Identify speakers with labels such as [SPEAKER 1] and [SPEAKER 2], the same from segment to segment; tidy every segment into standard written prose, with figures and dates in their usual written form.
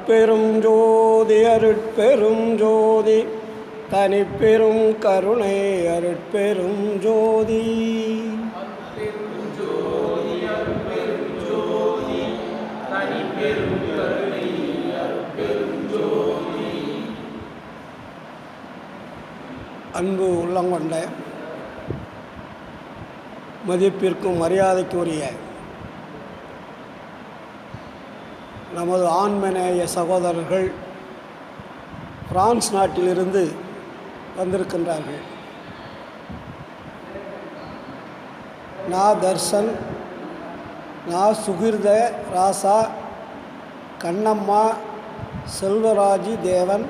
[SPEAKER 1] அருட்பெரும் ஜோதி அருட்பெரும் ஜோதி தனிப்பெரும் கருணை அருட்பெரும் ஜோதி. அன்பு உள்ளங்கொண்ட மதிப்பிற்கும் மரியாதைக்குரிய நமது ஆன்மநேய சகோதரர்கள் பிரான்ஸ் நாட்டிலிருந்து வந்திருக்கின்றார்கள். நா தர்ஷன், நா சுகிர்த ராசா, கண்ணம்மா, செல்வராஜி தேவன்,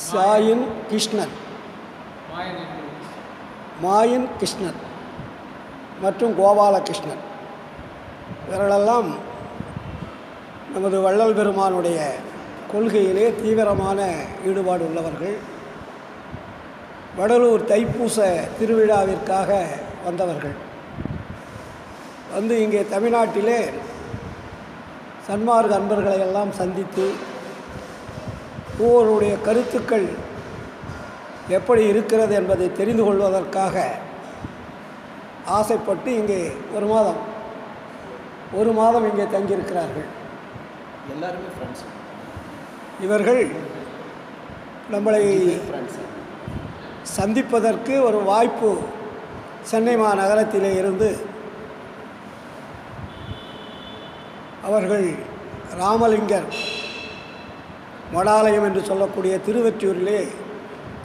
[SPEAKER 1] சாயின் கிருஷ்ணன், மாயின் கிருஷ்ணன் மற்றும் கோபாலகிருஷ்ணன் இவர்களெல்லாம் நமது வள்ளல் பெருமானுடைய கொள்கையிலே தீவிரமான ஈடுபாடு உள்ளவர்கள். வடலூர் தைப்பூச திருவிழாவிற்காக வந்தவர்கள். வந்து இங்கே தமிழ்நாட்டிலே சன்மார்க்க அன்பர்களை எல்லாம் சந்தித்து ஒவ்வொருடைய கருத்துக்கள் எப்படி இருக்கிறது என்பதை தெரிந்து கொள்வதற்காக ஆசைப்பட்டு இங்கே ஒரு மாதம் இங்கே தங்கியிருக்கிறார்கள்.
[SPEAKER 2] எல்லாருமே ஃப்ரெண்ட்ஸ்.
[SPEAKER 1] இவர்கள் நம்மளை சந்திப்பதற்கு ஒரு வாய்ப்பு சென்னை மாநகரத்திலே இருந்து அவர்கள் ராமலிங்கர் மடாலயம் என்று சொல்லக்கூடிய திருவெற்றியூரிலே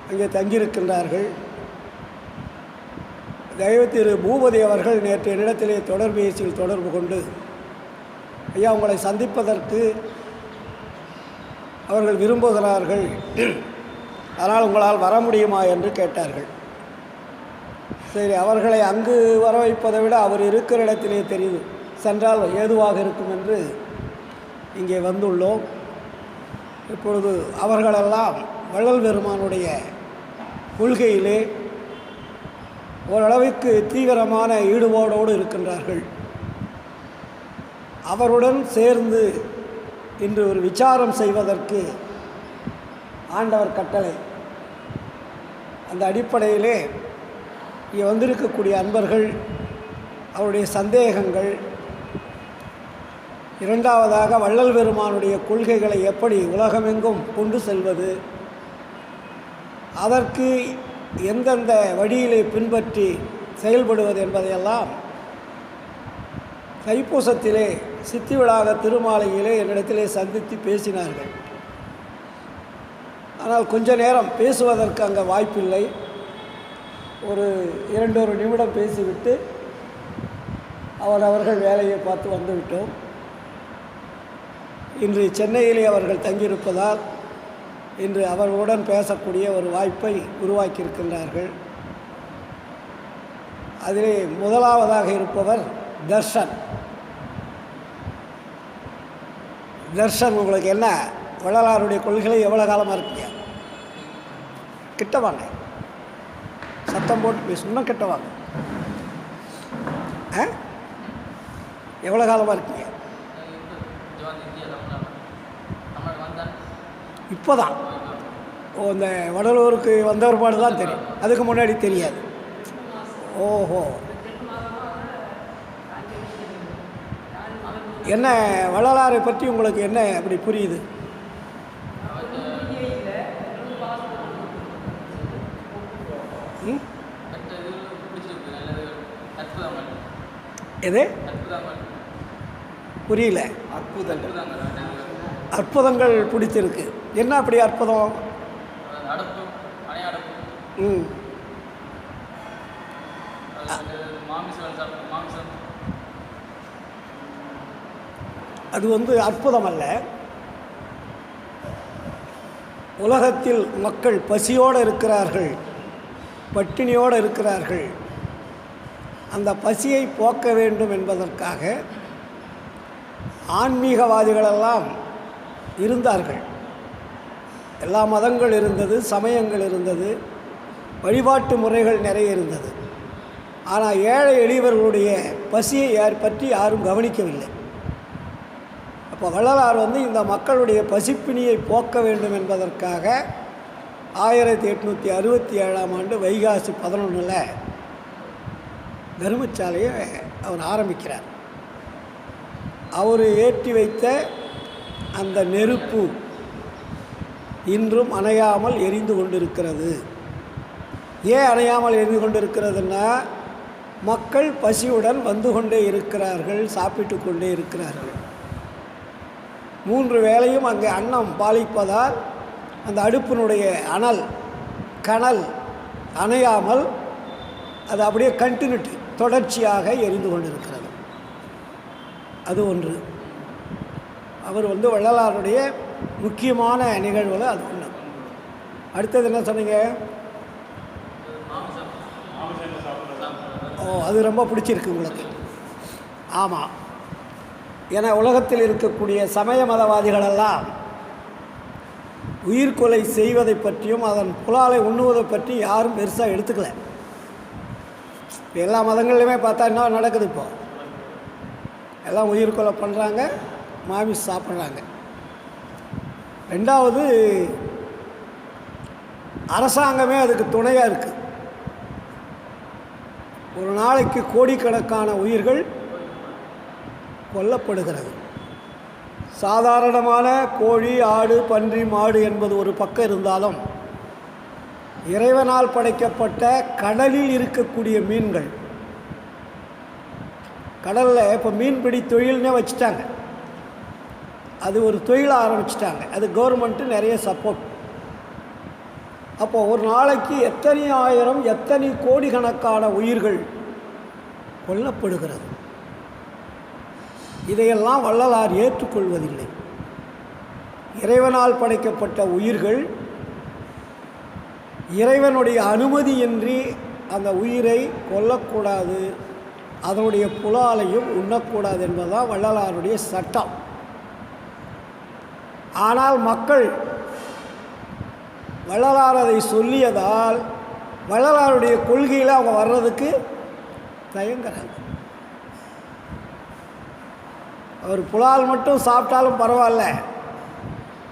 [SPEAKER 1] அங்கே தங்கியிருக்கின்றார்கள். தெய்வ திரு பூபதி அவர்கள் நேற்று என்னிடத்திலே தொடர்பேசியில் தொடர்பு கொண்டு, ஐயா உங்களை சந்திப்பதற்கு அவர்கள் விரும்புகிறார்கள், அதனால் உங்களால் வர முடியுமா என்று கேட்டார்கள். சரி, அவர்களை அங்கு வர வைப்பதை விட அவர் இருக்கிற இடத்திலே தெரியும் சென்றால் ஏதுவாக இருக்கும் என்று இங்கே வந்துள்ளோம். இப்பொழுது அவர்களெல்லாம் வள்ளல் பெருமானுடைய கொள்கையிலே ஓரளவுக்கு தீவிரமான ஈடுபாடோடு இருக்கின்றார்கள். அவருடன் சேர்ந்து இன்று ஒரு விசாரம் செய்வதற்கு ஆண்டவர் கட்டளை. அந்த அடிப்படையிலே இங்கே வந்திருக்கக்கூடிய அன்பர்கள் அவருடைய சந்தேகங்கள், இரண்டாவதாக வள்ளல் பெருமானுடைய கொள்கைகளை எப்படி உலகமெங்கும் கொண்டு செல்வது, அதற்கு எந்தெந்த வழியிலே பின்பற்றி செயல்படுவது என்பதையெல்லாம் தைப்பூசத்திலே சித்தி விழாக திருமாலையிலே என்னிடத்திலே சந்தித்து பேசினார்கள். ஆனால் கொஞ்ச நேரம் பேசுவதற்கு அங்கே வாய்ப்பில்லை. ஒரு 2 நிமிடம் பேசிவிட்டு அவர்கள் வேலையை பார்த்து வந்துவிட்டோம். இன்று சென்னையிலே அவர்கள் தங்கியிருப்பதால் இன்று அவர்களுடன் பேசக்கூடிய ஒரு வாய்ப்பை உருவாக்கியிருக்கின்றார்கள். அதிலே முதலாவதாக இருப்பவர் தர்ஷன். தர்ஷன், உங்களுக்கு என்ன வள்ளலாருடைய கொள்கைகளை எவ்வளோ காலமாக இருக்கீங்க? கிட்ட வாங்க, சத்தம் போட்டு பேசணும்னா கிட்ட வாங்க. எவ்வளோ காலமாக இருக்கீங்க? இப்போ தான். இந்த வடலூருக்கு வந்த ஒருபாடு தான் தெரியும், அதுக்கு முன்னாடி தெரியாது. ஓஹோ, என்ன வள்ளலாரை பற்றி உங்களுக்கு என்ன அப்படி புரியுது? எது புரியல? அற்புதங்கள் பிடிச்சிருக்கு. என்ன அப்படி அற்புதம்? அது அற்புதம் அல்ல. உலகத்தில் மக்கள் பசியோடு இருக்கிறார்கள், பட்டினியோடு இருக்கிறார்கள். அந்த பசியை போக்க வேண்டும் என்பதற்காக ஆன்மீகவாதிகளெல்லாம் இருந்தார்கள். எல்லா மதங்கள் இருந்தது, சமயங்கள் இருந்தது, வழிபாட்டு முறைகள் நிறைய இருந்தது. ஆனால் ஏழை எளியவர்களுடைய பசியை பற்றி யாரும் கவனிக்கவில்லை. அப்போ வள்ளலார் வந்து இந்த மக்களுடைய பசிப்பினியை போக்க வேண்டும் என்பதற்காக 1867ஆம் ஆண்டு வைகாசி 11 தர்மசாலையை அவர் ஆரம்பிக்கிறார். அவர் ஏற்றி வைத்த அந்த நெருப்பு இன்றும் அணையாமல் எரிந்து கொண்டிருக்கிறது. ஏன் அணையாமல் எரிந்து கொண்டிருக்கிறதுன்னா, மக்கள் பசியுடன் வந்து கொண்டே இருக்கிறார்கள், சாப்பிட்டு கொண்டே இருக்கிறார்கள். 3 வேளையும் அங்கே அன்னம் பாலிப்பதால் அந்த அடுப்பினுடைய கனல் அணையாமல் அது அப்படியே கண்டினியூட்டி தொடர்ச்சியாக எரிந்து கொண்டிருக்கிறது. அது ஒன்று. அவர் வந்து வள்ளலாருடைய முக்கியமான நிகழ்வில் அது ஒன்று. அடுத்தது என்ன சொன்னீங்க? அது ரொம்ப பிடிச்சிருக்கு உங்களுக்கு. ஆமாம், ஏன்னா உலகத்தில் இருக்கக்கூடிய சமய மதவாதிகளெல்லாம் உயிர்கொலை செய்வதை பற்றியும் அதன் புலாலை உண்ணுவதை பற்றி யாரும் பெருசாக எடுத்துக்கல. எல்லா மதங்கள்லையுமே பார்த்தா என்ன நடக்குது? இப்போ எல்லாம் உயிர்கொலை பண்ணுறாங்க, மாமிஸ் சாப்பிட்றாங்க. ரெண்டாவது, அரசாங்கமே அதுக்கு துணையாக இருக்குது. ஒரு நாளைக்கு கோடிக்கணக்கான உயிர்கள் கொல்லப்படுகிறது. சாதாரணமான கோழி, ஆடு, பன்றி, மாடு என்பது ஒரு பக்கம் இருந்தாலும், இறைவனால் படைக்கப்பட்ட கடலில் இருக்கக்கூடிய மீன்கள், கடலில் இப்போ மீன்பிடி தொழில்னே வச்சுட்டாங்க. அது ஒரு தொழிலாக ஆரம்பிச்சிட்டாங்க. அது கவர்மெண்ட்டு நிறைய சப்போர்ட். அப்போ ஒரு நாளைக்கு எத்தனை ஆயிரம், எத்தனை கோடிக்கணக்கான உயிர்கள் கொல்லப்படுகிறது. இதையெல்லாம் வள்ளலார் ஏற்றுக்கொள்வதில்லை. இறைவனால் படைக்கப்பட்ட உயிர்கள் இறைவனுடைய அனுமதியின்றி அந்த உயிரை கொல்லக்கூடாது, அதனுடைய புலாலையும் உண்ணக்கூடாது என்பதுதான் வள்ளலாருடைய சட்டம். ஆனால் மக்கள் வள்ளலார் அதை சொல்லியதால் வள்ளலாருடைய கொள்கையில் அவங்க வர்றதுக்கு தயங்குறாங்க. அவர் புலால் மட்டும் சாப்பிட்டாலும் பரவாயில்ல,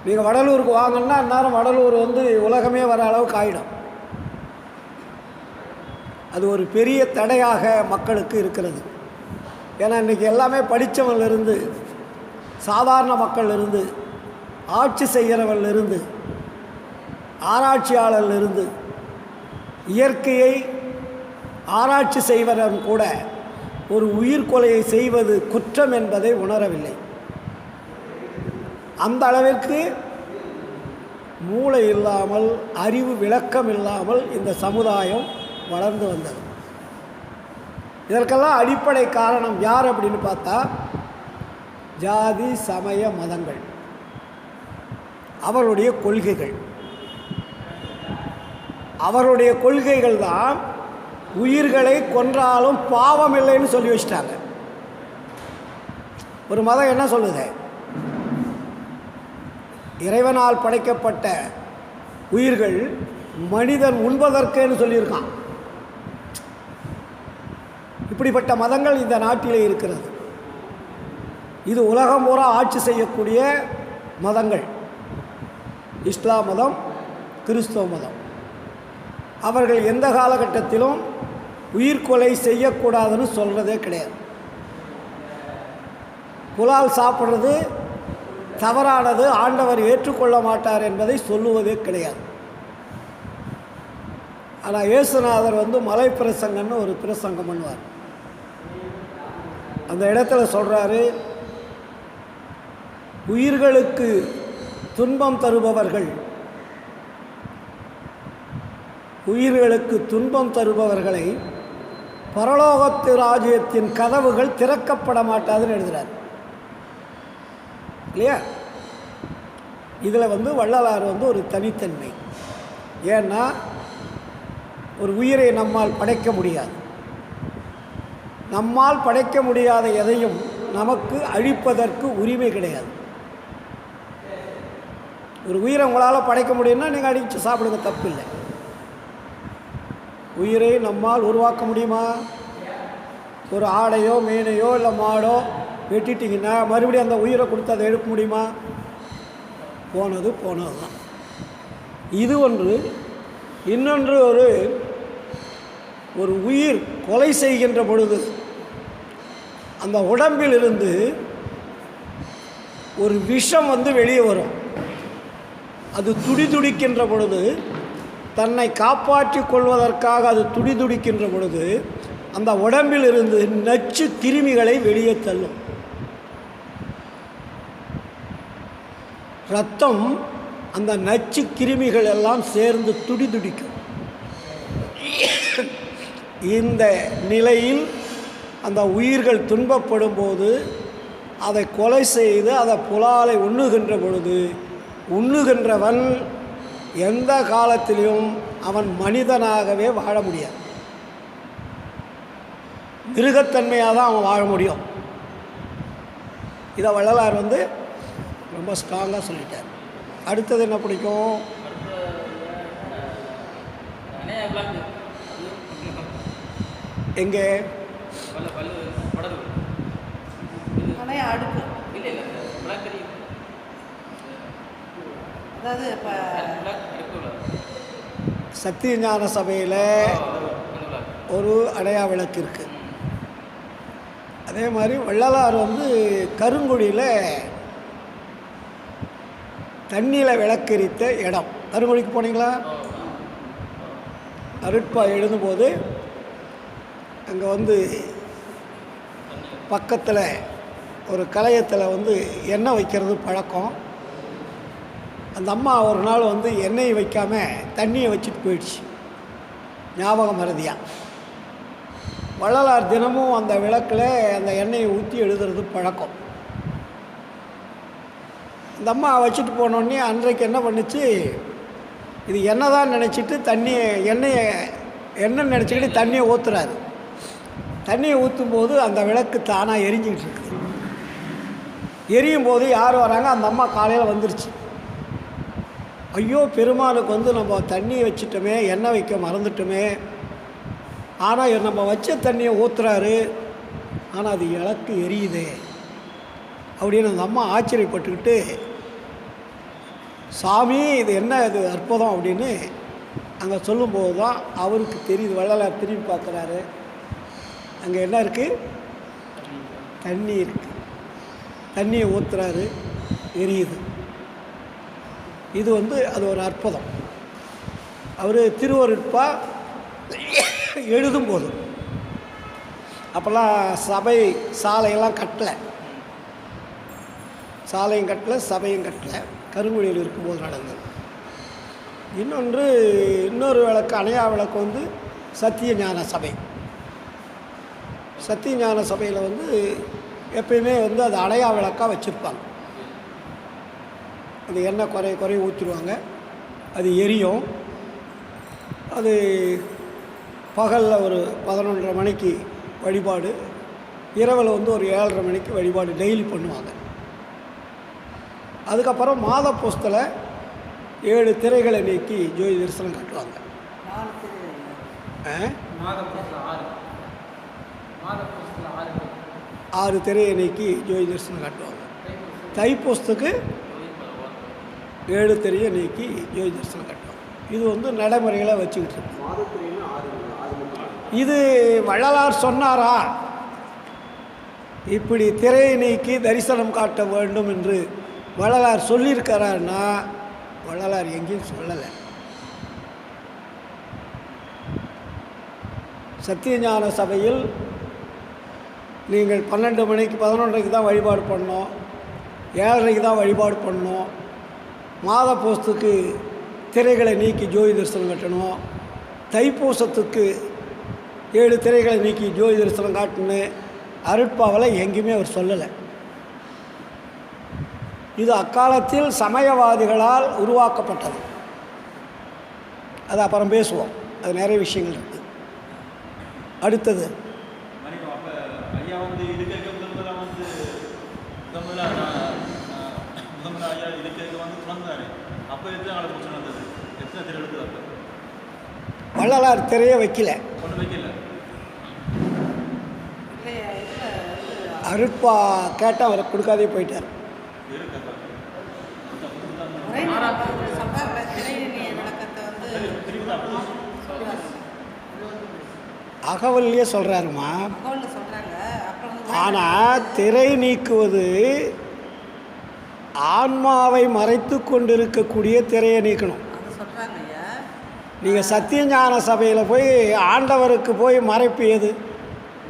[SPEAKER 1] நீங்கள் வடலூருக்கு வாங்கன்னா அந்நேரம் வடலூர் வந்து உலகமே வர அளவுக்கு ஆகிடும். அது ஒரு பெரிய தடையாக மக்களுக்கு இருக்கிறது. ஏன்னா இன்றைக்கி எல்லாமே படித்தவன்லேருந்து, சாதாரண மக்கள்லேருந்து, ஆட்சி செய்கிறவன்லேருந்து, ஆராய்ச்சியாளர்லேருந்து, இயற்கையை ஆராய்ச்சி செய்வதன் கூட ஒரு உயிர்கொலையை செய்வது குற்றம் என்பதை உணரவில்லை. அந்த அளவிற்கு மூளை இல்லாமல், அறிவு விளக்கம் இல்லாமல் இந்த சமுதாயம் வளர்ந்து வந்தது. இதற்கெல்லாம் அடிப்படை காரணம் யார் அப்படின்னு பார்த்தா, ஜாதி, சமய, மதங்கள், அவருடைய கொள்கைகள். அவருடைய கொள்கைகள் தான் உயிர்களை கொன்றாலும் பாவம் இல்லைன்னு சொல்லி வச்சிட்டாங்க. ஒரு மதம் என்ன சொல்லுது? இறைவனால் படைக்கப்பட்ட உயிர்கள் மனிதன் உண்பதற்குன்னு சொல்லியிருக்கான். இப்படிப்பட்ட மதங்கள் இந்த நாட்டிலே இருக்கிறது. இது உலகம் பூரா ஆட்சி செய்யக்கூடிய மதங்கள். இஸ்லாம் மதம், கிறிஸ்தவ மதம். அவர்கள் எந்த காலகட்டத்திலும் உயிர்கொலை செய்யக்கூடாதுன்னு சொல்கிறதே கிடையாது. புலால் சாப்பிட்றது தவறானது, ஆண்டவர் ஏற்றுக்கொள்ள மாட்டார் என்பதை சொல்லுவதே கிடையாது. ஆனால் இயேசுநாதர் வந்து மலை பிரசங்கன்னு ஒரு பிரசங்கம் பண்ணுவார். அந்த இடத்துல சொல்கிறாரு, உயிர்களுக்கு துன்பம் தருபவர்கள், உயிர்களுக்கு துன்பம் தருபவர்களை பரலோகத்து ராஜ்யத்தின் கதவுகள் திறக்கப்பட மாட்டாதுன்னு எழுதுகிறார் இல்லையா? இதில் வந்து வள்ளலார் வந்து ஒரு தனித்தன்மை. ஏன்னா ஒரு உயிரை நம்மால் படைக்க முடியாது. நம்மால் படைக்க முடியாத எதையும் நமக்கு அழிப்பதற்கு உரிமை கிடையாது. ஒரு உயிரை உங்களால் படைக்க முடியும்னா நீங்கள் அடித்து சாப்பிடுங்க, தப்பு இல்லை. உயிரை நம்மால் உருவாக்க முடியுமா? ஒரு ஆடையோ, மீனையோ, இல்லை மாடோ வெட்டிட்டிங்கன்னா மறுபடியும் அந்த உயிரை கொடுத்து அதை எழுப்ப முடியுமா? போனது தான். இது ஒன்று. இன்னொன்று, ஒரு உயிர் கொலை செய்கின்ற பொழுது அந்த உடம்பில் இருந்து ஒரு விஷம் வெளியே வரும். அது துடிதுடிக்கின்ற பொழுது, தன்னை காப்பாற்றிக் கொள்வதற்காக அது துடிதுடிக்கின்ற பொழுது அந்த உடம்பில் இருந்து நச்சு கிருமிகளை வெளியே தள்ளும். இரத்தம் அந்த நச்சு கிருமிகள் எல்லாம் சேர்ந்து துடிதுடிக்கும். இந்த நிலையில் அந்த உயிர்கள் துன்பப்படும் போது அதை கொலை செய்து அதை புலாலை உண்ணுகின்ற பொழுது உண்ணுகின்றவன் எந்த காலத்திலும் அவன் மனிதனாகவே வாழ முடியாது. மிருகத்தன்மையாக தான் அவன் வாழ முடியும். இதை வள்ளலார் ரொம்ப ஸ்ட்ராங்காக சொல்லிட்டார். அடுத்தது என்ன பிடிக்கும்? எங்கே? சத்தியஞான சபையில் ஒரு அடையா விளக்கு இருக்குது. அதே மாதிரி வள்ளலார் கருங்குடியில் தண்ணியில் விளக்கெரித்த இடம். கருங்குடிக்கு போனீங்களா? அருட்பா எழுதும்போது அங்கே பக்கத்தில் ஒரு கலையத்தில் எண்ணெய் வைக்கிறது பழக்கம். அந்த அம்மா ஒரு நாள் எண்ணெய் வைக்காமல் தண்ணியை வச்சுட்டு போயிடுச்சு, ஞாபகம் மறதியாக. வள்ளலார் தினமும் அந்த விளக்கில் அந்த எண்ணெயை ஊற்றி எழுதுறது பழக்கம். அந்த அம்மா வச்சுட்டு போனோடனே அன்றைக்கு என்ன பண்ணுச்சு, இது எண்ணெய் தான் நினச்சிட்டு எண்ணெய் நினச்சிக்கிட்டு தண்ணியை ஊற்றுறாரு. தண்ணியை ஊற்றும் போது அந்த விளக்கு தானாக எரிஞ்சிக்கிட்டு இருக்குது. எரியும் போது யார் வராங்க? அந்த அம்மா காலையில் வந்துருச்சு. ஐயோ, பெருமாளுக்கு நம்ம தண்ணியை வச்சுட்டோமே, எண்ணெய் வைக்க மறந்துட்டோமே, ஆனால் நம்ம வச்ச தண்ணியை ஊற்றுறாரு, ஆனால் அது விளக்கு எரியுது அப்படின்னு அந்த அம்மா ஆச்சரியப்பட்டுக்கிட்டு, சாமி இது என்ன, இது அற்புதம் அப்படின்னு அங்கே சொல்லும்போது தான் அவருக்கு தெரியுது. வள்ளலார் திரும்பி பார்க்குறாரு, அங்கே என்ன இருக்குது? தண்ணி இருக்குது. தண்ணியை ஊற்றுறாரு, எரியுது. இது அது ஒரு அற்புதம். அவர் திருவருட்பா எழுதும்போது அப்போல்லாம் சபை சாலையெல்லாம் கட்டலை, சாலையும் கட்டலை, சபையும் கட்டலை. கருங்குடியில் இருக்கும்போது நடந்தது. இன்னொரு விளக்கு, அணையா விளக்கு சத்தியஞான சபை. சத்தியஞான சபையில் எப்பயுமே அது அணையா விளக்காக வச்சுருப்பாங்க. அது எண்ணெய் குறைய ஊற்றிடுவாங்க, அது எரியும். அது பகலில் ஒரு 11:30 மணிக்கு வழிபாடு, இரவில் ஒரு 7:30 மணிக்கு வழிபாடு டெய்லி பண்ணுவாங்க. அதுக்கப்புறம் மாத போஸ்தில் 7 திரைகளை நீக்கி ஜோதி தரிசனம் காட்டுவாங்க. 6 திரையை நீக்கி ஜோதி தரிசனம் காட்டுவாங்க. தைப்பூசத்துக்கு 7 திரையை நீக்கி ஜோதி தரிசனம் காட்டுவாங்க. இது நடைமுறைகளை வச்சுக்கிட்டு இருக்கு. இது வள்ளலார் சொன்னாரா இப்படி திரையை நீக்கி தரிசனம் காட்ட வேண்டும் என்று வள்ளலார் சொல்லியிருக்கிறார்னா வள்ளலார் எங்கேயும் சொல்லலை. சத்தியஞான சபையில் நீங்கள் 12 மணிக்கு 11:30க்கு தான் வழிபாடு பண்ணோம், 7:30க்கு தான் வழிபாடு பண்ணோம், மாத போஸ்துக்கு திரைகளை நீக்கி ஜோதி தரிசனம் கட்டணும், தைப்பூசத்துக்கு 7 திரைகளை நீக்கி ஜோதி தரிசனம் காட்டுன்னு அருட்பாவில் எங்கேயுமே அவர் சொல்லலை. இது அக்காலத்தில் சமயவாதிகளால் உருவாக்கப்பட்டது. அது அப்புறம் பேசுவோம், அது நிறைய விஷயங்கள் இருக்குது. அடுத்தது வள்ளலார் திரையை வைக்கல. அருட்பா கேட்டால் அவர் கொடுக்காதே போயிட்டார். அகவல்லையே சொல்கிறாருமா. ஆனால் திரை நீக்குவது ஆன்மாவை மறைத்து கொண்டிருக்கக்கூடிய திரையை நீக்கணும். நீங்கள் சத்தியஞான சபையில் போய் ஆண்டவருக்கு போய் மறைப்பு எது?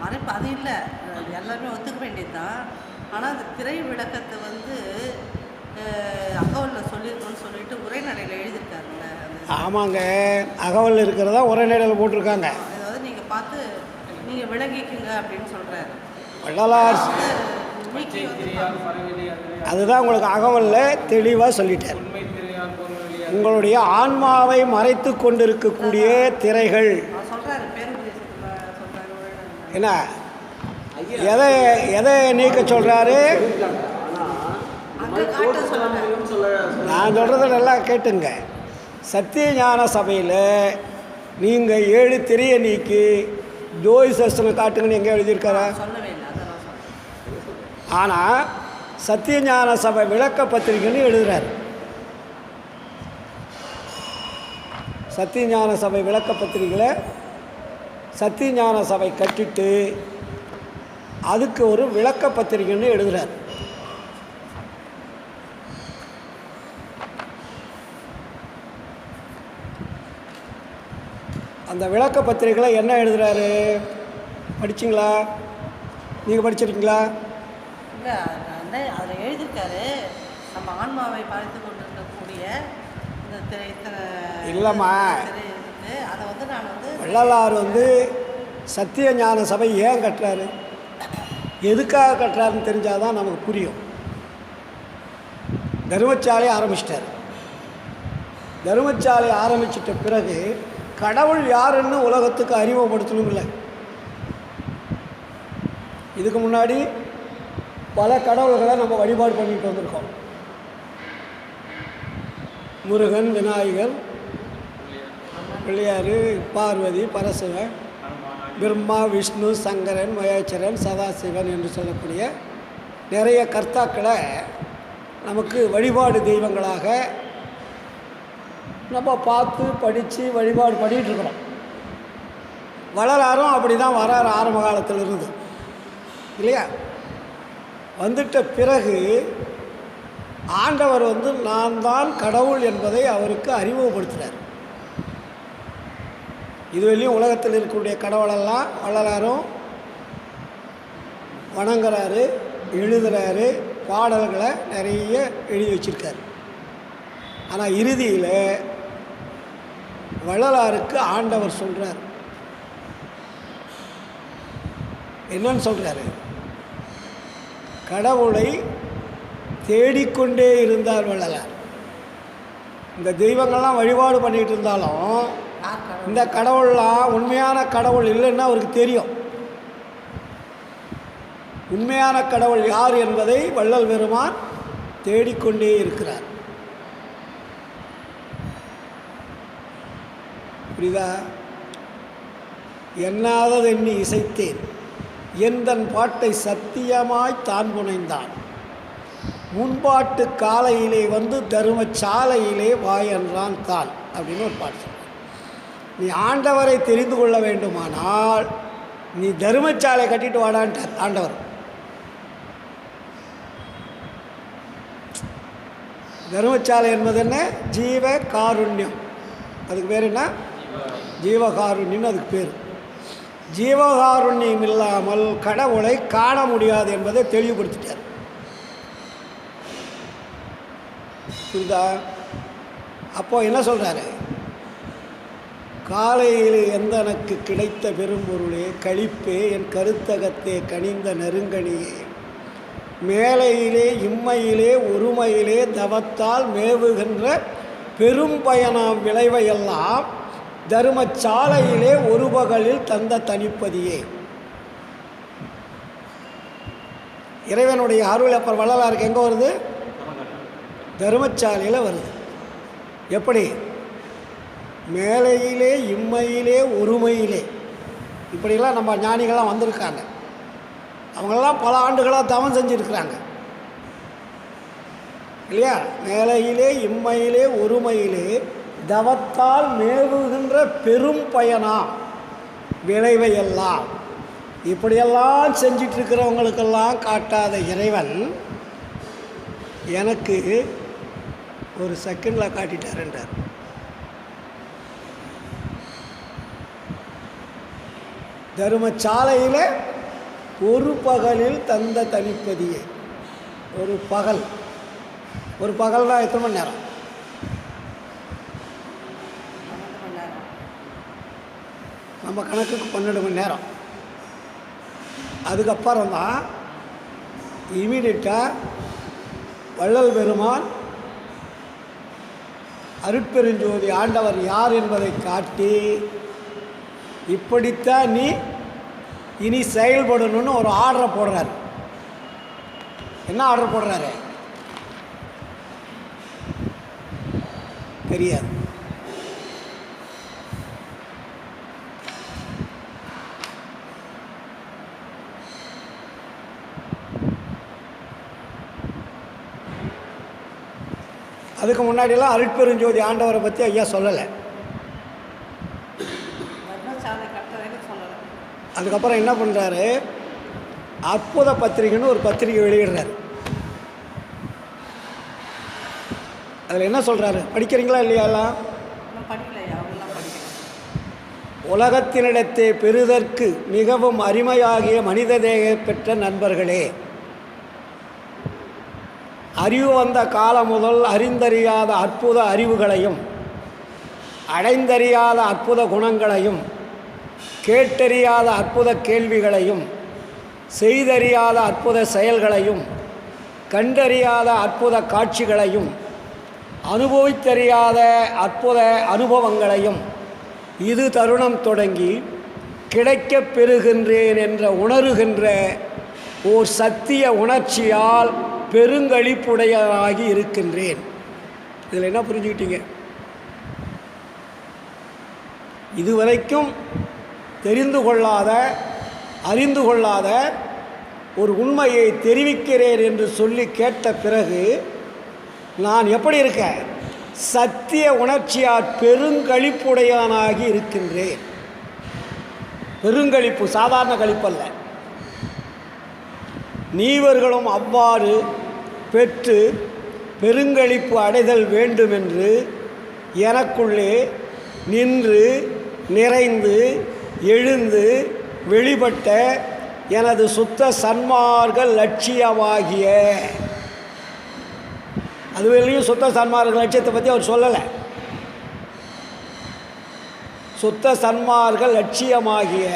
[SPEAKER 3] மறைப்பு அது இல்லை, எல்லாருமே ஒத்துக்க வேண்டியது தான். ஆனால் அந்த திரை விளக்கத்தை அகவலில் சொல்லியிருக்கோன்னு சொல்லிட்டு உரைநடையில் எழுதியிருக்காருல்ல.
[SPEAKER 1] ஆமாங்க, அகவல் இருக்கிறதா உரைநடையில் போட்டிருக்காங்க.
[SPEAKER 3] அதாவது நீங்கள் பார்த்து நீங்கள் விளங்கிக்குங்க அப்படின்னு சொல்கிறாரு
[SPEAKER 1] வள்ளலார். அதுதான் உங்களுக்கு அகவலில் தெளிவாக சொல்லிட்டார். உங்களுடைய ஆன்மாவை மறைத்து கொண்டிருக்கக்கூடிய திரைகள் என்ன, எதை எதை நீக்க சொல்கிறாரு? நான் சொல்கிறத நல்லா கேட்டுங்க. சத்தியஞான சபையில் நீங்கள் 7 திரையை நீக்கி ஜோதிஷஸ்திரம் காட்டுங்கன்னு எங்கே எழுதியிருக்காரா? ஆனால் சத்தியஞான சபை விளக்க பத்திரிகைன்னு எழுதுகிறார். சத்தியஞான சபை விளக்க பத்திரிகையில் சத்தியஞான சபை கட்டிட்டு அதுக்கு ஒரு விளக்க பத்திரிகைன்னு எழுதுகிறார். அந்த விளக்க பத்திரிகையில் என்ன எழுதுகிறாரு படிச்சிங்களா? நீங்கள் படிச்சிருக்கீங்களா?
[SPEAKER 3] இல்லை, அதில் எழுதியிருக்காரு நம்ம ஆன்மாவை பார்த்து கொண்டிருக்கக்கூடிய
[SPEAKER 1] இல்லைம்மா,
[SPEAKER 3] அதை நான்
[SPEAKER 1] வள்ளலார் சத்தியஞான சபை ஏன் கட்டுறாரு, எதுக்காக கட்டுறாருன்னு தெரிஞ்சால் தான் நமக்கு புரியும். தர்மசாலை ஆரம்பிச்சிட்டார். தர்மசாலை ஆரம்பிச்சிட்ட பிறகு கடவுள் யாருன்னு உலகத்துக்கு அறிமுகப்படுத்தணும். இல்லை, இதுக்கு முன்னாடி பல கடவுள்களை நம்ம வழிபாடு பண்ணிட்டு வந்திருக்கோம். முருகன், விநாயகர், பிள்ளையார், பார்வதி, பரசிவன், பிரம்மா, விஷ்ணு, சங்கரன், மகேஸ்வரன், சதாசிவன் என்று சொல்லக்கூடிய நிறைய கர்த்தாக்களை நமக்கு வழிபாடு தெய்வங்களாக நம்ம பார்த்து படித்து வழிபாடு பண்ணிகிட்டு இருக்கிறோம். வள்ளலாரும் அப்படி தான் வராரு ஆரம்ப காலத்தில் இருந்து, இல்லையா? வந்துட்ட பிறகு ஆண்டவர் நான் தான் கடவுள் என்பதை அவருக்கு அறிமுகப்படுத்துகிறார். இதுவரையும் உலகத்தில் இருக்கக்கூடிய கடவுளெல்லாம் வள்ளலாரும் வணங்குறாரு, எழுதுகிறாரு, பாடல்களை நிறைய எழுதி வச்சிருக்காரு. ஆனால் இறுதியில் வள்ளலாருக்கு ஆண்டவர் சொல்கிறார், என்னன்னு சொல்கிறாரு? கடவுளை தேடிக்கொண்டே இருந்தார் வள்ளலார். இந்த தெய்வங்கள்லாம் வழிபாடு பண்ணிகிட்டு இருந்தாலும் இந்த கடவுள்லாம் உண்மையான கடவுள் இல்லைன்னா அவருக்கு தெரியும். உண்மையான கடவுள் யார் என்பதை வள்ளல் பெருமான் தேடிக்கொண்டே இருக்கிறார். புரியுதா? எண்ணாதது எண்ணி இசைத்தேன், எந்தன் பாட்டை சத்தியமாய் தான் புனைந்தான், முன்பாட்டு காலையிலே தருமச்சாலையிலே வாயன்றான் தான் அப்படின்னு ஒரு பாட்டு சொல்கிறார். நீ ஆண்டவரை தெரிந்து கொள்ள வேண்டுமானால் நீ தருமச்சாலை கட்டிட்டு வாடான்ட்டார் ஆண்டவர். தருமச்சாலை என்பது என்ன? ஜீவ காருண்யம். அதுக்கு பேர் என்ன? ஜீவகாருண்யம்னு அதுக்கு பேர். ஜீவகாருண்யம் இல்லாமல் கடவுளை காண முடியாது என்பதை தெளிவுபடுத்திட்டார். புரியுதா? அப்போ என்ன சொல்கிறாரு? காலையில் எந்த எனக்கு கிடைத்த பெரும்பொருளே, கழிப்பே, என் கருத்தகத்தே கனிந்த நெருங்கனியே, மேலையிலே இம்மையிலே ஒருமையிலே தவத்தால் மேவுகின்ற பெரும் பயணம் விளைவையெல்லாம் தருமச்சாலையிலே ஒரு பகலில் தந்த தனிப்பதியே. இறைவனுடைய அருள் அப்புறம் வள்ளலாருக்கு எங்கே வருது? தருமச்சாலையில் வருது. எப்படி? மேலையிலே இம்மையிலே ஒருமையிலே. இப்படிலாம் நம்ம ஞானிகள்லாம் வந்திருக்காங்க. அவங்களெல்லாம் பல ஆண்டுகளாக தவம் செஞ்சுருக்கிறாங்க இல்லையா? மேலையிலே இம்மையிலே ஒருமையிலே தவத்தால் மேவுகின்ற பெரும் பயனா விளைவையெல்லாம் இப்படியெல்லாம் செஞ்சிட்ருக்கிறவங்களுக்கெல்லாம் காட்டாத இறைவன் எனக்கு ஒரு செகண்டில் காட்டிட்டாருன்றார். தருமசாலையில் ஒரு பகலில் தந்த தனிப்பதியை. ஒரு பகல்னா எத்தனை மணி நேரம்?
[SPEAKER 3] 12 மணி நேரம்.
[SPEAKER 1] நம்ம கணக்குக்கு 12 மணி நேரம். அதுக்கப்புறம் தான் இமீடியட்டாக வள்ளல் பெருமான் அருட்பெருஞ்சோதி ஆண்டவர் யார் என்பதை காட்டி, இப்படித்தான் நீ இனி செயல்படணும்னு ஒரு ஆர்டரை போடுறாரு. என்ன ஆர்டர் போடுறாரு தெரியாது. அதுக்கு முன்னாடியெல்லாம் அருட்பெருஞ்சோதி ஆண்டவரை பற்றி ஐயா சொல்லலை.
[SPEAKER 3] தர்மசாலை கட்டுறதுக்கு சொல்லலை.
[SPEAKER 1] அதுக்கப்புறம் என்ன பண்ணுறாரு, அற்புத பத்திரிகைன்னு ஒரு பத்திரிகை வெளியிடுறாரு. அதில் என்ன சொல்கிறாரு படிக்கிறீங்களா இல்லையாலாம்?
[SPEAKER 3] இன்னும் படிக்கலையா? அவங்களாம் படிக்கல.
[SPEAKER 1] உலகத்தினிடத்தே பெறுதற்கு மிகவும் அருமையாகிய மனித தேக பெற்ற நண்பர்களே, அறிவு வந்த காலம் முதல் அறிந்தறியாத அற்புத அறிவுகளையும் அடைந்தறியாத அற்புத குணங்களையும் கேட்டறியாத அற்புத கேள்விகளையும் செய்தறியாத அற்புத செயல்களையும் கண்டறியாத அற்புத காட்சிகளையும் அனுபவித்தறியாத அற்புத அனுபவங்களையும் இது தருணம் தொடங்கி கிடைக்கப் பெறுகின்றேன் என்ற உணருகின்ற ஓர் சத்திய உணர்ச்சியால் பெருங்களிப்புடையதாகி இருக்கின்றேன். இதில் என்ன புரிஞ்சுக்கிட்டீங்க? இதுவரைக்கும் தெரிந்து கொள்ளாத அறிந்து கொள்ளாத ஒரு உண்மையை தெரிவிக்கிறேன் என்று சொல்லி கேட்ட பிறகு நான் எப்படி இருக்கேன்? சத்திய உணர்ச்சியால் பெருங்களிப்புடையவனாகி இருக்கின்றேன். பெருங்களிப்பு சாதாரண களிப்பல்ல. நீவர்களும் அவ்வாறு பெற்று பெருங்களிப்பு அடைதல் வேண்டுமென்று எனக்குள்ளே நின்று நிறைந்து எழுந்து வெளிப்பட்ட எனது சுத்த சன்மார்க்க லட்சியமாகிய, அதுவரையும் சுத்த சன்மார்க்க லட்சியத்தை பற்றி அவர் சொல்லலை. சுத்த சன்மார்க்க லட்சியமாகிய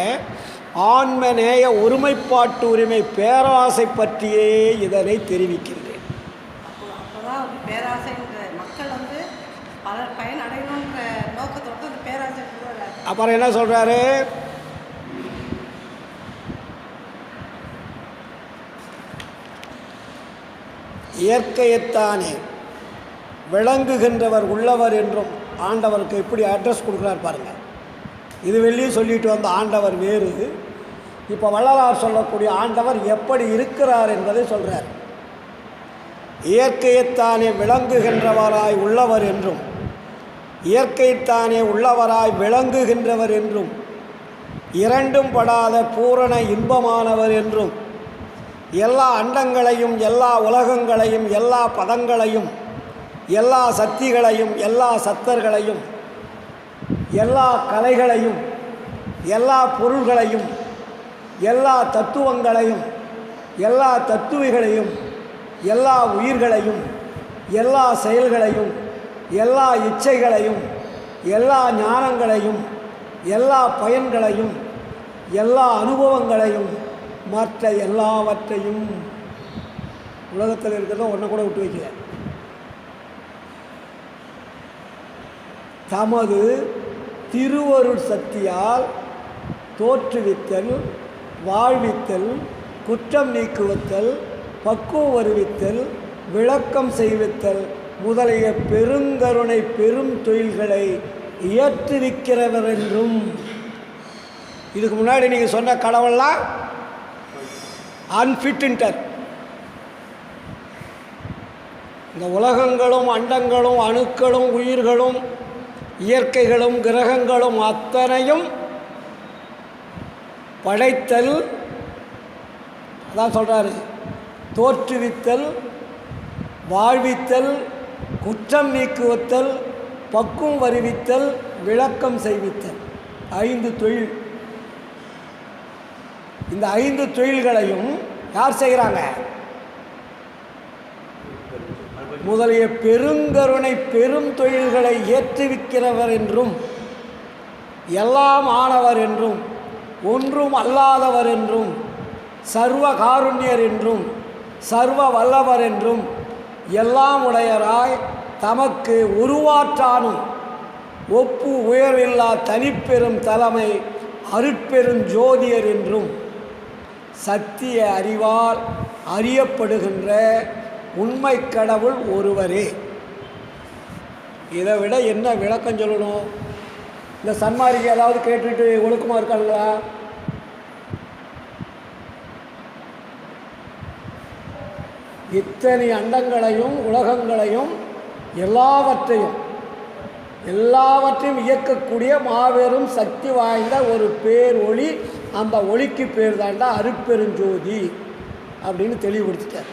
[SPEAKER 1] ஆன்மநேய ஒருமைப்பாட்டு உரிமை பேராசை பற்றியே இதனை தெரிவிக்கின்றேன்.
[SPEAKER 3] அப்போதான் பேராசைன்ற மக்கள் பலர் பயன் அடையணுன்ற நோக்கத்தோடு அந்த பேராசை.
[SPEAKER 1] அப்புறம் என்ன சொல்கிறாரு? இயற்கையைத்தானே விளங்குகின்றவர் உள்ளவர் என்றும் ஆண்டவருக்கு எப்படி அட்ரஸ் கொடுக்குறார் பாருங்கள். இது வெளியும் சொல்லிட்டு வந்த ஆண்டவர் வேறு. இப்போ வள்ளலார் சொல்லக்கூடிய ஆண்டவர் எப்படி இருக்கிறார் என்பதை சொல்கிறார். இயற்கையைத்தானே விளங்குகின்றவராய் உள்ளவர் என்றும் இயற்கைத்தானே உள்ளவராய் விளங்குகின்றவர் என்றும் இரண்டும் படாத பூரண இன்பமானவர் என்றும் எல்லா அண்டங்களையும் எல்லா உலகங்களையும் எல்லா பதங்களையும் எல்லா சக்திகளையும் எல்லா சத்தர்களையும் எல்லா கலைகளையும் எல்லா பொருள்களையும் எல்லா தத்துவங்களையும் எல்லா தத்துவிகளையும் எல்லா உயிர்களையும் எல்லா செயல்களையும் எல்லா இச்சைகளையும் எல்லா ஞானங்களையும் எல்லா பயன்களையும் எல்லா அனுபவங்களையும் மற்ற எல்லாவற்றையும் உலகத்தில் இருக்கிறத ஒன்றை கூட விட்டு வைக்கல. தமது திருவருள் சக்தியால் தோற்றுவித்தல், வாழ்வித்தல், குற்றம் நீக்குவித்தல், பக்குவம் வருவித்தல், விளக்கம் செய்வித்தல் முதலிய பெருங்கருணை பெரும் தொழில்களை இயற்றுவிக்கிறவர் என்றும். இதுக்கு முன்னாடி நீங்கள் சொன்ன கடவுள்லாம் அன்ஃபிட்டுன்ட்டார். இந்த உலகங்களும் அண்டங்களும் அணுக்களும் உயிர்களும் இயற்கைகளும் கிரகங்களும் அத்தனையும் படைத்தல், அதான் சொல்கிறாரு, தோற்றுவித்தல், வாழ்வித்தல், குற்றம் நீக்குவத்தல், பக்குவம் வருவித்தல், விளக்கம் செய்வித்தல், 5 தொழில். இந்த 5 தொழில்களையும் யார் செய்கிறாங்க? முதலிய பெருங்கருணை பெரும் தொழில்களை ஏற்றுவிக்கிறவர் என்றும், எல்லாம் ஆனவர் என்றும், ஒன்றும் அல்லாதவர் என்றும், சர்வ காருண்யர் என்றும், சர்வ வல்லவர் என்றும், எல்லாம் உடையராய் தமக்கு உருவாற்றானும் ஒப்பு உயர்வில்லா தனிப்பெரும் தலைமை அருட்பெருஞ்சோதியர் என்றும், சத்திய அறிவால் அறியப்படுகின்ற உண்மை கடவுள் ஒருவரே. இதை விட என்ன விளக்கம் சொல்லணும்? இந்த சன்மார்க்கி ஏதாவது கேட்டுட்டு ஒழுக்கமாக இருக்காங்களா? இத்தனை அண்டங்களையும் உலகங்களையும் எல்லாவற்றையும் இயக்கக்கூடிய மாபெரும் சக்தி வாய்ந்த ஒரு பேர் ஒளி. அந்த ஒளிக்கு பேர் தாண்டா அருட்பெருஞ்சோதி அப்படின்னு தெளிவுபடுத்திட்டார்.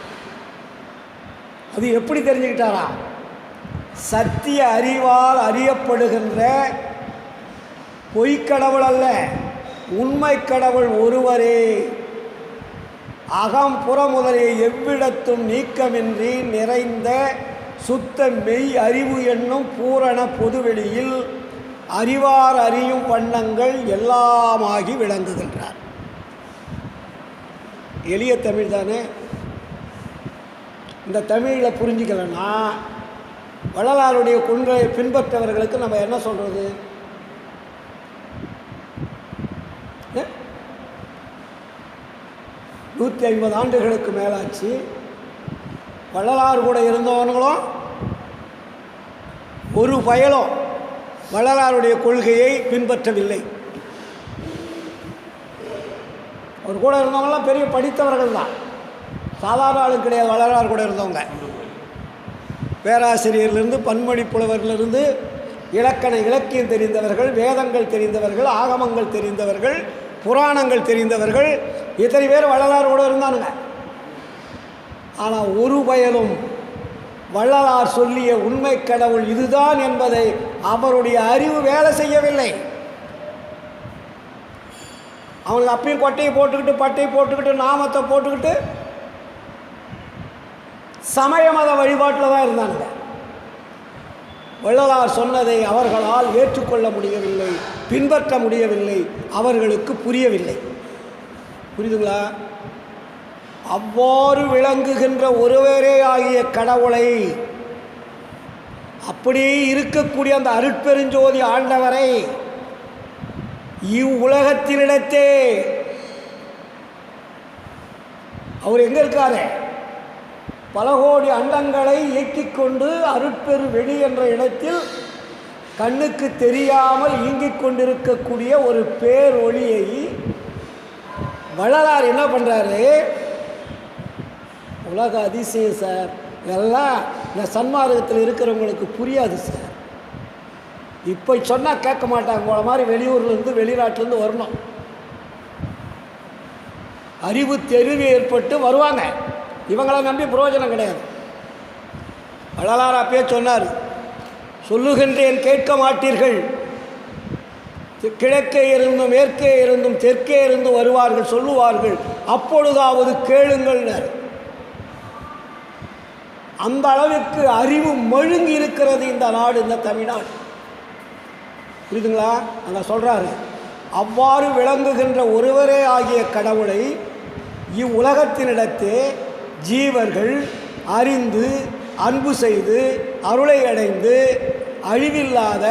[SPEAKER 1] அது எப்படி தெரிஞ்சுக்கிட்டாரா? சத்திய அறிவால் அறியப்படுகின்ற பொய்க்கடவுள் அல்ல, உண்மை கடவுள் ஒருவரே. அகம் புற முதலிய எவ்விடத்தும் நீக்கமின்றி நிறைந்த சுத்த மெய் அறிவு என்னும் பூரண பொதுவெளியில் அறிவார் அறியும் வண்ணங்கள் எல்லாமாகி விளங்குகின்றார். எளிய தமிழ் தானே. இந்த தமிழில் புரிஞ்சிக்கலன்னா வள்ளலாருடைய கொள்கையை பின்பற்றவர்களுக்கு நம்ம என்ன சொல்கிறது? 150 ஆண்டுகளுக்கு மேலாச்சு. வள்ளலார் கூட இருந்தவங்களும் ஒரு பயலும் வள்ளலாருடைய கொள்கையை பின்பற்றவில்லை. அவர் கூட இருந்தவங்களாம் பெரிய படித்தவர்கள் தான், சாதாரண ஆளும் கிடையாது. வள்ளலார் கூட இருந்தவங்க பேராசிரியர்லேருந்து பன்மொழி புலவர்லேருந்து இலக்கியம் தெரிந்தவர்கள், வேதங்கள் தெரிந்தவர்கள், ஆகமங்கள் தெரிந்தவர்கள், புராணங்கள் தெரிந்தவர்கள், இத்தனை பேர் வள்ளலார் கூட இருந்தானுங்க. ஆனால் ஒரு பயலும் வள்ளலார் சொல்லிய உண்மை கடவுள் இதுதான் என்பதை அவருடைய அறிவு வேலை செய்யவில்லை. அவங்களுக்கு அப்பயும் கொட்டையை போட்டுக்கிட்டு பட்டையை போட்டுக்கிட்டு நாமத்தை போட்டுக்கிட்டு சமய மத வழிபாட்டில் தான் இருந்தாங்க. வள்ளலார் சொன்னதை அவர்களால் ஏற்றுக்கொள்ள முடியவில்லை, பின்பற்ற முடியவில்லை, அவர்களுக்கு புரியவில்லை. புரியுதுங்களா? அவ்வாறு விளங்குகின்ற ஒருவரே ஆகிய கடவுளை, அப்படியே இருக்கக்கூடிய அந்த அருட்பெருஞ்சோதி ஆண்டவரை இவ்வுலகத்தினிடத்தே அவர் எங்கே இருக்காரு? பல கோடி அண்டங்களை இயக்கிக் கொண்டு அருட்பெரு வெளி என்ற இடத்தில் கண்ணுக்கு தெரியாமல் இயங்கிக் கொண்டிருக்கக்கூடிய ஒரு பேரொளியை வள்ளலார் என்ன பண்ணுறாரு? உலக அதிசயம் சார், இதெல்லாம் இந்த சன்மார்க்கத்தில் இருக்கிறவங்களுக்கு புரியாது சார். இப்போ சொன்னால் கேட்க மாட்டாங்க. உங்களை மாதிரி வெளியூர்லேருந்து வெளிநாட்டிலேருந்து வரணும், அறிவு தெளிவு ஏற்பட்டு வருவாங்க. இவங்களை நம்பி பிரயோஜனம் கிடையாது. வள்ளலார் அப்பயே சொன்னார், சொல்லுகின்றேன் கேட்க மாட்டீர்கள், கிழக்கே இருந்தும் மேற்கே இருந்தும் தெற்கே இருந்தும் வருவார்கள், சொல்லுவார்கள், அப்பொழுதாவது கேளுங்கள். அந்த அளவுக்கு அறிவு மழுங்கி இருக்கிறது இந்த நாடு, இந்த தமிழ்நாடு. புரியுதுங்களா? அங்கே சொல்கிறாரு, அவ்வாறு விளங்குகின்ற ஒருவரே ஆகிய கடவுளை இவ்வுலகத்தினிடத்தே ஜீவர்கள் அறிந்து அன்பு செய்து அருளை அடைந்து அழிவில்லாத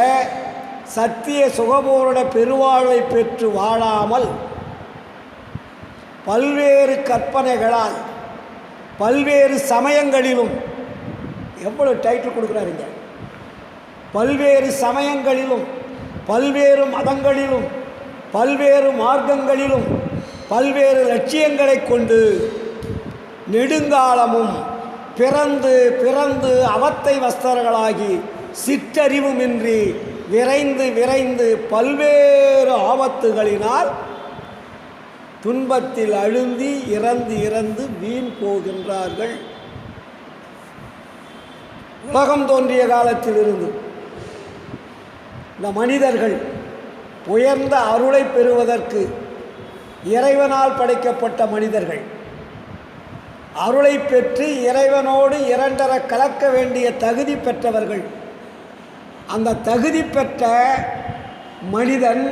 [SPEAKER 1] சத்திய சுகபூரண பெருவாழ்வை பெற்று வாழாமல் பல்வேறு கற்பனைகளால் பல்வேறு சமயங்களிலும், எவ்வளோ டைட்டில் கொடுக்குறாருங்க, பல்வேறு சமயங்களிலும் பல்வேறு மதங்களிலும் பல்வேறு மார்க்கங்களிலும் பல்வேறு லட்சியங்களை கொண்டு நெடுங்காலமும் பிறந்து பிறந்து அவத்தை வஸ்தர்களாகி சிற்றறிவுமின்றி விரைந்து விரைந்து பல்வேறு ஆபத்துகளினால் துன்பத்தில் அழுந்தி இறந்து இறந்து வீண் போகின்றார்கள். உலகம் தோன்றிய காலத்திலிருந்து இந்த மனிதர்கள் உயர்ந்த அருளை பெறுவதற்கு இறைவனால் படைக்கப்பட்ட மனிதர்கள் அருளை பெற்று இறைவனோடு இரண்டர கலக்க வேண்டிய தகுதி பெற்றவர்கள். அந்த தகுதி பெற்ற மனிதன்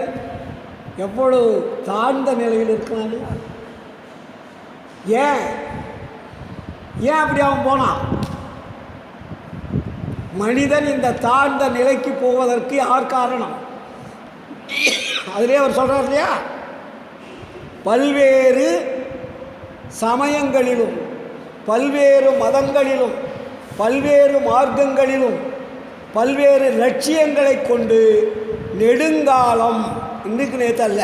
[SPEAKER 1] எவ்வளவு தாழ்ந்த நிலையில் இருக்கிறான். ஏன் அப்படி அவன் போனான்? மனிதன் இந்த தாழ்ந்த நிலைக்கு போவதற்கு யார் காரணம்? அதிலே அவர் சொல்கிறார் இல்லையா, பல்வேறு சமயங்களிலும் பல்வேறு மதங்களிலும் பல்வேறு மார்க்கங்களிலும் பல்வேறு லட்சியங்களை கொண்டு நெடுங்காலம், இன்றைக்கு நேற்று அல்ல,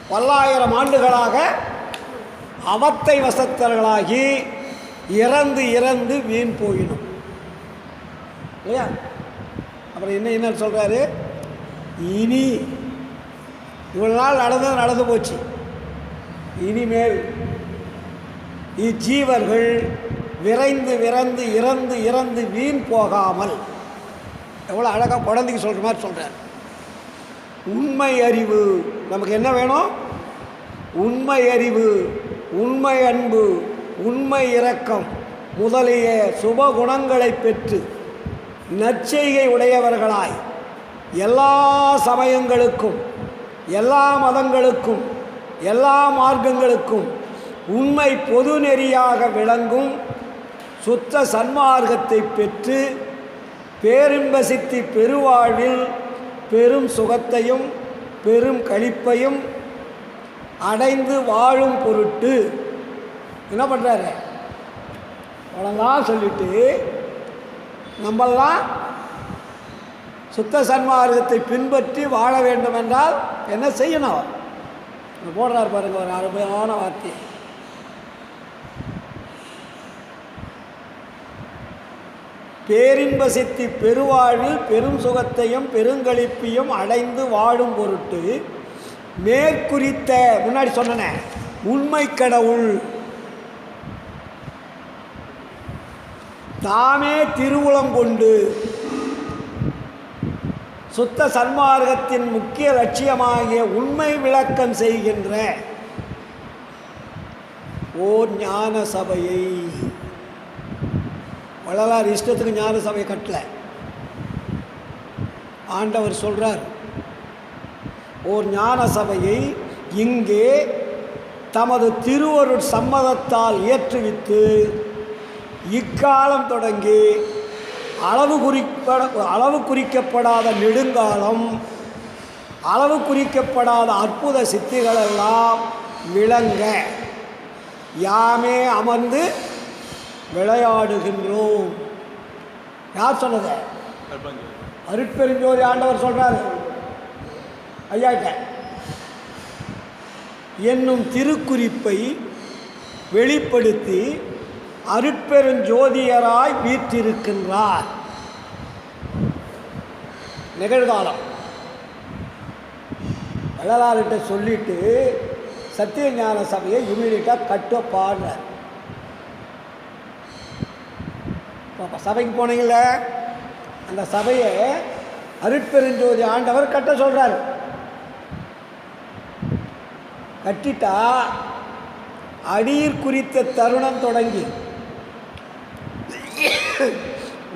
[SPEAKER 1] பல்லாயிரம் ஆண்டுகளாக அவத்தை வசத்தர்களாகி இறந்து இறந்து வீண் போயிடும் இல்லையா? அப்புறம் என்ன சொல்கிறாரு, இனி இவ்வளவு நாள் நடந்து போச்சு, இனிமேல் இஜீவர்கள் விரைந்து விரைந்து இறந்து இறந்து வீண் போகாமல், எவ்வளோ அழகாக குழந்தைக்கு சொல்கிற மாதிரி சொல்கிறார். உண்மை அறிவு நமக்கு என்ன வேணும்? உண்மை அறிவு, உண்மை அன்பு, உண்மை இரக்கம் முதலிய சுபகுணங்களை பெற்று நற்செய்கை உடையவர்களாய் எல்லா சமயங்களுக்கும் எல்லா மதங்களுக்கும் எல்லா மார்க்கங்களுக்கும் உண்மை பொது நெறியாக விளங்கும் சுத்த சன்மார்க்கத்தை பெற்று பேரின்ப சித்தி பெருவாழ்வில் பெரும் சுகத்தையும் பெரும் களிப்பையும் அடைந்து வாழும் பொருட்டு என்ன பண்ணுறாரு? அவ்வளோதான் சொல்லிட்டு நம்மெல்லாம் சுத்த சன்மார்க்கத்தை பின்பற்றி வாழ வேண்டும் என்றால் என்ன செய்யணும்? போடுறார் பாருங்க ஒரு அருமையான வார்த்தை. பேரின்ப சித்தி பெருவாழ்வில் பெரும் சுகத்தையும் பெருங்களிப்பையும் அடைந்து வாழும் பொருட்டு மேற்குறித்த, முன்னாடி சொன்ன உண்மை கடவுள் தாமே திருவுளம் கொண்டு சுத்த சன்மார்க்கத்தின் முக்கிய லட்சியமாகிய உண்மை விளக்கம் செய்கின்ற ஓர் ஞான சபையை, வள்ளலார் இஷ்டத்துக்கு ஞான சபையை கட்டல, ஆண்டவர் சொல்றார், ஓர் ஞான சபையை இங்கே தமது திருவருட் சம்மதத்தால் ஏற்றுவித்து இக்காலம் தொடங்கி அளவு குறிக்கப்படாத நெடுங்காலம் அளவு குறிக்கப்படாத அற்புத சித்திகளெல்லாம் விளங்க யாமே அமர்ந்து விளையாடுகின்றோம். யார் சொன்னது? அருட்பெருஞ்சோதி ஆண்டவர் சொல்றாரு ஐயாட்ட, என்னும் திருக்குறிப்பை வெளிப்படுத்தி அருட்பெருஞ்சோதியராய் வீற்றிருக்கின்றார். நிகழ்காலம் வள்ளலார்கிட்ட சொல்லிட்டு சத்திய ஞான சபையை இமீடியட்டாக கட்டப்பாடுறார். சபைக்கு போனீங்கள, அந்த சபையை அருட்பெருஞ்சோதி ஆண்டவர் கட்ட சொல்றார். கட்டிட்டா அடியிற் குறித்த தருணம் தொடங்கி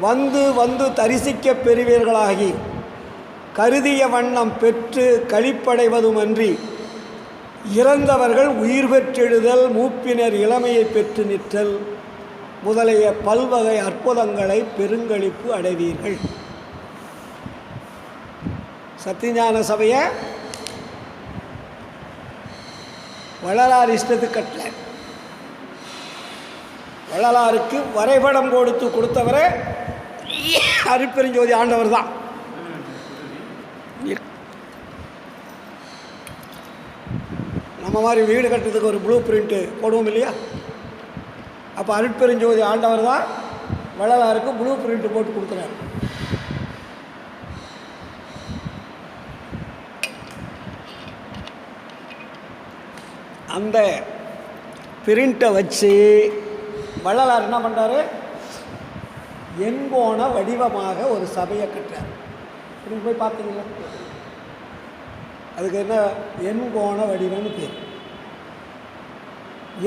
[SPEAKER 1] வந்து வந்து தரிசிக்க பெறுவீர்களாகி கருதிய வண்ணம் பெற்று கழிப்படைவதுமன்றி இறந்தவர்கள் உயிர் பெற்றெழுதல் மூப்பினர் இளமையை பெற்று நிற்றல் முதலிய பல்வகை அற்புதங்களை பெருங்களிப்பு அடைவீர்கள். சத்தியஞான சபையை வள்ளலார் இஷ்டத்துக்கு கட்டல, வள்ளலாருக்கு வரைபடம் கொடுத்தவரை அருட்பெருஞ்சோதி ஆண்டவர் தான். நம்ம நம்ம மாதிரி வீடு கட்டுறதுக்கு ஒரு ப்ளூ பிரிண்ட்டு போடுவோம் இல்லையா? அப்போ அருட்பெருஞ்சோதி ஆண்டவர் தான் வள்ளலாருக்கு ப்ளூ பிரிண்ட்டு போட்டு கொடுக்குறாரு. அந்த பிரிண்ட்டை வச்சு வள்ளலார் என்ன பண்ணுறாரு? எண்கோண வடிவமாக ஒரு சபையை கட்டுறார். நீங்கள் போய் பார்த்தீங்களா? அதுக்கு என்ன எண்கோண வடிவம்னு பேர்.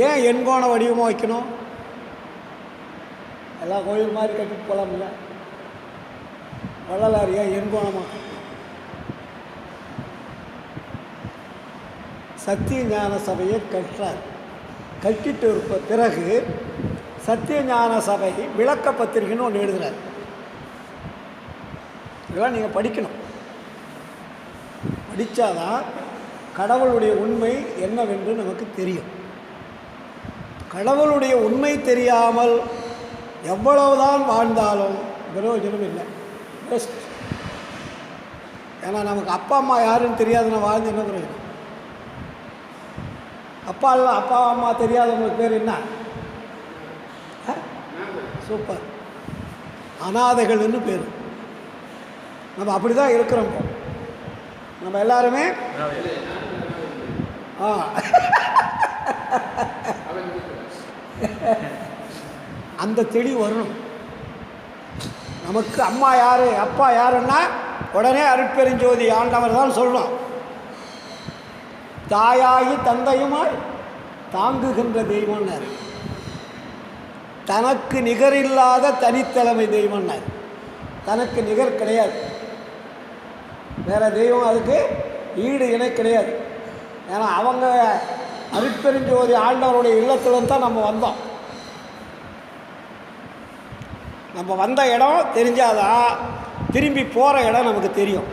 [SPEAKER 1] ஏன் எண்கோண வடிவமாக வைக்கணும்? எல்லாம் கோயில் மாதிரி கட்டிட்டு போகலாம் இல்லை? வள்ளலார் ஏன் எண்கோணமாக? சத்திய ஞான சபையை கட்டுறார். கட்டிட்டு இருப்ப பிறகு சத்திய ஞான சபை விளக்க பத்திரிகைன்னு ஒன்று எழுதுகிறார். இதெல்லாம் நீங்கள் படிக்கணும். படித்தாதான் கடவுளுடைய உண்மை என்னவென்று நமக்கு தெரியும். கடவுளுடைய உண்மை தெரியாமல் எவ்வளவுதான் வாழ்ந்தாலும் பிரயோஜனம் இல்லை, பெஸ்ட். ஏன்னா நமக்கு அப்பா அம்மா யாருன்னு தெரியாதுன்னு வாழ்ந்து என்ன பிரயோஜனம்? அப்பா அம்மா தெரியாதவங்களுக்கு பேர் என்ன? சூப்பர், அனாதைகள்னு பேர். நம்ம அப்படி தான் இருக்கிறோம். நம்ம எல்லாருமே அந்த தெளிவு வரணும் நமக்கு. அம்மா யார் அப்பா யாருன்னா உடனே அருட்பெருஞ்சோதி ஆண்டவர் தான் சொல்லணும். தாயாகி தந்தையுமாய் தாங்குகின்ற தெய்வம்னார். தனக்கு நிகரில்லாத தனித்தலைமை தெய்வம்னார். தனக்கு நிகர் கிடையாது, வேறு தெய்வம் அதுக்கு ஈடு இணை கிடையாது. ஏன்னா அவங்க அருட்பெருஞ்சோதி ஆண்டவருடைய இல்லத்தில் தான் நம்ம வந்தோம். நம்ம வந்த இடம் தெரிஞ்சாதான் திரும்பி போகிற இடம் நமக்கு தெரியும்.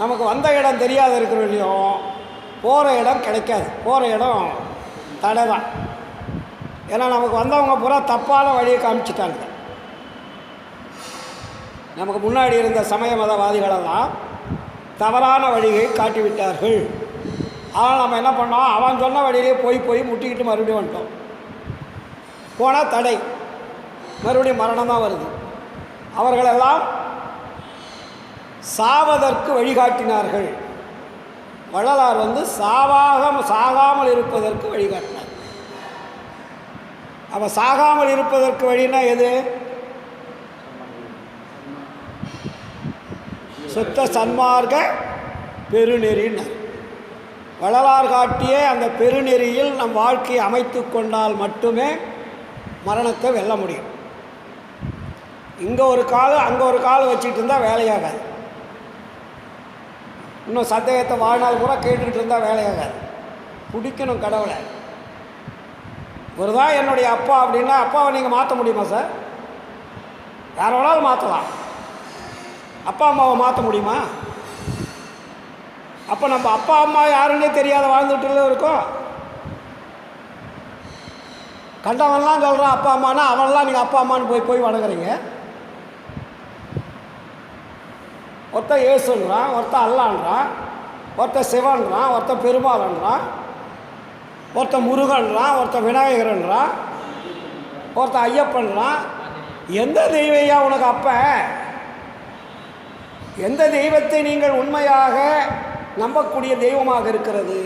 [SPEAKER 1] நமக்கு வந்த இடம் தெரியாத இருக்கிறவரையும் போகிற இடம் கிடைக்காது. போகிற இடம் தடை தான். ஏன்னா நமக்கு வந்தவங்க பூரா தப்பான வழியை காமிச்சிட்டாங்க. நமக்கு முன்னாடி இருந்த சமய மதவாதிகளெல்லாம் தவறான வழியை காட்டிவிட்டார்கள். அதனால் நம்ம என்ன பண்ணோம்? அவன் சொன்ன வழியிலே போய் முட்டிக்கிட்டு மறுபடியும் வந்துட்டோம். போனால் தடை, மறுபடியும் மரணம் தான் வருது. அவர்களெல்லாம் சாவதற்கு வழிகாட்டினார்கள். வள்ளலார் சாகாமல் இருப்பதற்கு வழிகாட்டினார். அவன் சாகாமல் இருப்பதற்கு வழினா எது? சுத்த சன்மார்க்க பெருநெறினார். வள்ளலார் காட்டிய அந்த பெருநெறியில் நம் வாழ்க்கையை அமைத்து கொண்டால் மட்டுமே மரணத்தை வெல்ல முடியும். இங்கே ஒரு கால் அங்கே ஒரு கால் வச்சுட்டு இருந்தால் வேலையாகாது. இன்னும் சந்தேகத்தை வாழ்நாள் பூரா கேட்டுக்கிட்டு இருந்தால் வேலையாகாது. பிடிக்கணும் கடவுளை. ஒரு தான் என்னுடைய அப்பா அப்படின்னா அப்பாவை நீங்கள் மாற்ற முடியுமா சார்? யார் வேணாலும் மாற்றலாம். அப்பா அம்மாவை மாற்ற முடியுமா? அப்போ நம்ம அப்பா அம்மா யாருன்னே தெரியாத வாழ்ந்துட்டு இருக்கோம். கண்டவன்லாம் சொல்கிறான் அப்பா அம்மானா, அவன்லாம் நீங்கள் அப்பா அம்மான்னு போய் வணங்குறீங்க. ஒருத்தன் இயேசுன்றான், ஒருத்தன் அல்லான்றான், ஒருத்தன் சிவன்றான், ஒருத்தன் பெருமாள்ன்றான், ஒருத்தன் முருகன்றான், ஒருத்தன் விநாயகர்ன்றான், ஒருத்தன் ஐயப்பன்றான். எந்த தெய்வையா உனக்கு அப்ப? எந்த தெய்வத்தை நீங்கள் உண்மையாக நம்பக்கூடிய தெய்வமாக இருக்கிறது?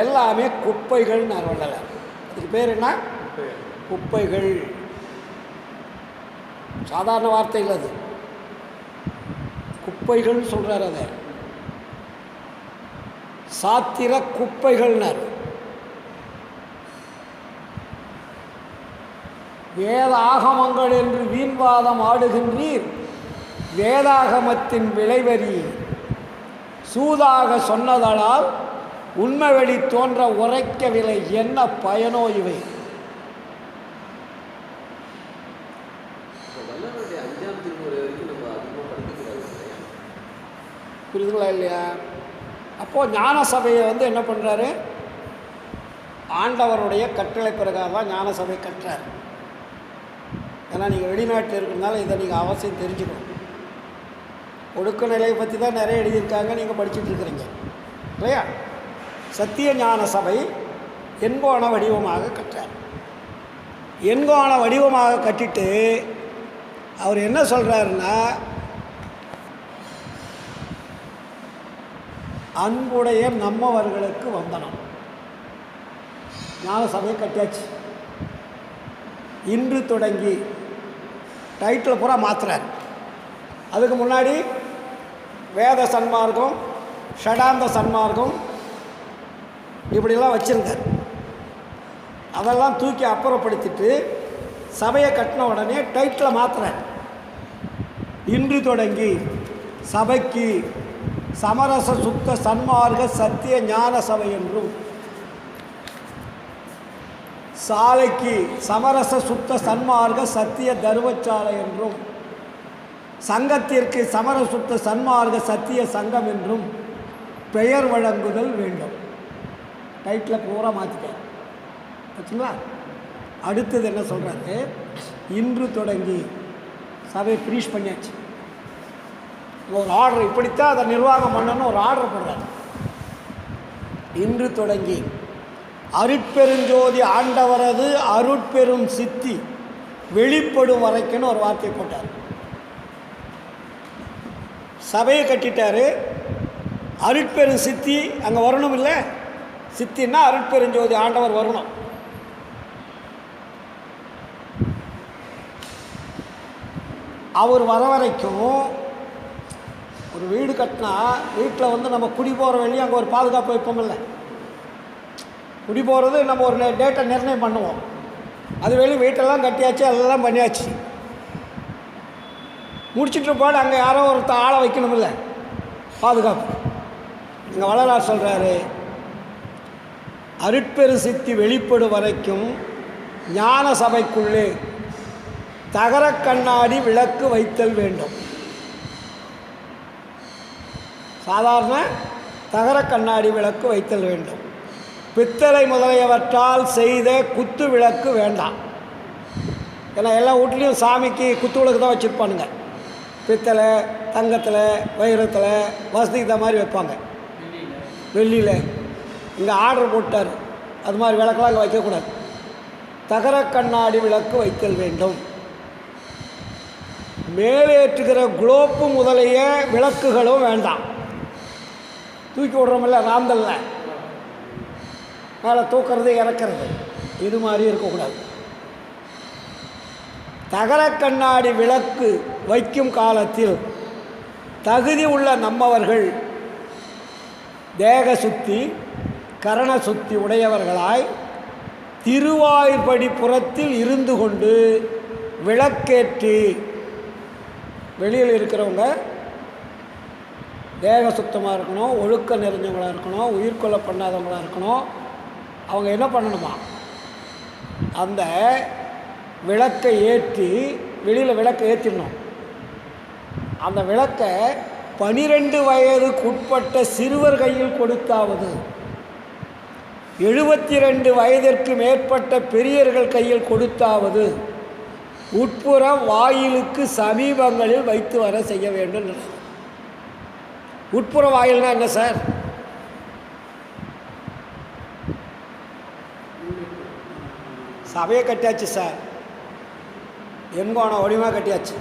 [SPEAKER 1] எல்லாமே குப்பைகள். நான் சொல்லலை. அதுக்கு பேர் என்ன? குப்பைகள். சாதாரண வார்த்தை இல்லை அது. குப்பைகள் சொல்கிறார். அதை சாத்திர குப்பைகள்னார். வேத ஆகமங்கள் என்று வீண்வாதம் ஆடுகின்றீர், வேதாகமத்தின் விளைவரி சூதாக சொன்னதனால் உண்மை வெளி தோன்ற உரைக்கவில்லை, என்ன பயனோ இவை? புரியுதுங்களா இல்லையா? அப்போது ஞான சபையை என்ன பண்ணுறாரு? ஆண்டவருடைய கட்டளை பிரகாரம் தான் ஞான சபை கட்டுறார். ஏன்னா நீங்கள் வெளிநாட்டில் இருக்கிறதுனால இதை நீங்கள் அவசியம் தெரிஞ்சுக்கணும். ஒடுக்க நிலையை பற்றி தான் நிறைய எழுதியிருக்காங்க, நீங்கள் படிச்சுட்டு இருக்கிறீங்க இல்லையா? சத்திய ஞான சபை எண்கோண வடிவமாக கட்டுறார். எண்கோண வடிவமாக கட்டிட்டு அவர் என்ன சொல்கிறாருன்னா, அன்புடைய நம்மவர்களுக்கு வந்தனம். ஞான சபையை கட்டியாச்சு. இன்று தொடங்கி டைட்டில் பூரா மாற்றுறார். அதுக்கு முன்னாடி வேத சன்மார்க்கம், ஷடாந்த சன்மார்க்கம் இப்படிலாம் வச்சுருந்தார். அதெல்லாம் தூக்கி அப்புறப்படுத்திட்டு சபையை கட்டின உடனே டைட்டில் மாற்றுறார். இன்று தொடங்கி சபைக்கு சமரச சுத்த சன்மார்க்க சத்திய ஞான சபை என்றும், சாலைக்கு சமரச சுத்த சன்மார்க்க சத்திய தர்மசாலை என்றும், சங்கத்திற்கு சமரச சுத்த சன்மார்க்க சத்திய சங்கம் என்றும் பெயர் வழங்குதல் வேண்டும். டைட்டில் பூரா மாற்றிட்டார். ஆச்சுங்களா? அடுத்தது என்ன சொல்கிறாரு, இன்று தொடங்கி சபையை ஃபினிஷ் பண்ணியாச்சு. ஒரு ஆர்டர், இப்படித்தான் அதை நிர்வாகம் பண்ணணும்னு ஒரு ஆர்டர் போடுறாரு. இன்று தொடங்கி அருட்பெருஞ்சோதி ஆண்டவரது அருட்பெரும் சித்தி வெளிப்படும் வரைக்குன்னு ஒரு வார்த்தை போட்டார். சபையை கட்டிட்டாரு. அருட்பெரும் சித்தி அங்கே வரணும் இல்லை? சித்தின்னா அருட்பெருஞ்சோதி ஆண்டவர் வரணும். அவர் வர வரைக்கும் ஒரு வீடு கட்டினா வீட்டில் நம்ம குடி போகிற வெளியே அங்கே ஒரு பாதுகாப்பு வைப்போமில்ல. குடி போகிறது நம்ம ஒரு டேட்டை நிர்ணயம் பண்ணுவோம். அது வெளியே வீட்டெல்லாம் கட்டியாச்சு, அதெல்லாம் பண்ணியாச்சு. முடிச்சுட்டு போட அங்கே யாரோ ஒரு ஆளை வைக்கணுமில்ல, பாதுகாப்பு. இங்கே வள்ளலார் சொல்கிறாரு, அருட்பெரு சித்தி வெளிப்படும் வரைக்கும் ஞான சபைக்குள்ளே தகர கண்ணாடி விளக்கு வைத்தல் வேண்டும். சாதாரண தகர கண்ணாடி விளக்கு வைத்தல் வேண்டும். பித்தளை முதலியவற்றால் செய்த குத்து விளக்கு வேண்டாம். ஏன்னா எல்லா வீட்லேயும் சாமிக்கு குத்து விளக்கு தான் வச்சுருப்பானுங்க. பித்தளை, தங்கத்தில், வைரத்தில் வசதிக்கு இந்த மாதிரி வைப்பாங்க. வெள்ளியில் இங்கே ஆர்டர் போட்டார், அது மாதிரி விளக்கெல்லாம் இங்கே வைக்கக்கூடாது. தகர கண்ணாடி விளக்கு வைத்தல் வேண்டும். மேலேற்றுகிற குளோப்பு முதலிய விளக்குகளும் வேண்டாம். தூக்கி விடுறோமில்ல ராந்தல்ல, மேலே தூக்கிறது இறக்கிறது, இது மாதிரி இருக்கக்கூடாது. தகர கண்ணாடி விளக்கு வைக்கும் காலத்தில் தகுதி உள்ள நம்மவர்கள் தேக சுத்தி கரண சுத்தி உடையவர்களாய் திருவாய்ப்படி புறத்தில் இருந்து கொண்டு விளக்கேற்றி, வெளியில் இருக்கிறவங்க தேக சுத்தமாக இருக்கணும், ஒழுக்க நிறைஞ்சவங்களாக இருக்கணும், உயிர்கொலை பண்ணாதவங்களாக இருக்கணும். அவங்க என்ன பண்ணணுமா, அந்த விளக்கை ஏற்றி, வெளியில் விளக்கை ஏற்றிடணும். அந்த விளக்கை 12 வயதுக்கு உட்பட்ட சிறுவர் கையில் கொடுத்தாவது, 72 வயதிற்கு மேற்பட்ட பெரியர்கள் கையில் கொடுத்தாவது உட்புற வாயிலுக்கு சமீபங்களில் வைத்து வர செய்ய வேண்டும். உட்புற வாயில்னா என்ன சார்? சபையை கட்டியாச்சு சார், எண்கோண வடிவமாக கட்டியாச்சு.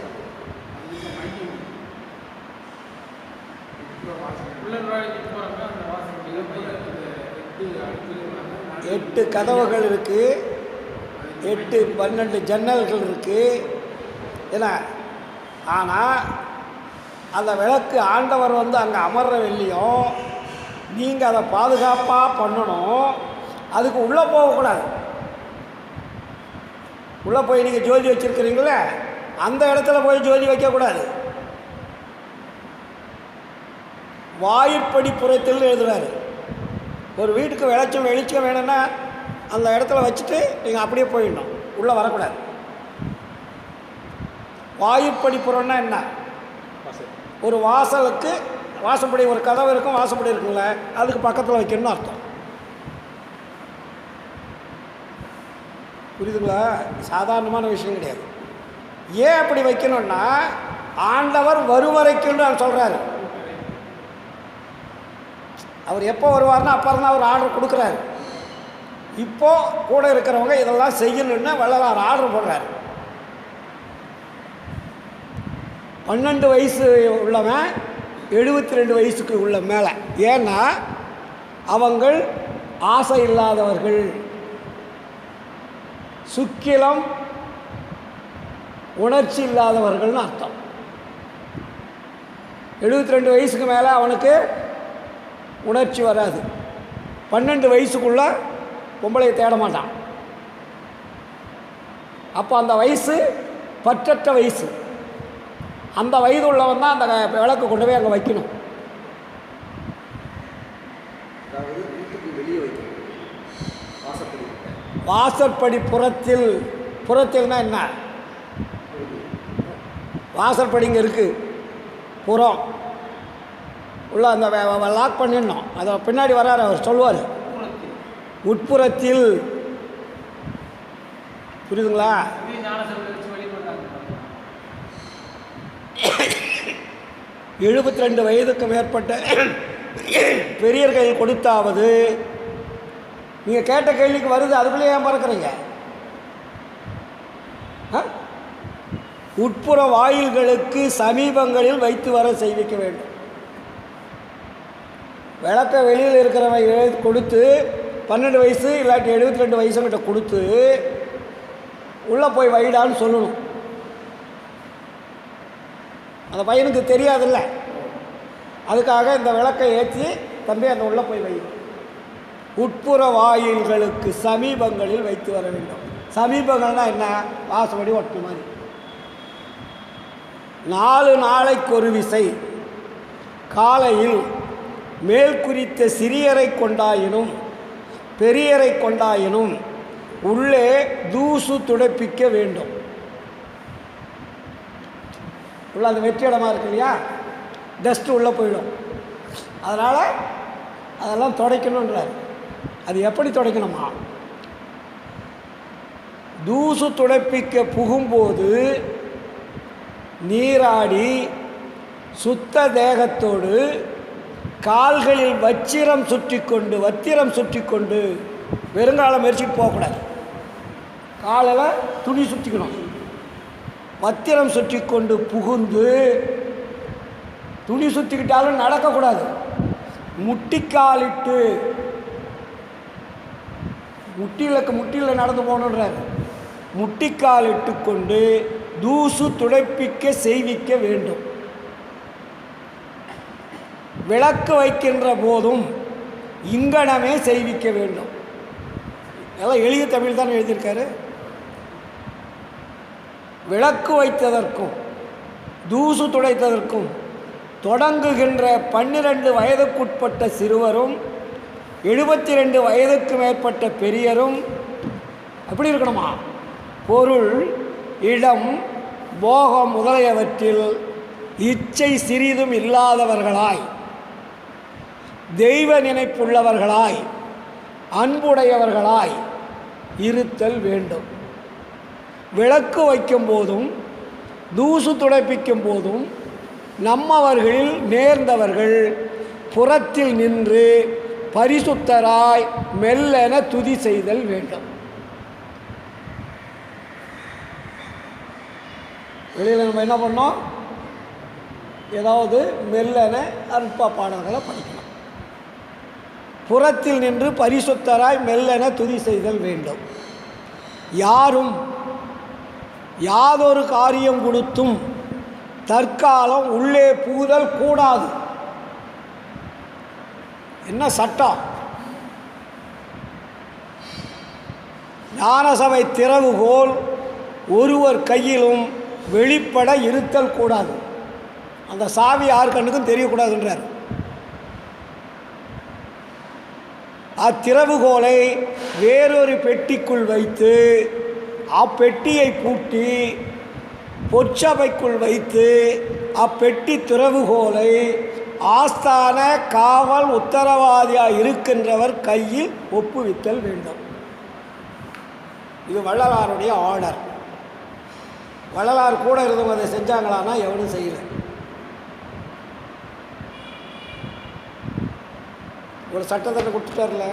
[SPEAKER 1] எட்டு கதவுகள் இருக்குது, 8-12 ஜன்னல்கள் இருக்குது. ஏன்னா ஆனால் அந்த விளக்கு ஆண்டவர் அங்கே அமர்ற வெள்ளியும் நீங்கள் அதை பாதுகாப்பாக பண்ணணும். அதுக்கு உள்ளே போகக்கூடாது. உள்ளே போய் நீங்கள் ஜோதி வச்சுருக்கிறீங்களே, அந்த இடத்துல போய் ஜோதி வைக்கக்கூடாது. வாயிற்படி புறத்தில் எழுதுறாரு. ஒரு வீட்டுக்கு வெளிச்சம் வேணும்னா அந்த இடத்துல வச்சுட்டு நீங்கள் அப்படியே போயிடணும், உள்ளே வரக்கூடாது. வாயிற்படி புறம்னா என்ன? ஒரு வாசலுக்கு வாசப்படி, ஒரு கதவு இருக்கும், வாசப்படி இருக்குங்கள, அதுக்கு பக்கத்தில் வைக்கணும்னு அர்த்தம். புரியுதுங்களா? சாதாரணமான விஷயம் கிடையாது. ஏன் அப்படி வைக்கணும்னா, ஆண்டவர் வருவரைக்கும் நான் சொல்கிறாரு. அவர் எப்போ வருவார்னா அப்புறம் தான் அவர் ஆர்டர் கொடுக்குறாரு. இப்போது கூட இருக்கிறவங்க இதெல்லாம் செய்யணுன்னு வள்ளலார் ஆர்டர் போடுறாரு. 12 வயசு உள்ளவன் 72 வயசுக்கு உள்ள மேலே. ஏன்னா அவங்கள் ஆசை இல்லாதவர்கள், சுக்கிலம் உணர்ச்சி இல்லாதவர்கள்னு அர்த்தம். 72 வயசுக்கு மேலே அவனுக்கு உணர்ச்சி வராது. 12 வயசுக்குள்ளே பொம்பளையை தேட மாட்டான். அப்போ அந்த வயசு பற்றற்ற வயசு. அந்த வயது உள்ளவன் தான் அந்த விளக்கு கொண்டு போய் அங்கே வைக்கணும்.
[SPEAKER 2] அதாவது வீட்டுக்கு வெளியே வைக்கணும், வாசப்படி.
[SPEAKER 1] வாசற்படி புறத்தில், புறத்தில்னா என்ன? வாசற்படி இங்கே இருக்குது, புறம் உள்ள அந்த லாக் பண்ணிடணும். அதை பின்னாடி வராரு அவர் சொல்லுவார், உட்புறத்தில். புரியுதுங்களா? 72 வயதுக்கு மேற்பட்ட பெரியர்கள் கொடுத்தாவது. நீங்கள் கேட்ட கேள்விக்கு வருது, அதுக்குள்ளே ஏன் மறக்கிறீங்க? உட்புற வாயில்களுக்கு சமீபங்களில் வைத்து வர செய்விக்க வேண்டும். விளக்க வெளியில் இருக்கிறவங்க கொடுத்து 12 வயசு இல்லாட்டி 72 வயசுங்கிட்ட கொடுத்து உள்ளே போய் வைடான்னு சொல்லணும். அந்த பையனுக்கு தெரியாதுல்ல, அதுக்காக இந்த விளக்கை ஏற்றி தம்பி அந்த உள்ளே போய் வை. உட்புற வாயில்களுக்கு சமீபங்களில் வைத்து வர வேண்டும். சமீபங்கள்னால் என்ன? வாசப்படி ஒட்டு மாதிரி. 4 நாளைக்கு ஒரு விசை காலையில் மேல் குறித்த சிறியரை கொண்டாயினும் பெரியரை கொண்டாயினும் உள்ளே தூசு துடைப்பிக்க வேண்டும். உள்ள அந்த வெற்றி இடமா இருக்கு இல்லையா, டஸ்ட்டு உள்ளே போயிடும். அதனால் அதெல்லாம் துடைக்கணுன்றார். அது எப்படி துடைக்கணுமா? தூசு துடைப்பிக்க புகும்போது நீராடி சுத்த தேகத்தோடு கால்களில் வத்திரம் சுற்றி கொண்டு வெறுங்காலம் மெரிச்சிட்டு போகக்கூடாது. காலில் துணி சுற்றிக்கணும். வத்திரம் சுற்றி கொண்டு புகுந்து, துணி சுற்றிக்கிட்டாலும் நடக்கக்கூடாது. முட்டிக்காலிட்டு, முட்டியில் நடந்து போகணுன்றார். முட்டிக்காலிட்டு கொண்டு தூசு துடைப்பிக்க செய்விக்க வேண்டும். விளக்கு வைக்கின்ற போதும் இங்கனமே செய்விக்க வேண்டும். எல்லாம் எளிய தமிழ் தான் எழுதியிருக்காரு. விளக்கு வைத்ததற்கும் தூசு துடைத்ததற்கும் தொடங்குகின்ற 12 வயதுக்குட்பட்ட சிறுவரும் 72 வயதுக்கு மேற்பட்ட பெரியரும் எப்படி இருக்கணுமா? பொருள், இடம், போகம் முதலியவற்றில் இச்சை சிறிதும் இல்லாதவர்களாய், தெய்வ நினைப்புள்ளவர்களாய், அன்புடையவர்களாய் இருத்தல் வேண்டும். விளக்கு வைக்கும் போதும் தூசு துடைப்பிக்கும் போதும் நம்மவர்களில் நேர்ந்தவர்கள் புறத்தில் நின்று பரிசுத்தராய் மெல்லென துதி செய்தல் வேண்டும். வெளியில் நம்ம என்ன பண்ணோம்? ஏதாவது மெல்லென அற்ப பாடல்களை படிக்கணும். புறத்தில் நின்று பரிசுத்தராய் மெல்லென துதி செய்தல் வேண்டும். யாரும் யாதொரு காரியம் கொடுத்தும் தற்காலம் உள்ளே புகுதல் கூடாது. என்ன சட்டம்? ஞானசபை திறவுகோல் ஒருவர் கையிலும் வெளிப்பட இருத்தல் கூடாது. அந்த சாவி யார் கண்ணுக்கும் தெரியக்கூடாதுன்றார். அத்திறவுகோலை வேறொரு பெட்டிக்குள் வைத்து அப்பெட்டியை பூட்டி பொற்சபைக்குள் வைத்து அப்பெட்டி திறவுகோலை ஆஸ்தான காவல் உத்தரவாதியாக இருக்கின்றவர் கையில் ஒப்புவித்தல் வேண்டும். இது வள்ளலாருடைய ஆர்டர். வள்ளலார் கூட இருந்தவங்க அதை செஞ்சாங்களான்னா எவனும் செய்யலை. ஒரு சட்டத்தை கொடுத்துட்டார்ல.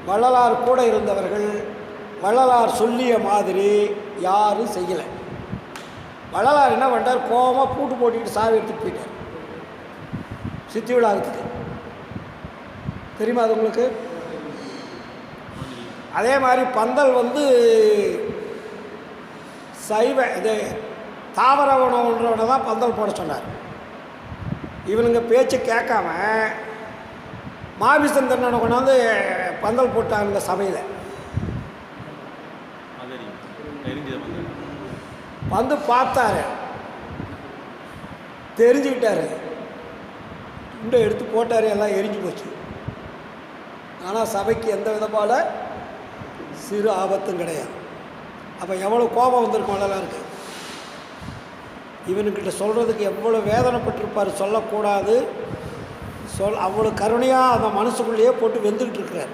[SPEAKER 1] வள்ளலார் கூட இருந்தவர்கள் வள்ளலார் சொல்லிய மாதிரி யாரும் செய்யலை. வள்ளலார் என்ன பண்ணிட்டார், கோபமாக பூட்டு போட்டுக்கிட்டு சாவி எடுத்துகிட்டு போயிட்டார் சித்தி விழாவுக்கு. தெரியுமா அது உங்களுக்கு? அதே மாதிரி பந்தல் சைவ இது தாவர உணவுன்றவனை தான் பந்தல் போட சொன்னார். இவனுங்க பேச்சு கேட்காம மாபிசந்தனை கொண்டாந்து பந்தல் போட்டாங்க இந்த சபையில். வந்து பார்த்தாரு, தெரிஞ்சுக்கிட்டாரு, துண்டை எடுத்து போட்டார், எல்லாம் எரிஞ்சு போச்சு. ஆனால் சபைக்கு எந்த விதமான சிறு ஆபத்தும் கிடையாது. அப்போ எவ்வளோ கோபம் வந்திருக்கும் வள்ளலாருக்கு. இவனுக்கிட்ட சொல்கிறதுக்கு எவ்வளோ வேதனைப்பட்டிருப்பார். சொல்லக்கூடாது, அவ்வளோ கருணையாக அந்த மனசுக்குள்ளேயே போட்டு வெந்துக்கிட்டு இருக்கிறார்.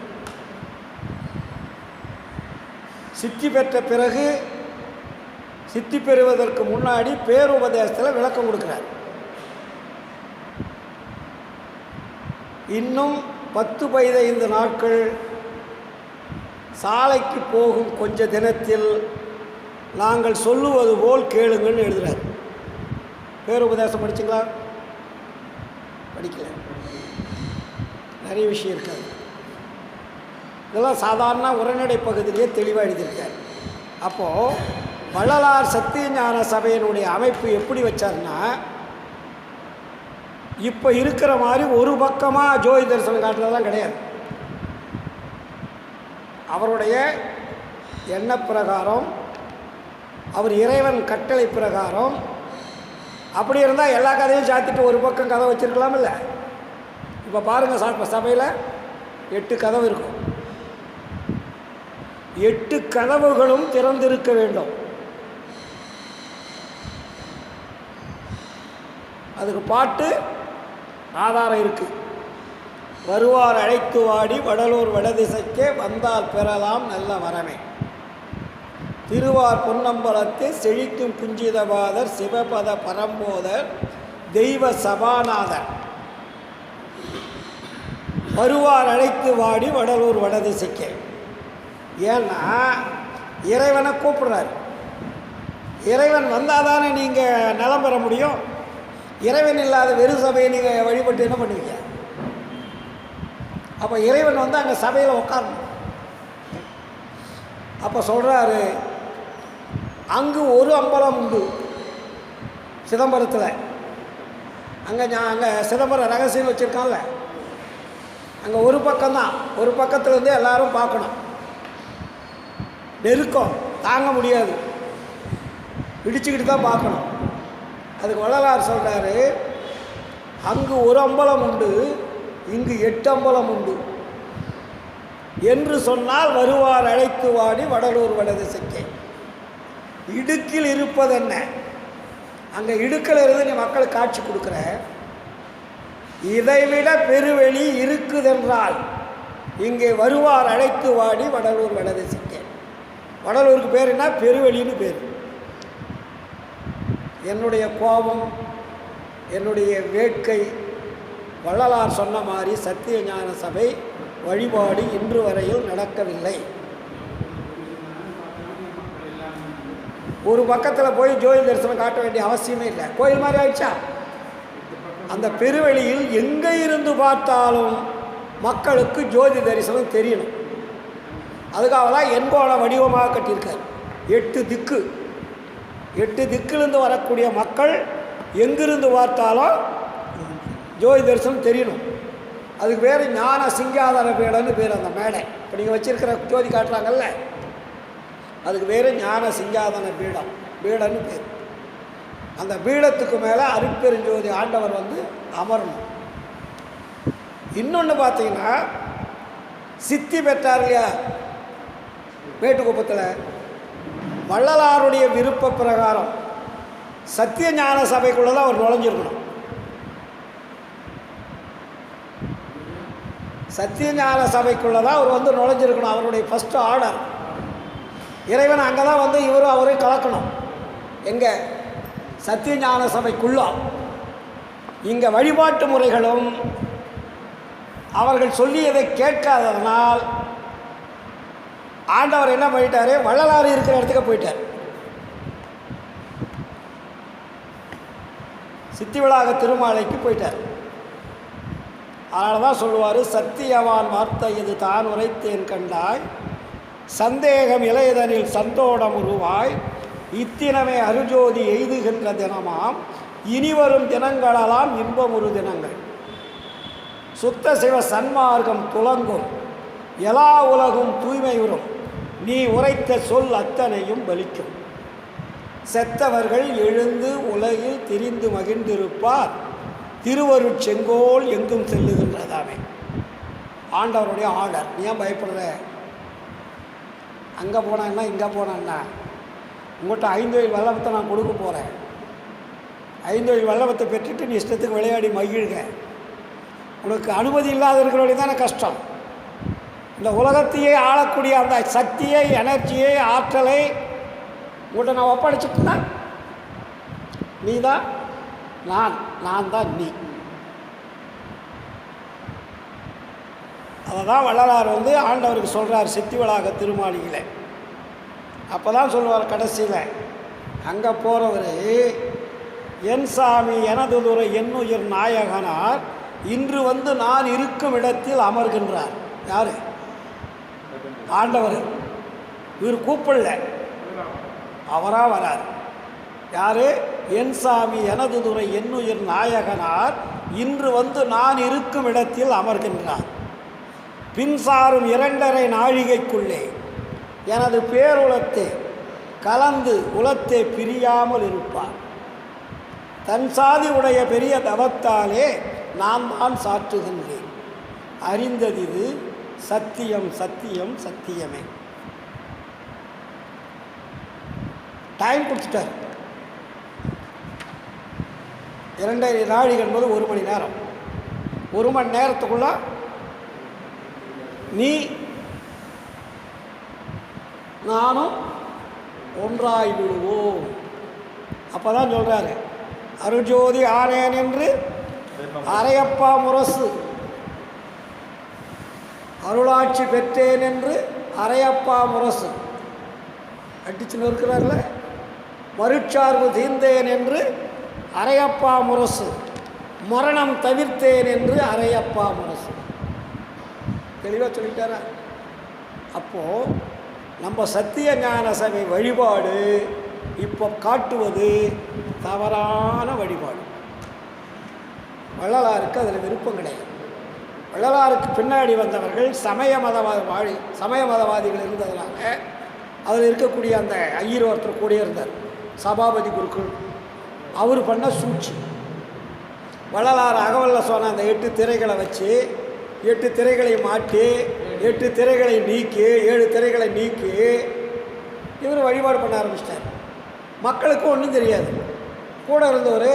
[SPEAKER 1] சித்தி பெற்ற பிறகு, சித்தி பெறுவதற்கு முன்னாடி பேருபதேசத்தில் விளக்கம் கொடுக்குறார். இன்னும் 10-15 நாட்கள் சாலைக்கு போகும் கொஞ்ச தினத்தில் நாங்கள் சொல்லுவது போல் கேளுங்கள்னு எழுதுகிறார். பேருபதேசம் படிச்சிங்களா? படிக்கல. நிறைய விஷயம் இருக்காது. இதெல்லாம் சாதாரண உரைநடை பகுதியிலேயே தெளிவாக எழுதியிருக்கார். அப்போது வள்ளலார் சத்தியஞான சபையினுடைய அமைப்பு எப்படி வச்சார்னா, இப்போ இருக்கிற மாதிரி ஒரு பக்கமாக ஜோதி தரிசனம் காட்டுறதெல்லாம் கிடையாது. அவருடைய எண்ண பிரகாரம், அவர் இறைவன் கட்டளை பிரகாரம். அப்படி இருந்தால் எல்லா கதையும் சாத்திட்டு ஒரு பக்கம் கதை வச்சுருக்கலாம் இல்லை? இப்போ பாருங்கள், சபையில் 8 கதவு இருக்கும். 8 கதவுகளும் திறந்திருக்க வேண்டும். அதுக்கு பாட்டு ஆதாரம் இருக்குது. வருவார் அழைத்து வாடி வடலூர் வடதிசைக்கே வந்தால் பெறலாம் நல்ல வரமே. திருவார் பொன்னம்பலத்தை செழிக்கும் குஞ்சிதபாதர் சிவபத பரம்போதர் தெய்வ சபாநாதர் வருவார் அழைத்து வாடி வடலூர் வடதிசைக்கே. ஏன்னா இறைவனை கூப்பிடுறார். இறைவன் வந்தால் தானே நீங்கள் நலம் பெற முடியும். இறைவன் இல்லாத வெறும் சபையை நீங்கள் வழிபட்டு என்ன பண்ணுவீங்க? அப்போ இறைவன் அங்கே சபையில் உட்காரணும். அப்போ சொல்கிறாரு, அங்கு ஒரு அம்பலம் உண்டு சிதம்பரத்தில். அங்கே சிதம்பரம் ரகசியம் வச்சுருக்கான்ல, அங்கே ஒரு பக்கம்தான். ஒரு பக்கத்துலேருந்து எல்லோரும் பார்க்கணும். நெருக்கம் தாங்க முடியாது, பிடிச்சிக்கிட்டு தான் பார்க்கணும். அதுக்கு வள்ளலார் சொல்கிறாரு, அங்கு ஒரு அம்பலம் உண்டு, இங்கு 8 அம்பலம் உண்டு என்று சொன்னால் வருவார் அழைத்து வாடி வடலூர் வடதிசைக்கே. இடுக்கில் இருப்பதென்ன? அங்கே இடுக்கில் இருந்து நீ மக்களுக்கு காட்சி கொடுக்குற. இதைவிட பெருவெளி இருக்குதென்றால் இங்கே வருவார் அழைத்து வாடி வடலூர் வடதிசைக்கே. வடலூருக்கு பேர் என்ன? பெருவெளின்னு பேர். என்னுடைய கோபம், என்னுடைய வேட்கை, வள்ளலார் சொன்ன மாதிரி சத்திய ஞான சபை வழிபாடு இன்று வரையில் நடக்கவில்லை. ஒரு பக்கத்தில் போய் ஜோதி தரிசனம் காட்ட வேண்டிய அவசியமே இல்லை. கோயில் மாதிரி ஆயிடுச்சா? அந்த பெருவெளியில் எங்கே இருந்து பார்த்தாலும் மக்களுக்கு ஜோதி தரிசனம் தெரியணும். அதுக்காக தான் எண்கோள வடிவமாக கட்டியிருக்கார். 8 திக்கு. 8 திக்கிலிருந்து வரக்கூடிய மக்கள் எங்கிருந்து பார்த்தாலும் ஜோதி தரிசனம் தெரியணும். அதுக்கு பேர் ஞான சிங்காதன பீடன்னு பேர். அந்த மேடை இப்போ நீங்கள் வச்சுருக்கிற ஜோதி காட்டுறாங்கல்ல, அதுக்கு பேர் ஞான சிங்காதன பீடம், பீடன்னு பேர். அந்த பீடத்துக்கு மேலே அருட்பெருஞ்சோதி ஆண்டவர் அமரணும். இன்னொன்று பார்த்தீங்கன்னா, சித்தி பெற்றார் இல்லையா மேட்டுக்குப்பத்தில், வள்ளலாருடைய விருப்ப பிரகாரம் சத்திய ஞான சபைக்குள்ளே தான் அவர் நுழைஞ்சிருக்கணும். சத்திய ஞான சபைக்குள்ளே தான் அவர் நுழைஞ்சிருக்கணும். அவருடைய ஃபஸ்ட்டு ஆர்டர். இறைவன் அங்கே தான் இவரும் அவரையும் கலக்கணும். எங்கே? சத்திய ஞான சபைக்குள்ளே. இங்கே வழிபாட்டு முறைகளும் அவர்கள் சொல்லியதை கேட்காததனால் ஆண்டவர் என்ன பண்ணிட்டாரு, வள்ளலார் இருக்கிற இடத்துக்கு போயிட்டார். சித்திவிளாக திருமாலைக்கு போயிட்டார். அதனால தான் சொல்லுவார், சத்தியவான் வார்த்தை இது தான் உரைத்தேன் கண்டாய், சந்தேகம் இளையதனில் சந்தோடம் உருவாய், இத்தினமே அருஜோதி எய்துகின்ற தினமாம், இனிவரும் தினங்களெல்லாம் இன்பமுறு தினங்கள். சுத்த சிவ சன்மார்க்கம் துலங்கும், எல்லா உலகும் தூய்மையுறும், நீ உரைத்த சொல் அத்தனையும் பலிக்கும். செத்தவர்கள் எழுந்து உலகில் திரிந்து மகிழ்ந்திருப்பார், திருவருட் செங்கோல் எங்கும் செல்லுகின்றதாமே. ஆண்டவருடைய ஆர்டர். நீ ஏன் பயப்படுற? அங்கே போனான்னா இங்கே போனான்னா, உங்கள்கிட்ட 5 வயல் வல்லபத்தை நான் கொடுக்க போகிறேன். 5 வயல் வல்லபத்தை பெற்றுட்டு நீ இஷ்டத்துக்கு விளையாடி மகிழ்க. உனக்கு அனுமதி இல்லாத இருக்கிறவழி தானே கஷ்டம். இந்த உலகத்தையே ஆளக்கூடிய அந்த சக்தியை, எனர்ஜியை, ஆற்றலை உங்கள்கிட்ட நான் ஒப்படைச்சிட்டுனா, நீ தான் நான் தான் நீ. அதை தான் வள்ளலார் ஆண்டவருக்கு சொல்கிறார் சித்திவளாக திருமாளிகளை. அப்போ தான் சொல்லுவார் கடைசியில், அங்கே போகிறவர், என் சாமி எனது துறை என்னுயிர் நாயகனார் இன்று நான் இருக்கும் இடத்தில் அமர்கின்றார். யார்? ஆண்டவர். இவர் கூப்பிடல, அவராக வரார். யார்? என் சாமி எனது துறை என்னுயிர் நாயகனார் இன்று நான் இருக்கும் இடத்தில் அமர்கின்றார். பின்சாரும் 2½ நாழிகைக்குள்ளே எனது பேருலத்தே கலந்து உலத்தே பிரியாமல் இருப்பார். தன் சாதி உடைய பெரிய தவத்தாலே நான் தான் சாற்றுகின்றேன். அறிந்ததிது சத்தியம் சத்தியம் சத்தியமே. டைம் கொடுத்துட்டார். 2½ நாழிகை என்பது 1 மணி நேரம். 1 மணி நேரத்துக்குள்ள நீ நானும் ஒன்றாய் விடுவோம். அப்போ தான் சொல்கிறாரு, அருஜோதி ஆனேன் என்று அரையப்பா முரசு, அருளாட்சி பெற்றேன் என்று அரையப்பா முரசு அடிச்சுன்னு இருக்கிறார்ல. மறுச்சார்பு தீர்ந்தேன் என்று அரையப்பா முரசு, மரணம் தவிர்த்தேன் என்று அரையப்பா முரசு. தெளிவாக சொல்லிட்டாரா? அப்போது நம்ம சத்திய ஞான சபை வழிபாடு இப்போ காட்டுவது தவறான வழிபாடு. வள்ளலாருக்கு அதில் விருப்பம் கிடையாது. வள்ளலாருக்கு பின்னாடி வந்தவர்கள் சமய மதவாதிகள் இருந்ததுனால அதில் இருக்கக்கூடிய அந்த ஐயர் ஒருத்தர் கூட இருந்தார், சபாபதி குருக்கள். அவர் பண்ண சூழ்ச்சி. வள்ளலார் அகவல்ல சொன்ன அந்த 8 திரைகளை வச்சு 8 திரைகளை மாட்டி 8 திரைகளை நீக்கி 7 திரைகளை நீக்கி இவர் வழிபாடு பண்ண ஆரம்பிச்சிட்டார். மக்களுக்கும் ஒன்றும் தெரியாது. கூட இருந்தவர்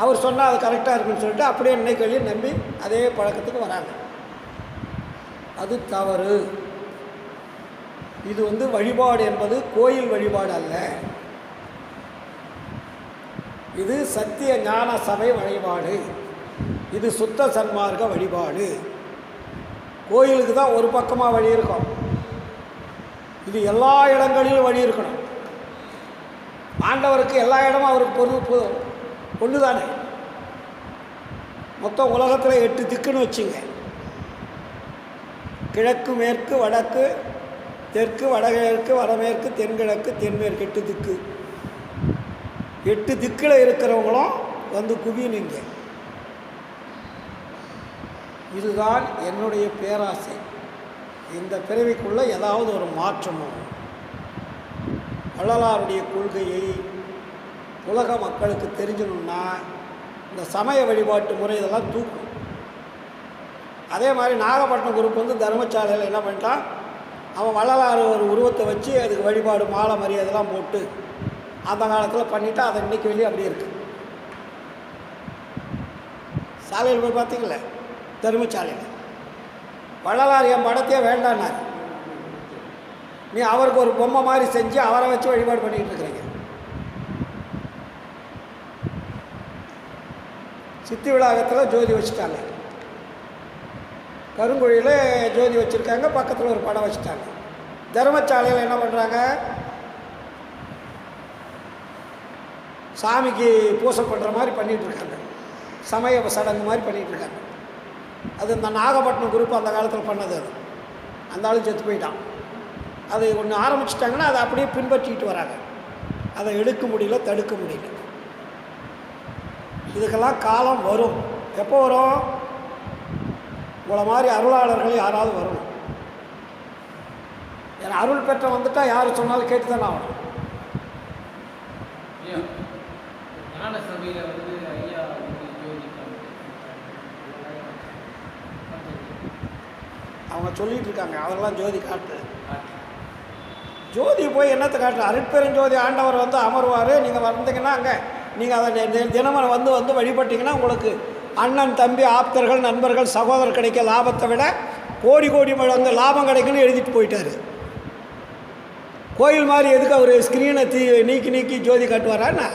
[SPEAKER 1] அவர் சொன்னால் அது கரெக்டாக இருக்குன்னு சொல்லிட்டு அப்படியே நினைக்கலையே நம்பி அதே பழக்கத்துக்கு வராங்க. அது தவறு. இது வழிபாடு என்பது கோயில் வழிபாடு அல்ல. இது சத்திய ஞான சபை வழிபாடு. இது சுத்த சன்மார்க்க வழிபாடு. கோயிலுக்கு தான் ஒரு பக்கமாக வழி இருக்கும். இது எல்லா இடங்களிலும் வழி இருக்கணும். ஆண்டவருக்கு எல்லா இடமும் அவருக்கு பொறுப்பு ஒன்று தானே. மொத்தம் உலகத்தில் 8 திக்குன்னு வச்சுங்க. கிழக்கு, மேற்கு, வடக்கு, தெற்கு, வடகிழக்கு, வடமேற்கு, தென்கிழக்கு, தென்மேற்கு 8 திக்கு. 8 திக்கில் இருக்கிறவங்களும் குவியணுங்க. இதுதான் என்னுடைய பேராசை. இந்த பிறவிக்குள்ளே ஏதாவது ஒரு மாற்றமும் வள்ளலாருடைய கொள்கையை உலக மக்களுக்கு தெரிஞ்சணும்னா இந்த சமய வழிபாட்டு முறை இதெல்லாம் தூக்கும். அதே மாதிரி நாகப்பட்டினம் குரூப் தர்மசாலையில் என்ன பண்ணிட்டான், அவன் வள்ளலார் ஒரு உருவத்தை வச்சு அதுக்கு வழிபாடு மாலை மரியாதைலாம் போட்டு அந்த காலத்தில் பண்ணிவிட்டு அதை இன்றைக்கி வெளியே அப்படியே இருக்குது. சாலையில் போய் பார்த்தீங்களே, தர்மசாலையில் வள்ளலார் என் படத்தையே வேண்டான்னார். நீ அவருக்கு ஒரு பொம்மை மாதிரி செஞ்சு அவரை வச்சு வழிபாடு பண்ணிக்கிட்டு இருக்கிறீங்க. சித்தி விளாகத்தில் ஜோதி வச்சுட்டாங்க. கருங்குழியில் ஜோதி வச்சுருக்காங்க, பக்கத்தில் ஒரு படம் வச்சுட்டாங்க. தர்மசாலையில் என்ன பண்ணுறாங்க, சாமிக்கு பூசை பண்ணுற மாதிரி பண்ணிகிட்ருக்காங்க, சமய சடங்கு மாதிரி பண்ணிகிட்ருக்காங்க. அது இந்த நாகப்பட்டினம் குரூப் அந்த காலத்தில் பண்ணது. அது அந்த ஆளும் செத்து போயிட்டான். அது ஒன்று ஆரம்பிச்சிட்டாங்கன்னா அதை அப்படியே பின்பற்றிட்டு வராங்க. அதை எடுக்க முடியல, தடுக்க முடியல. இதுக்கெல்லாம் காலம் வரும். எப்போ வரும்? உங்களை மாதிரி அருளாளர்கள் யாராவது வரணும். ஏன்னா அருள் பெற்ற வந்துட்டால் யார் சொன்னாலும் கேட்டு தானே ஆகணும். அவங்க சொல்லிகிட்டு இருக்காங்க, அவரெல்லாம் ஜோதி காட்டு. ஜோதி போய் என்னத்தை காட்டுற? அருட்பெருஞ்சோதி ஆண்டவர் வந்து அமர்வார். நீங்கள் வந்தீங்கன்னா அங்கே நீங்கள் அதை தினமும் வந்து வழிபட்டிங்கன்னா உங்களுக்கு அண்ணன் தம்பி ஆப்தர்கள் நண்பர்கள் சகோதரர் கிடைக்க லாபத்தை விட கோடி கோடி மடங்கு லாபம் கிடைக்குன்னு எழுதிட்டு போயிட்டார். கோயில் மாதிரி எதுக்கு அவர் ஸ்க்ரீனை நீக்கி ஜோதி காட்டுவாரான்னா?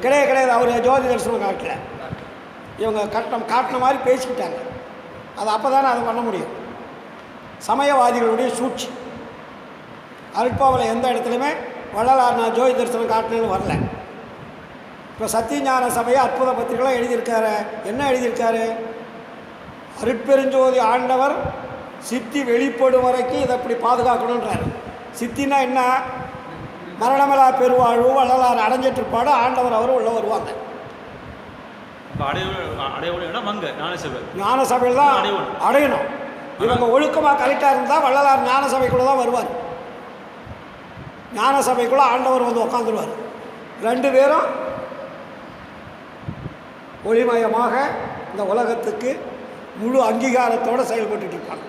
[SPEAKER 1] கிடையாது. அவர் ஜோதி தரிசனம் காட்டல. இவங்க காட்டின மாதிரி பேசிக்கிட்டாங்க. அது அப்போ தானே அதை பண்ண முடியும். சமயவாதிகளுடைய சூழ்ச்சி. அருட்பாவில் எந்த இடத்துலையுமே வள்ளலார் நான் ஜோதி தரிசனம் காட்டினு வரல. இப்போ சத்தியஞான சபையை அற்புத பத்திரிகைலாம் எழுதியிருக்காரு. என்ன எழுதியிருக்காரு? அருட்பெருஞ்சோதி ஆண்டவர் சித்தி வெளிப்படும் வரைக்கும் இதை இப்படி பாதுகாக்கணுன்றார். சித்தினா என்ன? மரணமில்லா பெருவாழ்வு வள்ளலார் அடைஞ்சிட்ருப்பாடு ஆண்டவர் அவரும் உள்ள வருவாங்க. ஞான சபையில் தான் அடையணும். இவங்க ஒழுக்கமாக கரெக்டாக இருந்தால் வள்ளலார் ஞான சபைக்குள்ளே தான் வருவார். ஞான சபைக்குள்ளே ஆண்டவர் வந்து உட்காந்துருவார். ரெண்டு பேரும் ஒளிமயமாக இந்த உலகத்துக்கு முழு அங்கீகாரத்தோடு செயல்பட்டு இருப்பாங்க.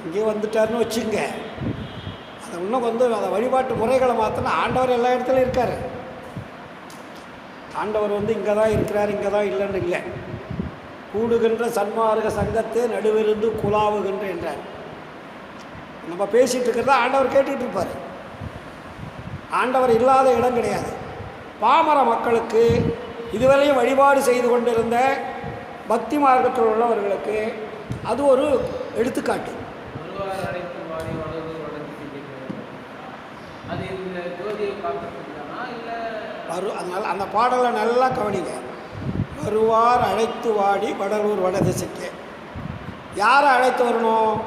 [SPEAKER 1] இங்கே வந்துட்டாருன்னு வச்சுங்க, அதை இன்னும் வந்து அதை வழிபாட்டு முறைகளை மாற்றினா ஆண்டவர் எல்லா இடத்துலையும் இருக்கார். ஆண்டவர் வந்து இங்கே தான் இருக்கிறார், இங்கே தான் இல்லைன்னு இல்லை. கூடுகின்ற சன்மார்க்க சங்கத்தை நடுவிருந்து குலாவுகின்ற என்றார். நம்ம பேசிகிட்டு இருக்கிறத ஆண்டவர் கேட்டுக்கிட்டு இருப்பார். ஆண்டவர் இல்லாத இடம் கிடையாது. பாமர மக்களுக்கு இதுவரையும் வழிபாடு செய்து கொண்டிருந்த பக்தி மார்க்கத்தில் உள்ளவர்களுக்கு அது ஒரு எடுத்துக்காட்டு. அதனால் அந்த பாடலை நல்லா கவனிங்க. வருவார் அழைத்து வாடி வடலூர் வடதிசைக்கு. யாரை அழைத்து வரணும்?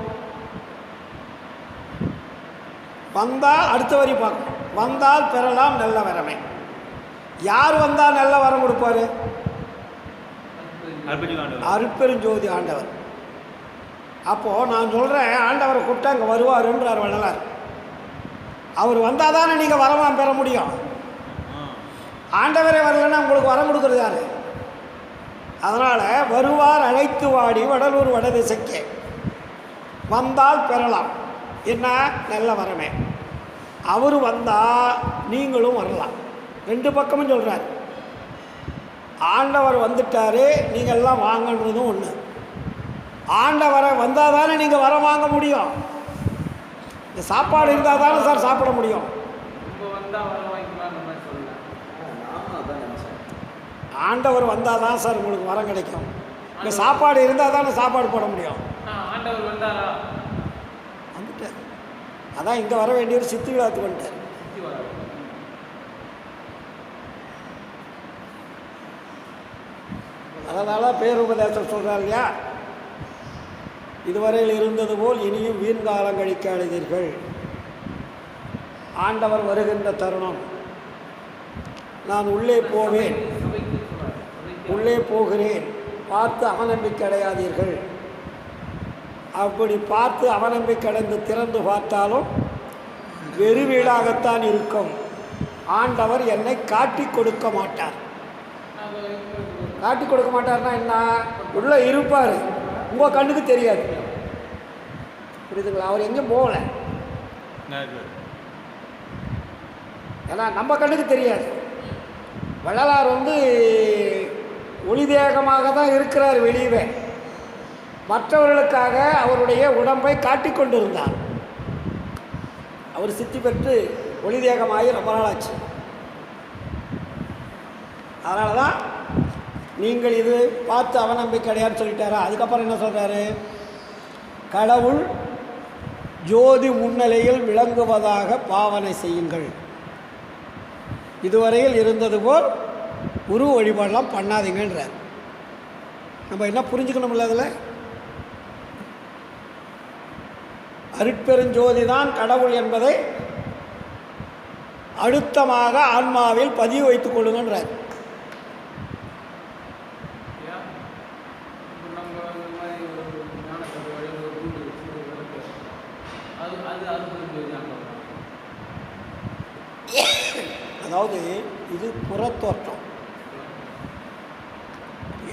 [SPEAKER 1] வந்தால் அடுத்த வரி பார்க்கணும். வந்தால் பெறலாம் நல்ல வரமை. யார் வந்தால் நல்ல வரம் கொடுப்பார்? அருட்பெருஞ்சோதி ஆண்டவர். அப்போது நான் சொல்கிறேன், ஆண்டவரை கூப்பிட்டா அங்கே வருவாருன்றார் வள்ளலார். அவர் வந்தால் தானே நீங்கள் வரமாக பெற முடியும். ஆண்டவரே வரலன்னா உங்களுக்கு வரம் கொடுக்குறது யார்? அதனால் வருவார் அழைத்து வாடி வடலூர் வடதிசைக்கு. வந்தால் பெறலாம் என்ன நல்ல வரமே. அவர் வந்தால் நீங்களும் வரலாம். ரெண்டு பக்கமும் சொல்கிறார். ஆண்டவர் வந்துட்டார், நீங்கள் எல்லாம் வாங்கன்றதும் ஒன்று. ஆண்டவரை வந்தால் தானே நீங்கள் வர வாங்க முடியும். இந்த சாப்பாடு இருந்தால் தானே சார் சாப்பிட முடியும். ஆண்டவர் வந்தால் தான் சார் உங்களுக்கு வரம் கிடைக்கும். இந்த சாப்பாடு இருந்தால் தானே சாப்பாடு போட முடியும். வந்துட்டார். அதான் இங்கே வர வேண்டிய ஒரு சித்தி விழாத்துக்கு வந்துட்டார். அதனால் பேருபதேசம் சொல்கிறார் இல்லையா, இதுவரையில் இருந்தது போல் இனியும் வீண் காலம் கழிக்க அழுதீர்கள். ஆண்டவர் வருகின்ற தருணம். நான் உள்ளே போவேன், உள்ளே போகிறேன், பார்த்து அவநம்பிக்கை அடையாதீர்கள். அப்படி பார்த்து அவநம்பிக்கை அடைந்து திறந்து பார்த்தாலும் வெறு வீடாகத்தான் இருக்கும். ஆண்டவர் என்னை காட்டி கொடுக்க மாட்டார். காட்டி கொடுக்க மாட்டார்னா என்ன? உள்ளே இருப்பார், உங்கள் கண்ணுக்கு தெரியாது. புரியுதுங்களா? அவர் எங்கேயும் போகல, ஏன்னா நம்ம கண்ணுக்கு தெரியாது. வள்ளலார் வந்து ஒளி தேகமாக தான் இருக்கிறார் வெளியே. மற்றவர்களுக்காக அவருடைய உடம்பை காட்டி கொண்டிருந்தார். அவர் சித்தி பெற்று ஒளி தேகமாகி ரொம்ப நாளாச்சு. அதனால தான் நீங்கள் இது பார்த்து அவநம்பிக்கை கிடையாதுன்னு சொல்லிட்டாரா. அதுக்கப்புறம் என்ன சொல்கிறாரு, கடவுள் ஜோதி முன்னிலையில் விளங்குவதாக பாவனை செய்யுங்கள், இதுவரையில் இருந்தது போல் உருவ வழிபாடெல்லாம் பண்ணாதீங்கன்றார். நம்ம என்ன புரிஞ்சுக்கணும்ல, அதில் அருட்பெருஞ்சோதி தான் கடவுள் என்பதை அழுத்தமாக ஆன்மாவில் பதிவு வைத்துக் கொள்ளுங்கன்றார். அதாவது இது புறத்தோற்றம்.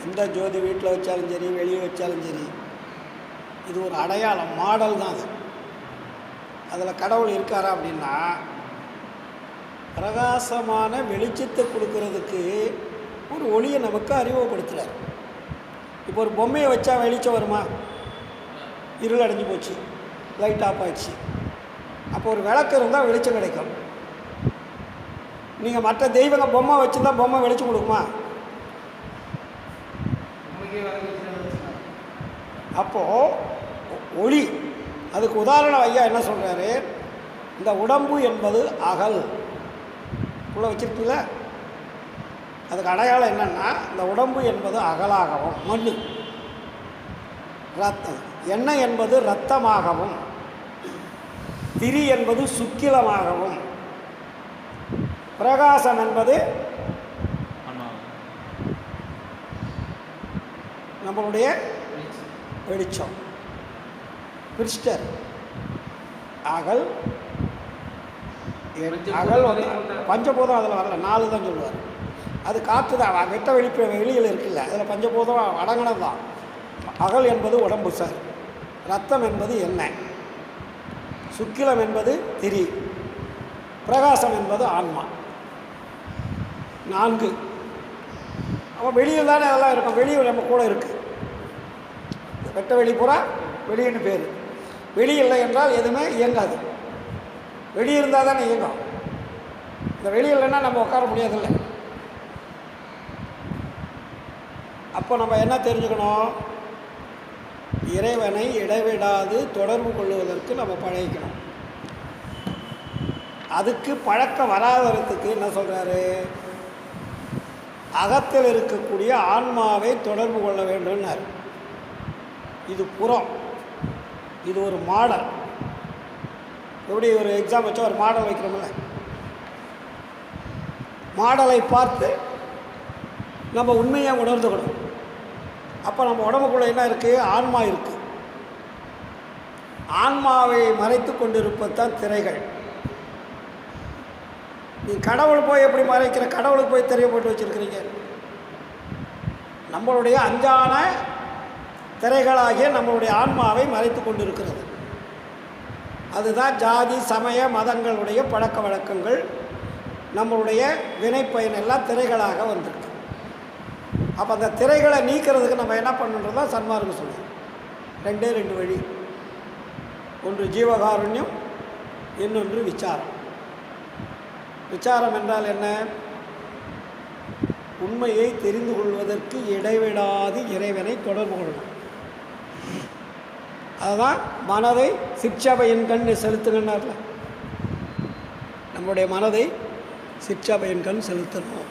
[SPEAKER 1] எந்த ஜோதி வீட்டில் வச்சாலும் சரி, வெளியே வச்சாலும் சரி, இது ஒரு அடையாளம், மாடல் தான் அது. அதில் கடவுள் இருக்காரா அப்படின்னா, பிரகாசமான வெளிச்சத்தை கொடுக்கறதுக்கு ஒரு ஒளியை நமக்கு அறிமுகப்படுத்துகிறார். இப்போ ஒரு பொம்மையை வச்சா வெளிச்சம் வருமா? இருள் அடைஞ்சு போச்சு, லைட் ஆஃப் ஆயிடுச்சு. அப்போ ஒரு விளக்கு இருந்தால் வெளிச்சம் கிடைக்கும். நீங்கள் மற்ற தெய்வங்க பொம்மை வச்சுருந்தா பொம்மை வெளிச்சம் கொடுக்குமா? அப்போது ஒளி, அதுக்கு உதாரணம் ஐயா என்ன சொல்கிறாரு, இந்த உடம்பு என்பது அகல் உள்ள வச்சுருக்கீங்களா, அதுக்கு அடையாளம் என்னென்னா, இந்த உடம்பு என்பது அகலாகவும், மண் ரத்தம், எண்ணெய் என்பது இரத்தமாகவும், திரி என்பது சுக்கிலமாகவும், பிரகாசம் என்பது நம்மளுடைய வெளிச்சம். கிறிஸ்டர் அகல், அகல் வந்து பஞ்சபூதம் அதில் வரல, 4 தான் சொல்லுவார். அது காற்று தான், வெட்ட வெளியில் இருக்குல்ல, அதில் பஞ்சபூதம் அடங்கினது தான். அகல் என்பது உடம்பு சார், ரத்தம் என்பது எண்ணெய், சுக்கிலம் என்பது திரி, பிரகாசம் என்பது ஆன்மா. 4. அப்போ வெளியில் தானே அதெல்லாம் இருக்கும், வெளியில் நம்ம கூட இருக்குது. வெட்ட வெளி பூரா வெளியின்னு பேர். வெளி இல்லை என்றால் எதுவுமே இயங்காது. வெளி இருந்தால் தானே இயங்கும். இந்த வெளி இல்லைன்னா நம்ம உட்கார முடியாதில்லை. அப்போ நம்ம என்ன தெரிஞ்சுக்கணும், இறைவனை இடைவிடாது தொடர்பு கொள்வதற்கு நம்ம பழகிக்கணும். அதுக்கு பழக்கம் வராததுக்கு என்ன சொல்கிறாரு, அகத்தில் இருக்கக்கூடிய ஆன்மாவை தொடர்பு கொள்ள வேண்டும்னார். இது புறம், இது ஒரு மாடல். எப்படி ஒரு எக்ஸாம் வச்சா ஒரு மாடல் வைக்கிறோம்ல, மாடலை பார்த்து நம்ம உண்மையை உணர்ந்துக்கணும். அப்போ நம்ம உடம்புக்குள்ளே என்ன இருக்குது, ஆன்மா இருக்குது. ஆன்மாவை மறைத்து கொண்டிருப்பதுதான் திரைகள். நீ கடவுள் போய் எப்படி மறைக்கிற, கடவுளுக்கு போய் திரையை போட்டு வச்சுருக்கிறீங்க. நம்மளுடைய அஞ்சான திரைகளாகிய நம்மளுடைய ஆன்மாவை மறைத்து கொண்டு இருக்கிறது. அதுதான் ஜாதி சமய மதங்களுடைய பழக்க வழக்கங்கள், நம்மளுடைய வினைப்பயன் எல்லாம் திரைகளாக வந்திருக்கு. அப்போ அந்த திரைகளை நீக்கிறதுக்கு நம்ம என்ன பண்ணுறதா சன்மார்க்கம் சொல்லுது. 2 வழி. ஒன்று ஜீவகாருண்யம், இன்னொன்று விசாரம். விசாரம் என்றால் என்ன, உண்மையை தெரிந்து கொள்வதற்கு இடைவிடாது இறைவனை தொடர்பு கொள்ளணும். அதுதான் மனதை சிற்சபையின் கண் செலுத்துங்கன்னார்ல, நம்முடைய மனதை சிற்சபையின் கண் செலுத்தணும்.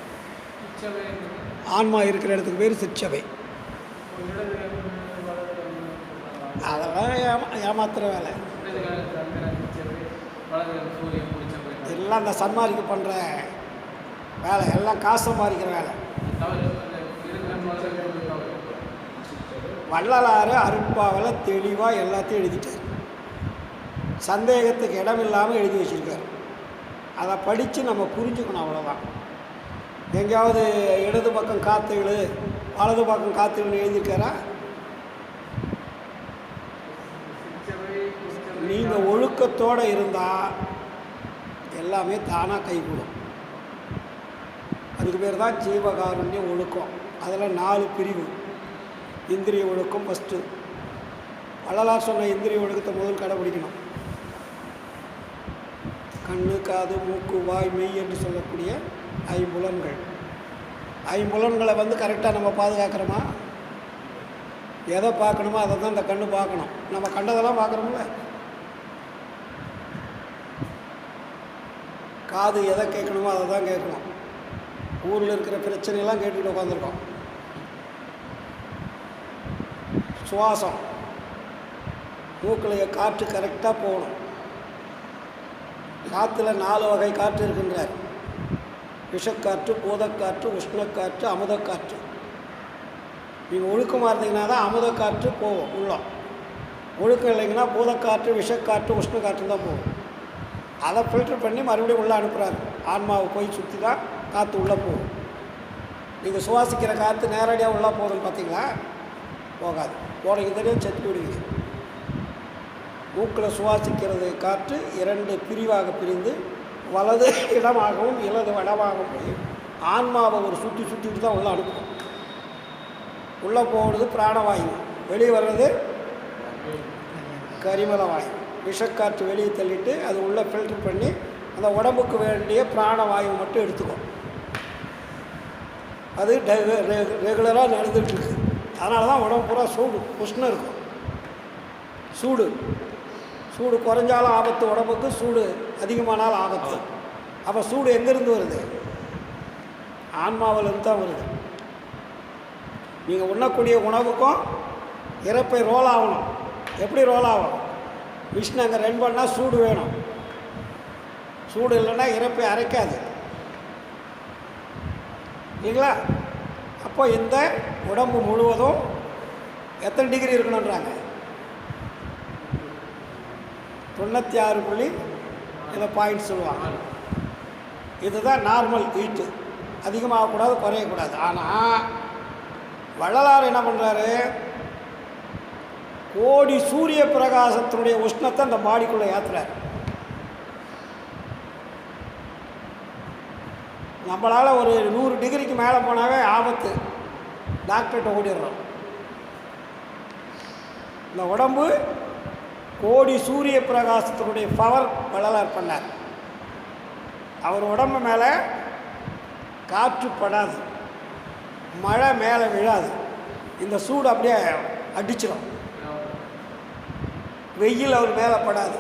[SPEAKER 1] ஆன்மா இருக்கிற இடத்துக்கு பேர் சிற்சபை. அதெல்லாம் ஏமாத்துற வேலை எல்லாம் இந்த சன்மார்க்கு பண்ணுற வேலை, எல்லாம் காசு சம்பாதிக்கிற வேலை. வள்ளலாறு அருட்பாவில் தெளிவாக எல்லாத்தையும் எழுதிட்டார். சந்தேகத்துக்கு இடம் இல்லாமல் எழுதி வச்சுருக்கார். அதை படித்து நம்ம புரிஞ்சுக்கணும், அவ்வளோதான். எங்கேயாவது இடது பக்கம் காத்துகள் வலது பக்கம் காத்துகள் எழுதியிருக்காரா? நீங்கள் ஒழுக்கத்தோடு இருந்தால் எல்லாமே தானாக கைகூடும். அதுக்கு பேர் தான் ஜீவகாருண்ய ஒழுக்கம். அதில் 4 பிரிவு. இந்திரிய ஒழுக்கம் ஃபஸ்ட்டு. வள்ளலார் சொன்ன இந்திரிய ஒழுக்கத்தை முதல் கடைப்பிடிக்கணும். கண்ணு, காது, மூக்கு, வாய், மெய் என்று சொல்லக்கூடிய 5 புலன்கள். ஐம்புலன்களை வந்து கரெக்டாக நம்ம பாதுகாக்கிறோமா? எதை பார்க்கணுமோ அதை தான் இந்த கண்ணு பார்க்கணும். நம்ம கண்டதெல்லாம் பார்க்குறோம்ல. காது எதை கேட்கணுமோ அதை தான் கேட்கணும். ஊரில் இருக்கிற பிரச்சனையெல்லாம் கேட்டுக்கிட்டு உட்காந்துருக்கோம். சுவாசம், மூக்கில் காற்று கரெக்டாக போகணும். காற்றுல 4 வகை காற்று இருக்கின்றார். விஷக்காற்று, பூதக்காற்று, உஷ்ணக்காற்று, அமுதக்காற்று. நீங்கள் ஒழுக்கமாக இருந்தீங்கன்னா தான் அமுதக்காற்று போகும் உள்ளம். ஒழுக்கம் இல்லைங்கன்னா பூதக்காற்று, விஷக்காற்று, உஷ்ணக்காற்று தான் போகும். அதை ஃபில்டர் பண்ணி மறுபடியும் உள்ளே அனுப்புகிறாரு. ஆன்மாவை போய் சுற்றி தான் காற்று உள்ளே போகும். நீங்கள் சுவாசிக்கிற காற்று நேரடியாக உள்ளே போகுதுன்னு பார்த்தீங்களா? போகாது. போனீங்க தெரியும், செத்து விடுவீங்க. மூக்கில் சுவாசிக்கிறது காற்று 2 பிரிவாக பிரிந்து வலது இடமாகவும் இடது வடமாகவும் போய் ஆன்மாவை ஒரு சுற்றிட்டு தான் உள்ளே அனுப்பும். உள்ளே போகிறது பிராணவாயு, வெளியே வர்றது கரிமல வாயு. விஷக்காற்று வெளியே தள்ளிட்டு அது உள்ளே ஃபில்டர் பண்ணி அந்த உடம்புக்கு வேண்டிய பிராணவாயு மட்டும் எடுத்துக்கும். அது ரெகுலராக நடந்துகிட்ருக்கு. அதனால தான் உடம்பு பூரா சூடு, உஷ்ணம் இருக்கும். சூடு குறைஞ்சாலும் ஆபத்து, உடம்புக்கு சூடு அதிகமானாலும் ஆபத்து. அப்போ சூடு எங்கேருந்து வருது? ஆன்மாவிலேருந்து தான் வருது. நீங்கள் உண்ணக்கூடிய உணவுக்கும் இறப்பை ரோல் ஆகணும். எப்படி ரோல் ஆகும்? மிஷின் அங்கே ரன் பண்ணால் சூடு வேணும். சூடு இல்லைன்னா இறப்பை அரைக்காது இல்லைங்களா? அப்போ இந்த உடம்பு முழுவதும் எத்தனை டிகிரி இருக்கணுன்றாங்க? 96 இதை பாயிண்ட் சொல்லுவாங்க. இதுதான் நார்மல் ஹீட்டு. அதிகமாகக்கூடாது, குறையக்கூடாது. ஆனால் வள்ளலார் என்ன பண்ணுறாரு? கோடி சூரிய பிரகாசத்தினுடைய உஷ்ணத்தை அந்த பாடிக்குள்ளே ஏற்றுறாரு. நம்மளால் ஒரு 100 டிகிரிக்கு மேலே போனாவே ஆபத்து, டாக்டர்கிட்ட ஓடிடுறோம். இந்த உடம்பு கோடி சூரிய பிரகாசத்தினுடைய பவர் வள்ளலார் பண்ணார். அவர் உடம்பு மேலே காற்று படாது, மழை மேலே விழாது. இந்த சூடு அப்படியே அடிச்சிடும். வெயில் அவர் மேலே படாது.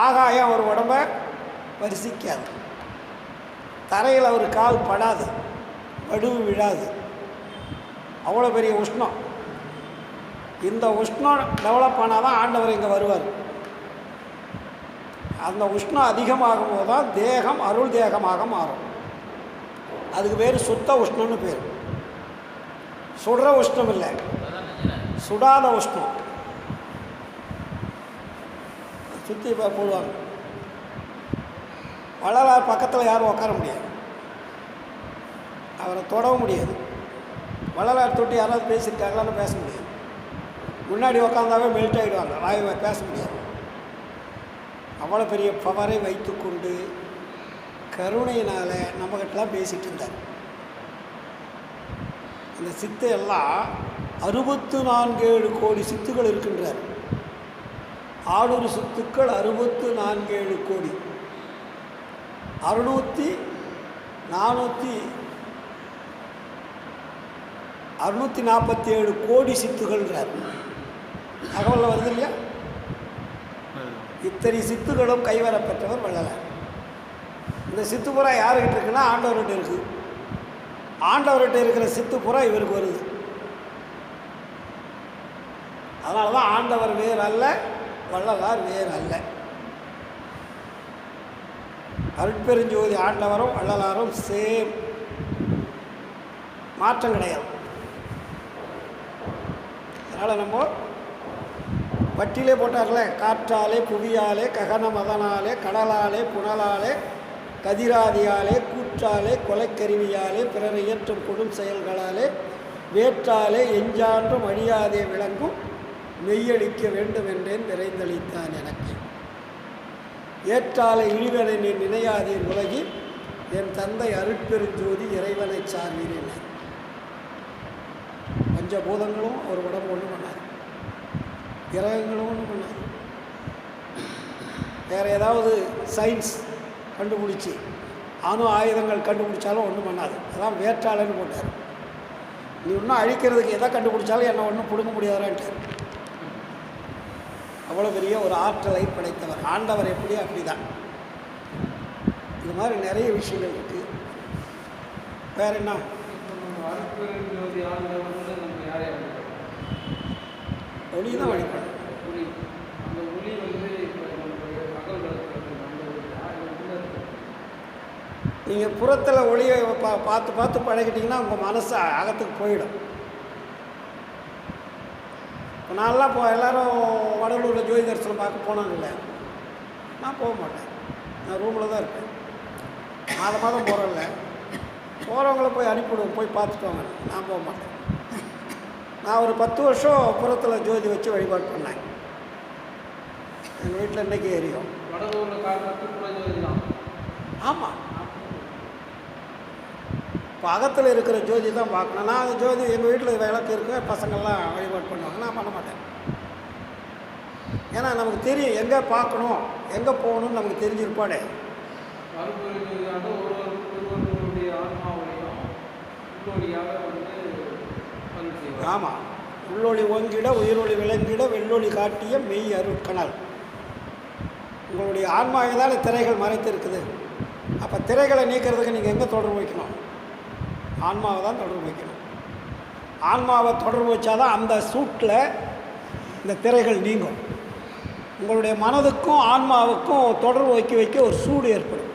[SPEAKER 1] ஆகாயம் அவர் உடம்பை பரிசிக்காது. தரையில் அவர் கால் படாது, வடுவு விழாது. அவ்வளோ பெரிய உஷ்ணம். இந்த உஷ்ணம் டெவலப் ஆனால் தான் ஆண்டவர் இங்கே வருவார். அந்த உஷ்ணம் அதிகமாகும் போது தான் தேகம் அருள் தேகமாக மாறும். அதுக்கு பேர் சுத்த உஷ்ணம்னு பேர். சுடுற உஷ்ணம் இல்லை, சுடாத உஷ்ணம். சுற்றி போடுவாங்க. வள்ளலார் பக்கத்தில் யாரும் உட்கார முடியாது, அவரை தொடவும் முடியாது. வள்ளலார் தொட்டு யாராவது பேசியிருக்காங்களான்னு பேச முடியாது. முன்னாடி உட்காந்தாவே மெல்ட் ஆகிடுவாங்க, வாய் பேச முடியாது. அவ்வளோ பெரிய பவரை வைத்துக்கொண்டு கருணையினால் நம்மகிட்டலாம் பேசிகிட்டு இருந்தார். இந்த சித்தை எல்லாம் 64 கோடி சித்துகள் இருக்கின்றார். 600 சித்துக்கள் 64 கோடி. 647 கோடி சித்துகள்ன்றார். தகவலில் வருது இல்லையா? இத்தனை சித்துகளும் கைவரப்பெற்றவர் வள்ளலார். இந்த சித்துப்புறா யாருக்கிட்ட இருக்குன்னா ஆண்டவர்கிட்ட இருக்குது. ஆண்டவர்கிட்ட இருக்கிற சித்துப்புறா இவருக்கு வருது. அதனால தான் ஆண்டவர் வேறு அல்ல, வள்ளலார் வேறு அல்ல. அருட்பெருஞ்சோதி ஆண்டவரும் வள்ளலாரும் சேம், மாற்றம் கிடையாது. அதனால் நம்ம வட்டிலே போட்டார்ல, காற்றாலே புவியாலே ககன மதனாலே கடலாலே புனலாலே கதிராதியாலே கூற்றாலே கொலைக்கருவியாலே பிறரை இயற்றும் கொடும் செயல்களாலே வேற்றாலே எஞ்சான்றும் அழியாதே விளங்கும் மெய்யளிக்க வேண்டும் என்றேன் விரைந்தளித்தான் எனக்கு. ஏற்றாலே இழிவனை நீ நினையாதீர் உலகில் என் தந்தை அருட்பெருஞ்சோதி இறைவனை சார்வீர். பஞ்சபூதங்களும் ஒரு உடம்பு ஒன்று பண்ணார், கிரகங்களும் ஒன்று பண்ணார். வேறு ஏதாவது சயின்ஸ் கண்டுபிடிச்சி அணு ஆயுதங்கள் கண்டுபிடிச்சாலும் ஒன்றும் பண்ணாது. அதான் வேற்றாளன்னு போட்டார். நீ இன்னும் அழிக்கிறதுக்கு எதை கண்டுபிடிச்சாலும் என்னை ஒன்றும் பிடுங்க முடியாதான்ட்டார். அவ்வளோ பெரிய ஒரு ஆற்றலை படைத்தவர் ஆண்டவர். எப்படியோ அப்படி தான். இது மாதிரி நிறைய விஷயங்கள் இருக்குது. வேறு என்ன? ஒளி தான் வழிபடும். நீங்கள் புறத்தில் ஒளியை பார்த்து பார்த்து பழகிட்டிங்கன்னா உங்கள் மனசு அகத்துக்கு போயிடும். இப்போ நான்லாம் இப்போ எல்லோரும் வடலூரில் ஜோதி தரிசனம் பார்க்க போனாங்கல்ல, நான் போக மாட்டேன். நான் ரூமில் தான் இருப்பேன். மாதம் போகிறேன்ல, போகிறவங்கள போய் அனுப்பிவிடுவோம், போய் பார்த்துட்டு வாங்க. நான் போக மாட்டேன். நான் ஒரு 10 வருஷம் புறத்தில் ஜோதி வச்சு வழிபாடு பண்ணேன். எங்கள் வீட்டில் இன்றைக்கி எரியும். ஆமாம், இப்போ அகத்தில் இருக்கிற ஜோதி தான் பார்க்கணும். நான் அந்த ஜோதி எங்கள் வீட்டில் விளக்கு இருக்கு, பசங்கள்லாம் வழிபாடு பண்ணுவாங்க. நான் பண்ண மாட்டேன். ஏன்னா நமக்கு தெரியும் எங்கே பார்க்கணும், எங்கே போகணும்னு நமக்கு தெரிஞ்சிருப்பாடே. ஆமாம், உள்ளொளி ஓங்கிட உயிரொளி விளங்கிட வெள்ளொளி காட்டிய மெய் அருட்கணல். உங்களுடைய ஆன்மாவை தான் திரைகள் மறைத்து இருக்குது. அப்போ திரைகளை நீக்கிறதுக்கு நீங்கள் எங்கே தொடர்பு வைக்கணும்? ஆன்மாவை தான் தொடர்பு வைக்கணும். ஆன்மாவை தொடர்பு வச்சாதான் அந்த சூட்டில் இந்த திரைகள் நீங்கும். உங்களுடைய மனதுக்கும் ஆன்மாவுக்கும் தொடர்பு வைக்க ஒரு சூடு ஏற்படும்.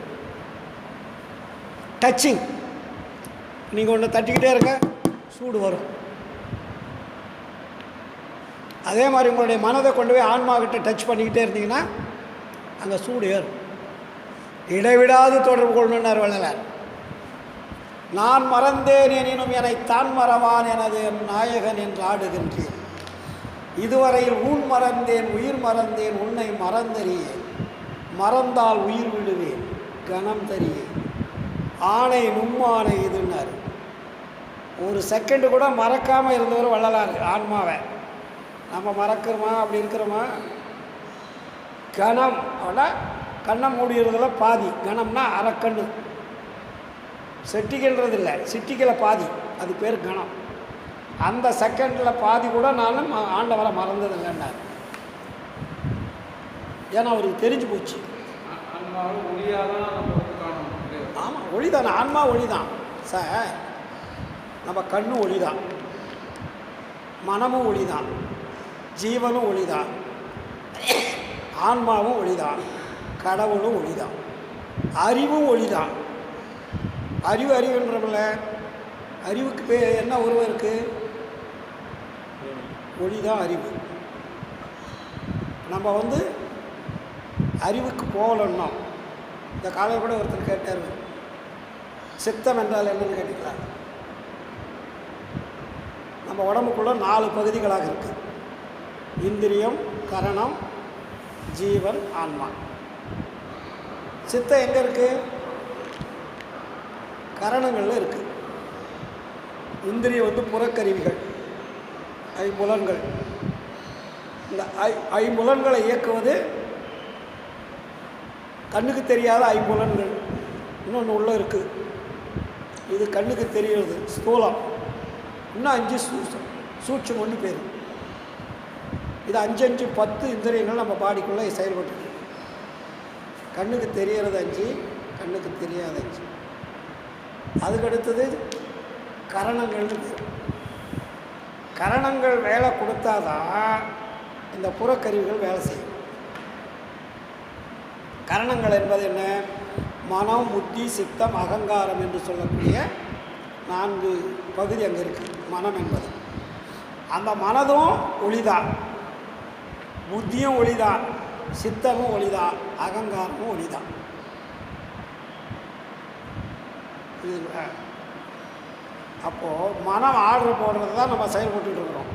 [SPEAKER 1] டச்சிங். நீங்கள் ஒன்று தட்டிக்கிட்டே இருங்க, சூடு வரும். அதே மாதிரி உங்களுடைய மனதை கொண்டு போய் ஆன்மாக்கிட்ட டச் பண்ணிக்கிட்டே இருந்தீங்கன்னா அங்கே சூடு ஏறும். இடைவிடாது தொடர்பு கொள்ளணுன்னார் வள்ளலார். நான் மறந்தேன் எனினும் என்னை தான் மறவான் எனது என் நாயகன் என்று ஆடுகின்றேன். இதுவரையில் ஊன் மறந்தேன் உயிர் மறந்தேன் உன்னை மறந்தறியேன். மறந்தால் உயிர் விடுவேன் கணம் தறியேன். ஆணை நும்மானை இதுன்னார். ஒரு செகண்டு கூட மறக்காமல் இருந்தவர் வள்ளலார். ஆன்மாவை நம்ம மறக்கிறோமா? அப்படி இருக்கிறோமா? கணம் அப்படின்னா கண்ணை மூடிடுறதுல பாதி. கணம்னா அரைக்கண்ணு. செட்டிகள்ன்றது இல்லை, சிட்டிகளை பாதி, அது பேர் கணம். அந்த செகண்டில் பாதி கூட நான் ஆண்டவரை மறந்ததில்லைன்னார். ஏன்னா அவருக்கு தெரிஞ்சு போச்சு. ஆமாம், ஒளிதான். ஆன்மா ஒளிதான் சார். நம்ம கண்ணு ஒளிதான், மனமும் ஒளிதான், ஜீவனும் ஒளிதான், ஆன்மாவும் ஒளிதான், கடவுளும் ஒளிதான், அறிவும் ஒளிதான். அறிவுன்றமில்ல, அறிவுக்கு என்ன உருவம் இருக்குது? ஒளிதான் அறிவு. நம்ம அறிவுக்கு போகலன்னா, இந்த காலையில் கூட ஒருத்தர் கேட்டார், சித்தம் என்றால் என்னன்னு கேட்டீங்களா? நம்ம உடம்புக்குள்ள 4 பகுதிகளாக இருக்குது. இந்திரியம், கரணம், ஜீவன், ஆன்மா. சித்தம் எங்கே இருக்குது? கரணங்களில் இருக்குது. இந்திரியம் புறக்கருவிகள், ஐம்புலன்கள். இந்த ஐம்புலன்களை இயக்குவது கண்ணுக்கு தெரியாத ஐம்புலன்கள். இன்னொன்று உள்ளே இருக்குது, இது கண்ணுக்கு தெரிகிறது, ஸ்தூலம். இன்னும் 5 சூட்சம்னு பேர். இது 5 10 இந்திரியங்கள் நம்ம பாடிக்குள்ளே செயல்பட்டு. கண்ணுக்கு தெரிகிறது 5, கண்ணுக்கு தெரியாத 5. அதுக்கடுத்தது கரணங்கள்னு பேர். கரணங்கள் வேலை கொடுத்தாதான் இந்த புறக்கருவிகள் வேலை செய்யும். கரணங்கள் என்பது என்ன? மனம், புத்தி, சித்தம், அகங்காரம் என்று சொல்லக்கூடிய 4 பகுதி அங்கே இருக்குது. மனம் என்பது, அந்த மனதும் ஒளிதான், புத்தியும் ஒளிதான், சித்தமும் ஒளிதான், அகங்காரமும் ஒளிதான். இது அப்போது மனம் ஆர்டர் போடுறது தான் நம்ம செயல்பட்டு இருக்கிறோம்.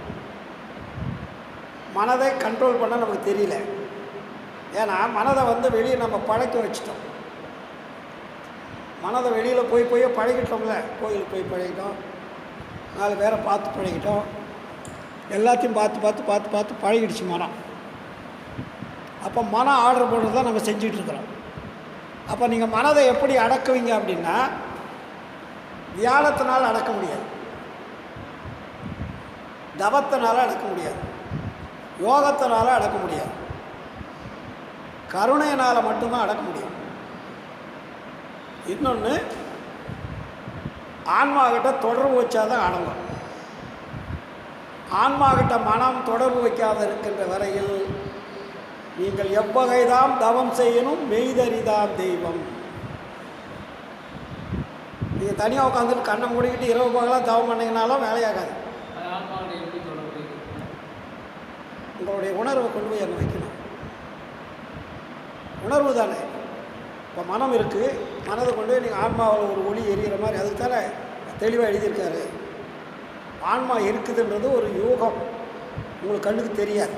[SPEAKER 1] மனதை கண்ட்ரோல் பண்ண நமக்கு தெரியல. ஏன்னா மனதை வெளியே நம்ம பழக்க வச்சிட்டோம். மனதை வெளியில் போய் பழகிட்டோம்ல. கோயிலுக்கு போய் பழகிட்டோம், 4 பேரை பார்த்து பழகிட்டோம், எல்லாத்தையும் பார்த்து பழகிடுச்சு மனம். அப்போ மனம் ஆர்டர் போடுறது தான் நம்ம செஞ்சிட்ருக்குறோம். அப்போ நீங்கள் மனதை எப்படி அடக்குவீங்க அப்படின்னா, தியானத்தினால் அடக்க முடியாது, தவத்தினால அடக்க முடியாது, யோகத்தினால அடக்க முடியாது, கருணையினால் மட்டும்தான் அடக்க முடியும். இன்னொன்று, ஆன்மாக்கிட்ட தொடர்பு வச்சாதான் அடங்கும். ஆன்மாக்கிட்ட மனம் தொடர்பு வைக்காத இருக்கின்ற வரையில் நீங்கள் எவ்வகைதான் தவம் செய்யணும், மெய்தறிதான் தெய்வம். நீங்கள் தனியாக உட்காந்துட்டு கண்ணை மூடிக்கிட்டு இரவு பகலாக தவம் பண்ணிங்கனாலும் வேலையாகாது. உங்களுடைய உணர்வை கொண்டு போய் அங்கே வைக்கணும். உணர்வு தானே. இப்போ மனம் இருக்குது, மனதை கொண்டு போய் நீங்கள் ஆன்மாவில் ஒரு ஒளி எரிகிற மாதிரி, அதுக்கு தானே தெளிவாக எழுதியிருக்காரு. ஆன்மா இருக்குதுன்றது ஒரு யோகம், உங்களுக்கு கண்ணுக்கு தெரியாது,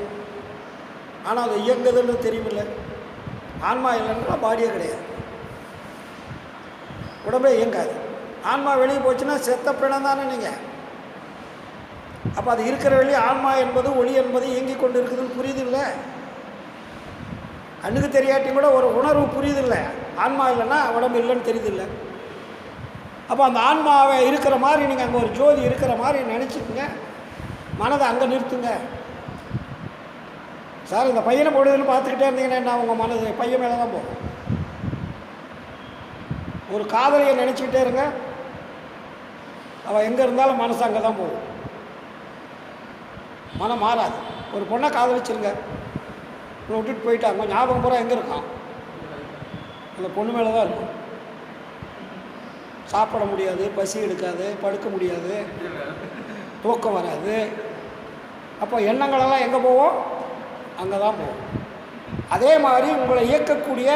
[SPEAKER 1] ஆனால் அது இயங்குதுன்றது தெரியுமில்ல. ஆன்மா இல்லைன்னா பாடியே கிடையாது, உடம்பே இயங்காது. ஆன்மா வெளியே போச்சுன்னா செத்த பிணம் தானே நீங்கள். அப்போ அது இருக்கிற வெளியே ஆன்மா என்பது ஒளி என்பது இயங்கி கொண்டு இருக்குதுன்னு புரியுது இல்லை. கண்ணுக்கு தெரியாட்டியும் கூட ஒரு உணர்வு புரியுது இல்லை. ஆன்மா இல்லைன்னா உடம்பு இல்லைன்னு தெரியுது இல்லை. அப்போ அந்த ஆன்மாவை இருக்கிற மாதிரி நீங்கள் அங்கே ஒரு ஜோதி இருக்கிற மாதிரி நினச்சிக்கோங்க, மனதை அங்கே நிறுத்துங்க. சார் இந்த பையனை போடுதுன்னு பார்த்துக்கிட்டே இருந்தீங்கன்னா என்ன, உங்கள் மனது பையன் மேலே தான் போகும். ஒரு காதலியை நினச்சிக்கிட்டே இருங்க, அவள் எங்கே இருந்தாலும் மனசு அங்கே தான் போகும், மனம் மாறாது. ஒரு பொண்ணை காதலிச்சிருங்க, உங்களை விட்டுட்டு போயிட்டாங்க, ஞாபகம் பூரா எங்கே இருக்கான், அந்த பொண்ணு மேலே தான் இருக்கும். சாப்பிட முடியாது, பசி எடுக்காது, படுக்க முடியாது, தூக்கம் வராது. அப்போ எண்ணங்களெல்லாம் எங்கே போவோம், அங்கே தான் போவோம். அதே மாதிரி உங்களை இயக்கக்கூடிய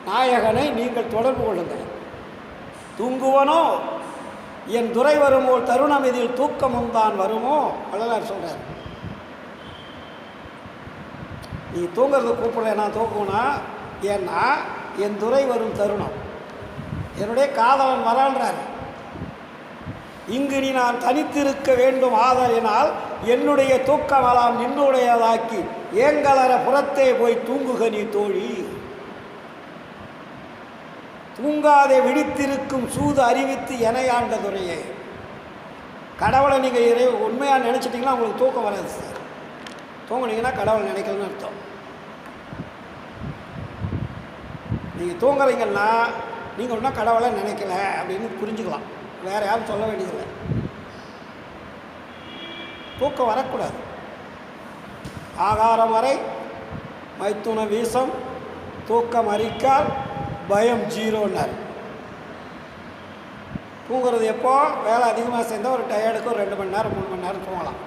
[SPEAKER 1] நாயகனை நீங்கள் தொடர்பு கொள்ளுங்கள். தூங்குவனோ என் துறை வருமோ தருணம் இதில் தூக்கமும் தான் வருமோ, வள்ளலார் சொல்கிறார். நீ தூங்குறது கூப்பிடல, நான் தூக்குவேனா, ஏன்னா என் துறை வரும் தருணம், என்னுடைய காதலன் வரான்றார். இங்கு நீ நான் தனித்திருக்க வேண்டும் ஆதலினால் என்னுடைய தூக்கமெல்லாம் நின்னுடையதாக்கி ஏங்கலர புறத்தே போய் தூங்குக நீ தோழி. தூங்காதே விழித்திருக்கும் சூது அறிவித்து எனையாண்ட துறையே. கடவுளை நீங்கள் உண்மையாக நினச்சிட்டிங்கன்னா உங்களுக்கு தூக்கம் வராது சார். தூங்குனீங்கன்னா கடவுளை நினைக்கலன்னு அர்த்தம். நீங்கள் தூங்குறீங்கன்னா நீங்கள் ஒன்றும் கடவுளை நினைக்கல அப்படின்னு புரிஞ்சுக்கலாம், வேறு யாரும் சொல்ல வேண்டியதில்லை. தூக்கம் வரக்கூடாது. ஆகாரம் வரை மைத்துன வீசம், தூக்கம் அரிக்கால், பயம் ஜீரோன்னார். தூங்குறது எப்போ, வேலை அதிகமாக சேர்ந்தால் ஒரு டயர்டுக்கு ஒரு 2 மணி நேரம் 3 மணி நேரம் தூங்கலாம்.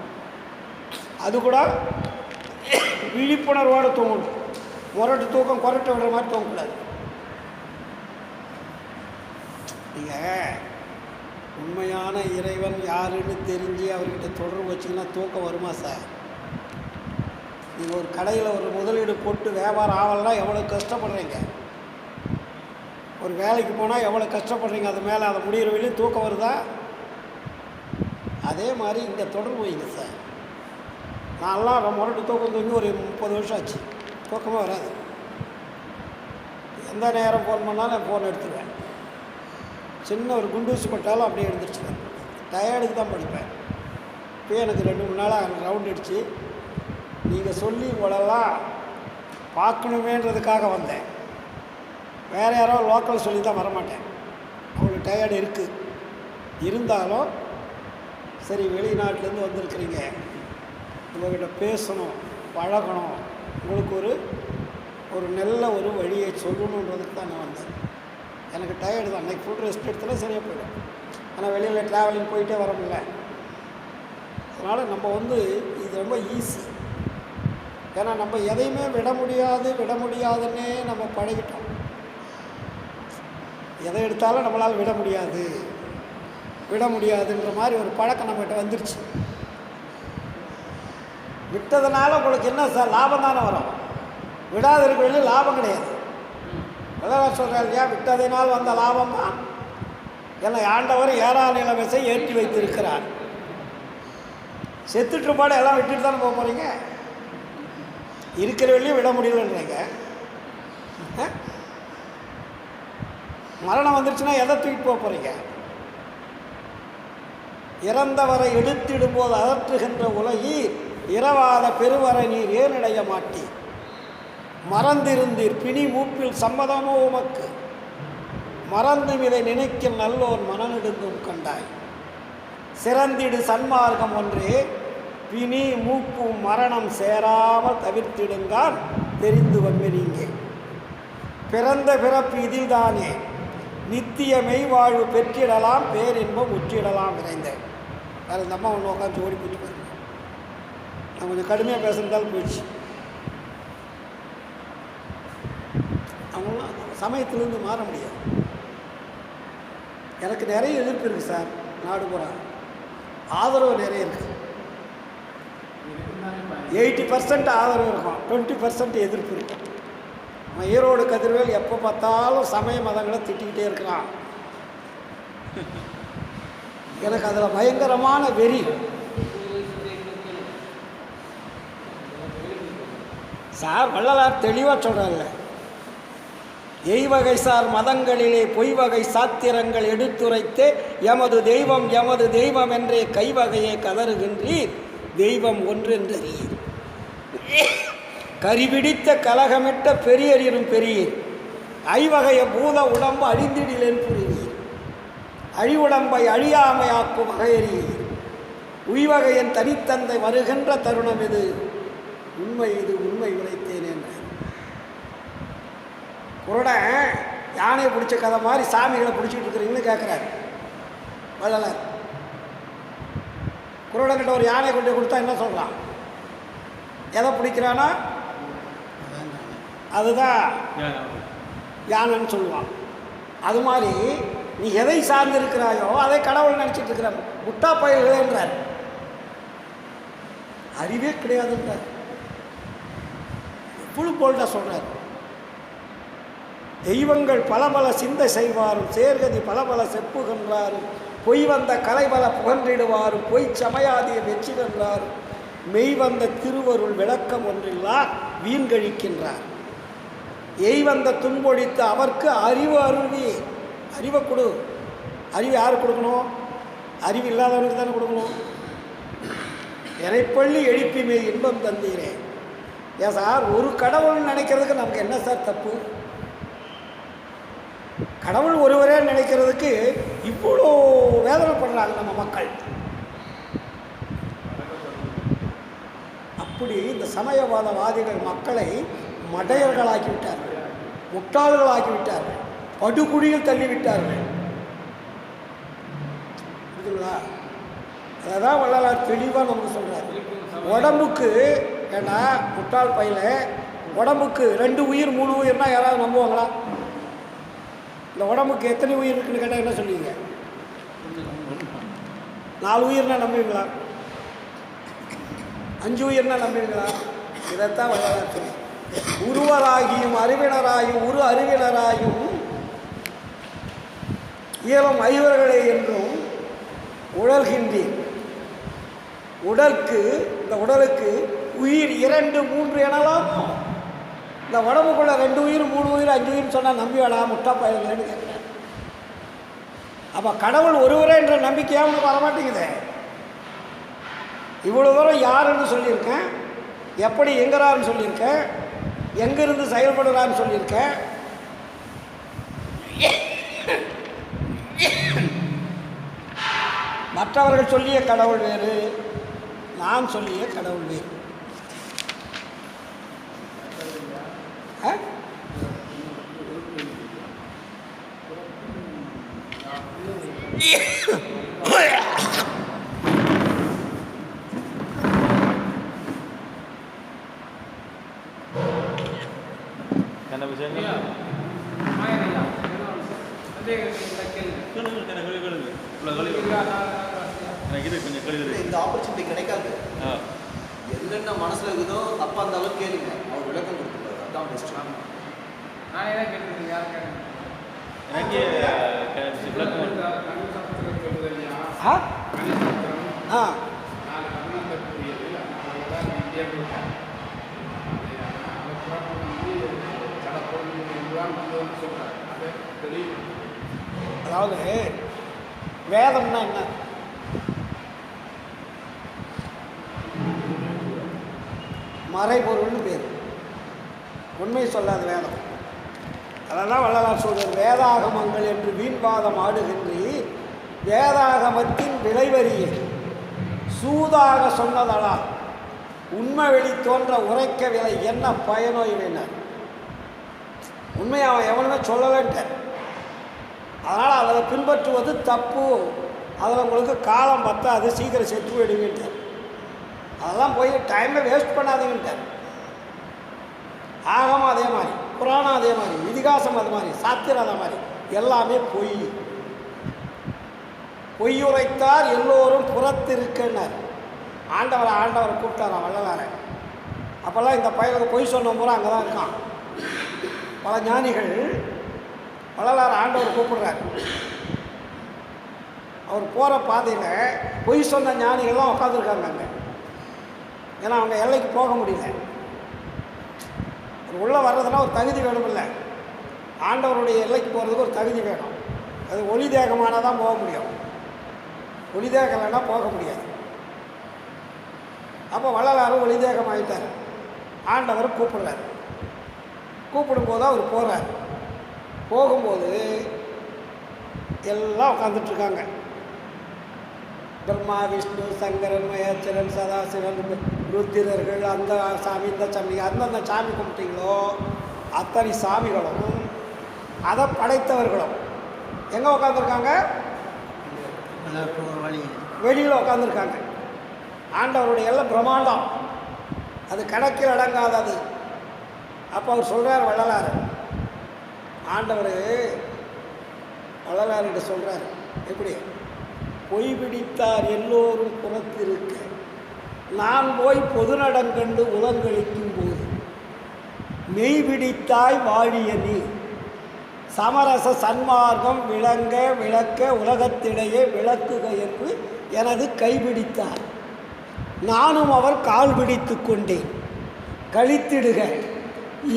[SPEAKER 1] அது கூட விழிப்புணர்வோடு தூங்கணும். முரட்டு தூக்கம் குரட்டை விடுற மாதிரி தூங்கக்கூடாது. நீங்கள் உண்மையான இறைவன் யாருன்னு தெரிஞ்சு அவர்கிட்ட தொடர்பு வச்சிங்கன்னா தூக்கம் வருமா சார்? நீங்கள் ஒரு கடையில் ஒரு முதலீடு போட்டு வியாபாரம் ஆகலைன்னா எவ்வளோ கஷ்டப்படுறீங்க, ஒரு வேலைக்கு போனால் எவ்வளோ கஷ்டப்படுறீங்க, அது மேலே அதை முடிகிற வரையும் தூக்கம் வருதா? அதே மாதிரி இங்கே தொடர்பு வைங்க சார். நான்லாம் முரட்டு தூக்கம் தூங்கி ஒரு 30 வருஷம் ஆச்சு, தூக்கமே வராது. எந்த நேரம் ஃபோன் பண்ணாலும் என் ஃபோன் எடுத்துருவேன். சின்ன ஒரு குண்டூசி போட்டாலும் அப்படியே எழுந்திரிச்சிடுவேன். டயர்டுக்கு தான் படிப்பேன். இப்போ எனக்கு 2-3 நாளாக ரவுண்ட் அடித்து நீங்கள் சொல்லி உங்களெல்லாம் பார்க்கணுமேன்றதுக்காக வந்தேன். வேறு யாரோ லோக்கல் சொல்லி தான் வரமாட்டேன். அவங்களுக்கு டயர்டு இருக்குது. இருந்தாலும் சரி, வெளிநாட்டிலேருந்து வந்திருக்கிறீங்க, உங்கள்கிட்ட பேசணும், பழகணும், உங்களுக்கு ஒரு நல்ல ஒரு வழியை சொல்லணுன்றதுக்கு தான் நான் வந்தேன். எனக்கு டயர்டு தான். அன்றைக்கி ஃபுல் ரெஸ்ட் எடுத்தாலே சரியாக போயிடும். ஆனால் வெளியில் ட்ராவலிங் போயிட்டே வர முடியல. அதனால் நம்ம இது ரொம்ப ஈஸி. ஏன்னா நம்ம எதையுமே விட முடியாதுன்னே நம்ம பழகிட்டோம். எதை எடுத்தாலும் நம்மளால் விட முடியாதுன்ற மாதிரி ஒரு பழக்கம் நம்மகிட்ட வந்துருச்சு. விட்டதுனால உங்களுக்கு என்ன சார் லாபம் தானே வரும், விடாத இருக்கிற லாபம் கிடையாது. வள்ளலார் சொல்கிறார் இல்லையா, விட்டதினால் வந்த லாபம் தான். என்னை ஆண்டவர் ஏறாத நிலைமையை ஏற்றி வைத்திருக்கிறார். செத்துட்டு பாடு எல்லாம் விட்டுட்டு தானே போக போகிறீங்க. இருக்கிற வெளியும் விட முடியலன்றீங்க. மரணம் வந்துருச்சுன்னா எதை தூக்கிட்டு போக போகிறீங்க? இறந்தவரை எடுத்திடும்போது அதற்றுகின்ற உலகீர் இரவாத பெருவரை நீர் ஏனிடைய மாட்டீர். மறந்திருந்தீர் பிணி மூப்பில் சம்மதமோ உமக்கு, மறந்தும் இதை நினைக்கும் நல்லோர் மனநெடுங்கும் கண்டாய். சிறந்திடு சன்மார்க்கம் ஒன்றே பிணி மூப்பும் மரணம் சேராமல் தவிர்த்திடுங்கால் தெரிந்து வன்மெனீங்க. பிறந்த பிறப்பு இதில்தானே நித்திய மெய்வாழ்வு பெற்றிடலாம் பேரின்பம் உற்றிடலாம் விரைந்த. வேறு இந்த அம்மா ஒன்று உட்காந்து ஓடி போட்டு பாருங்க. நான் கொஞ்சம் கடுமையாக பேசுகிறதாலும் போயிடுச்சு. அவங்களாம் சமயத்திலேருந்து மாற முடியாது. எனக்கு நிறைய எதிர்ப்பு இருக்குது சார். நாடு பூரா ஆதரவு நிறைய இருக்குது. 80% ஆதரவு இருக்கும், 20% எதிர்ப்பு இருக்கும். ஈரோடு கதிர்வேல் எப்போ பார்த்தாலும் சமய மதங்களை திட்டிக்கிட்டே இருக்கிறான். எனக்கு அதில் பயங்கரமான வெறி. சார் வள்ளலார் தெளிவாக சொல்கிறார்ல, எய்வகை சார் மதங்களிலே பொய்வகை சாத்திரங்கள் எடுத்துரைத்தே எமது தெய்வம் என்றே கைவகையை கதறுகின்றீர் தெய்வம் ஒன்றென்றீர். கரிபிடித்த கலகமிட்ட பெரியரிலும் பெரியீர் ஐவகைய பூத உடம்பு அழிந்திடிலேன் புரிவீர். அழிவுடம்பை அழியாமையாக்கும் வகையறியீர். உய்வகையின் தனித்தந்தை வருகின்ற தருணம் இது உண்மை உரைத்தேன் என்ற குருடன் யானையை பிடிச்ச கதை மாதிரி சாமிகளை பிடிச்சிட்டு இருக்கிறீங்கன்னு கேட்குறாரு வள்ளலார். குருடன்கிட்ட ஒரு யானையை கொண்டு கொடுத்தா என்ன சொல்கிறான்? எதை பிடிக்கிறானா அதுதான் யானைன்னு சொல்லுவான். அது மாதிரி நீ எதை சார்ந்திருக்கிறாயோ அதை கடவுள் நினச்சிட்டு இருக்கிற முட்டா பயிர்கள்ன்றார். அறிவே கிடையாதுன்றார். புல் போல்டா சொல்கிறார். தெய்வங்கள் பல சிந்தை செய்வாரும் சேர்கதி பல செப்புகின்றாரும் பொய் வந்த கலைபல புகன்றிடுவாரும் பொய் சமயாதியை வெற்றிகின்றாரும் மெய் வந்த திருவருள் விளக்கம் ஒன்றில்லா வீண்கழிக்கின்றார். எய் வந்த துன்பொழித்து அவர்க்கு அறிவு அருள்வி. அறிவை கொடு. அறிவு யாருக்கு கொடுக்கணும்? அறிவு இல்லாதவனுக்கு தானே கொடுக்கணும். இறைப்பள்ளி எழுப்பிமே இன்பம் தந்தீரே. ஏன் சார் ஒரு கடவுள் நினைக்கிறதுக்கு நமக்கு என்ன சார் தப்பு? கடவுள் ஒருவரே நினைக்கிறதுக்கு இவ்வளோ வேதனைப்படுறாங்க நம்ம மக்கள். அப்படி இந்த சமயவாதவாதிகள் மக்களை மடையர்களாக்கிவிட்டார்கள், முட்டாள்களாக்கிவிட்டார்கள், படுகுழியில் தள்ளிவிட்டார்கள். புரியுதுங்களா? அதை தான் வள்ளலார் தெளிவாக நமக்கு சொல்கிறார். உடம்புக்கு ஏன்னா முட்டாள் பையில உடம்புக்கு 2 உயிர் 3 உயிர்னால் யாராவது நம்புவாங்களா? இந்த உடம்புக்கு எத்தனை உயிர் இருக்குன்னு கேட்டால் என்ன சொல்லுவீங்க? 4 உயிர்னா நம்புவீங்களா? 5 உயிர்னா நம்புவீங்களா? இதைத்தான் வள்ளலார் சொல்லுவார். உருவராகியும் அறிவினராயும் அறிவினராயும் இயலும் ஐவர்களே என்றும் உழல்கின்றீர். இந்த உடலுக்கு உயிர் 2 3 எனலாம். இந்த உடம்புக்குள்ள 2 உயிர் 3 உயிர் 5 உயிர்னு சொன்னால் நம்பிவாடா முட்டா பயிர்கள்னு கேட்குறேன். அப்போ கடவுள் ஒருவரே என்ற நம்பிக்கையாக உனக்கு வரமாட்டேங்குது. இவ்வளோ தூரம் யாருன்னு சொல்லியிருக்கேன், எப்படி எங்கிறாருன்னு சொல்லியிருக்கேன், எங்கிருந்து செயல்படுறான்னு சொல்லியிருக்கேன். மற்றவர்கள் சொல்லிய கடவுள் வேறு, நான் சொல்லிய கடவுள் வேறு.
[SPEAKER 4] என்ன விஷயம்?
[SPEAKER 2] இந்த ஆப்பர்ச்சுனிட்டி கிடைக்காது. என்னென்ன மனசுல இருக்குதோ தப்பா இருந்தாலும் கேளுங்க, அவர் விளக்கம் கொடுத்துருக்காரு. அதான் பெஸ்ட்.
[SPEAKER 5] நான் என்ன கேட்டுருக்கேன்? யார் கேட்டேன்?
[SPEAKER 4] எனக்கு
[SPEAKER 5] இந்தியா இதுதான் நல்லதுன்னு சொல்கிறார். அது தெரியும்.
[SPEAKER 1] அதாவது வேதம்னா என்ன? மறைபொருள்னு பேர். உண்மை சொல்லாத வேதம். அதெல்லாம் வள்ளலார் சொல்றது, வேதாகமங்கள் என்று வீண்பாதம் ஆடுகின்றீர், வேதாகமத்தின் விளைவறியே சூதாக சொன்னதனால் உண்மை வெளி தோன்ற உரைக்க விலை என்ன பயனோ இவையினர். உண்மை அவன் எவனுமே சொல்லலைன்ட்ட. அதனால் அதில் பின்பற்றுவது தப்பு. அதில் உங்களுக்கு காலம் பத்தாது, சீக்கிரம் செத்து போயிடுவீன்ட்டார். அதெல்லாம் போய் டைமை வேஸ்ட் பண்ணாதீங்கன்ட்டார். ஆகமம் அதே மாதிரி, புராணம் அதே மாதிரி, இதிகாசம் அது மாதிரி, சாத்திரம் அதே மாதிரி, எல்லாமே பொய். பொய்யுரைத்தார் எல்லோரும் புறத்திருக்கின்றார். ஆண்டவரை கூப்பிட்டாரான் வள்ளலாரை. அப்போல்லாம் இந்த பயலுக்கு பொய் சொன்ன பூரா அங்கே தான் இருக்கான். பல ஞானிகள் வள்ளலார் ஆண்டவர் கூப்பிடுறார். அவர் போகிற பாதையில் பொய் சொன்ன ஞானிகள்லாம் உட்காந்துருக்காங்க அங்கே. ஏன்னா அவங்க எல்லைக்கு போக முடியல. உள்ளே வர்றதுனா ஒரு தகுதி வேணும். இல்லை, ஆண்டவருடைய எல்லைக்கு போகிறதுக்கு ஒரு தகுதி வேணும். அது ஒளி தேகமானால் தான் போக முடியும். ஒளி தேகம் இல்லைன்னா போக முடியாது. அப்போ வள்ளலாரும் ஒளி தேகம் ஆகிட்டார். ஆண்டவர் கூப்பிடுறார். கூப்பிடும்போது அவர் போகிறார். போகும்போது எல்லாம் உட்காந்துட்ருக்காங்க. பிரம்மா, விஷ்ணு, சங்கரன், மகேஸ்வரன், சதாசிவன், ருத்திரர்கள், அந்த சாமி, இந்த சாமி, அந்தந்த சாமி கும்பிட்டீங்களோ அத்தனை சாமிகளும் அதை படைத்தவர்களும் எங்கே உட்காந்துருக்காங்க? வெளியில் உட்காந்துருக்காங்க. ஆண்டவருடைய எல்லாம் பிரம்மாண்டம், அது கணக்கில் அடங்காதது. அப்போ அவர் சொல்கிறார் வள்ளலார். ஆண்டவர் வள்ளலார்கிட்ட சொல்கிறார், எப்படி? பொய் பிடித்தார் எல்லோரும் புறத்திருக்க, நான் போய் பொது நடங்கண்டு உலங்களிக்கும் போது மெய் பிடித்தாய் வாழிய நீ, சமரச சன்மார்க்கம் விளங்க விளக்க உலகத்திடையே விளக்குக என்று எனது கைபிடித்தார். நானும் அவர் கால் பிடித்து கொண்டேன். கழித்திடுக,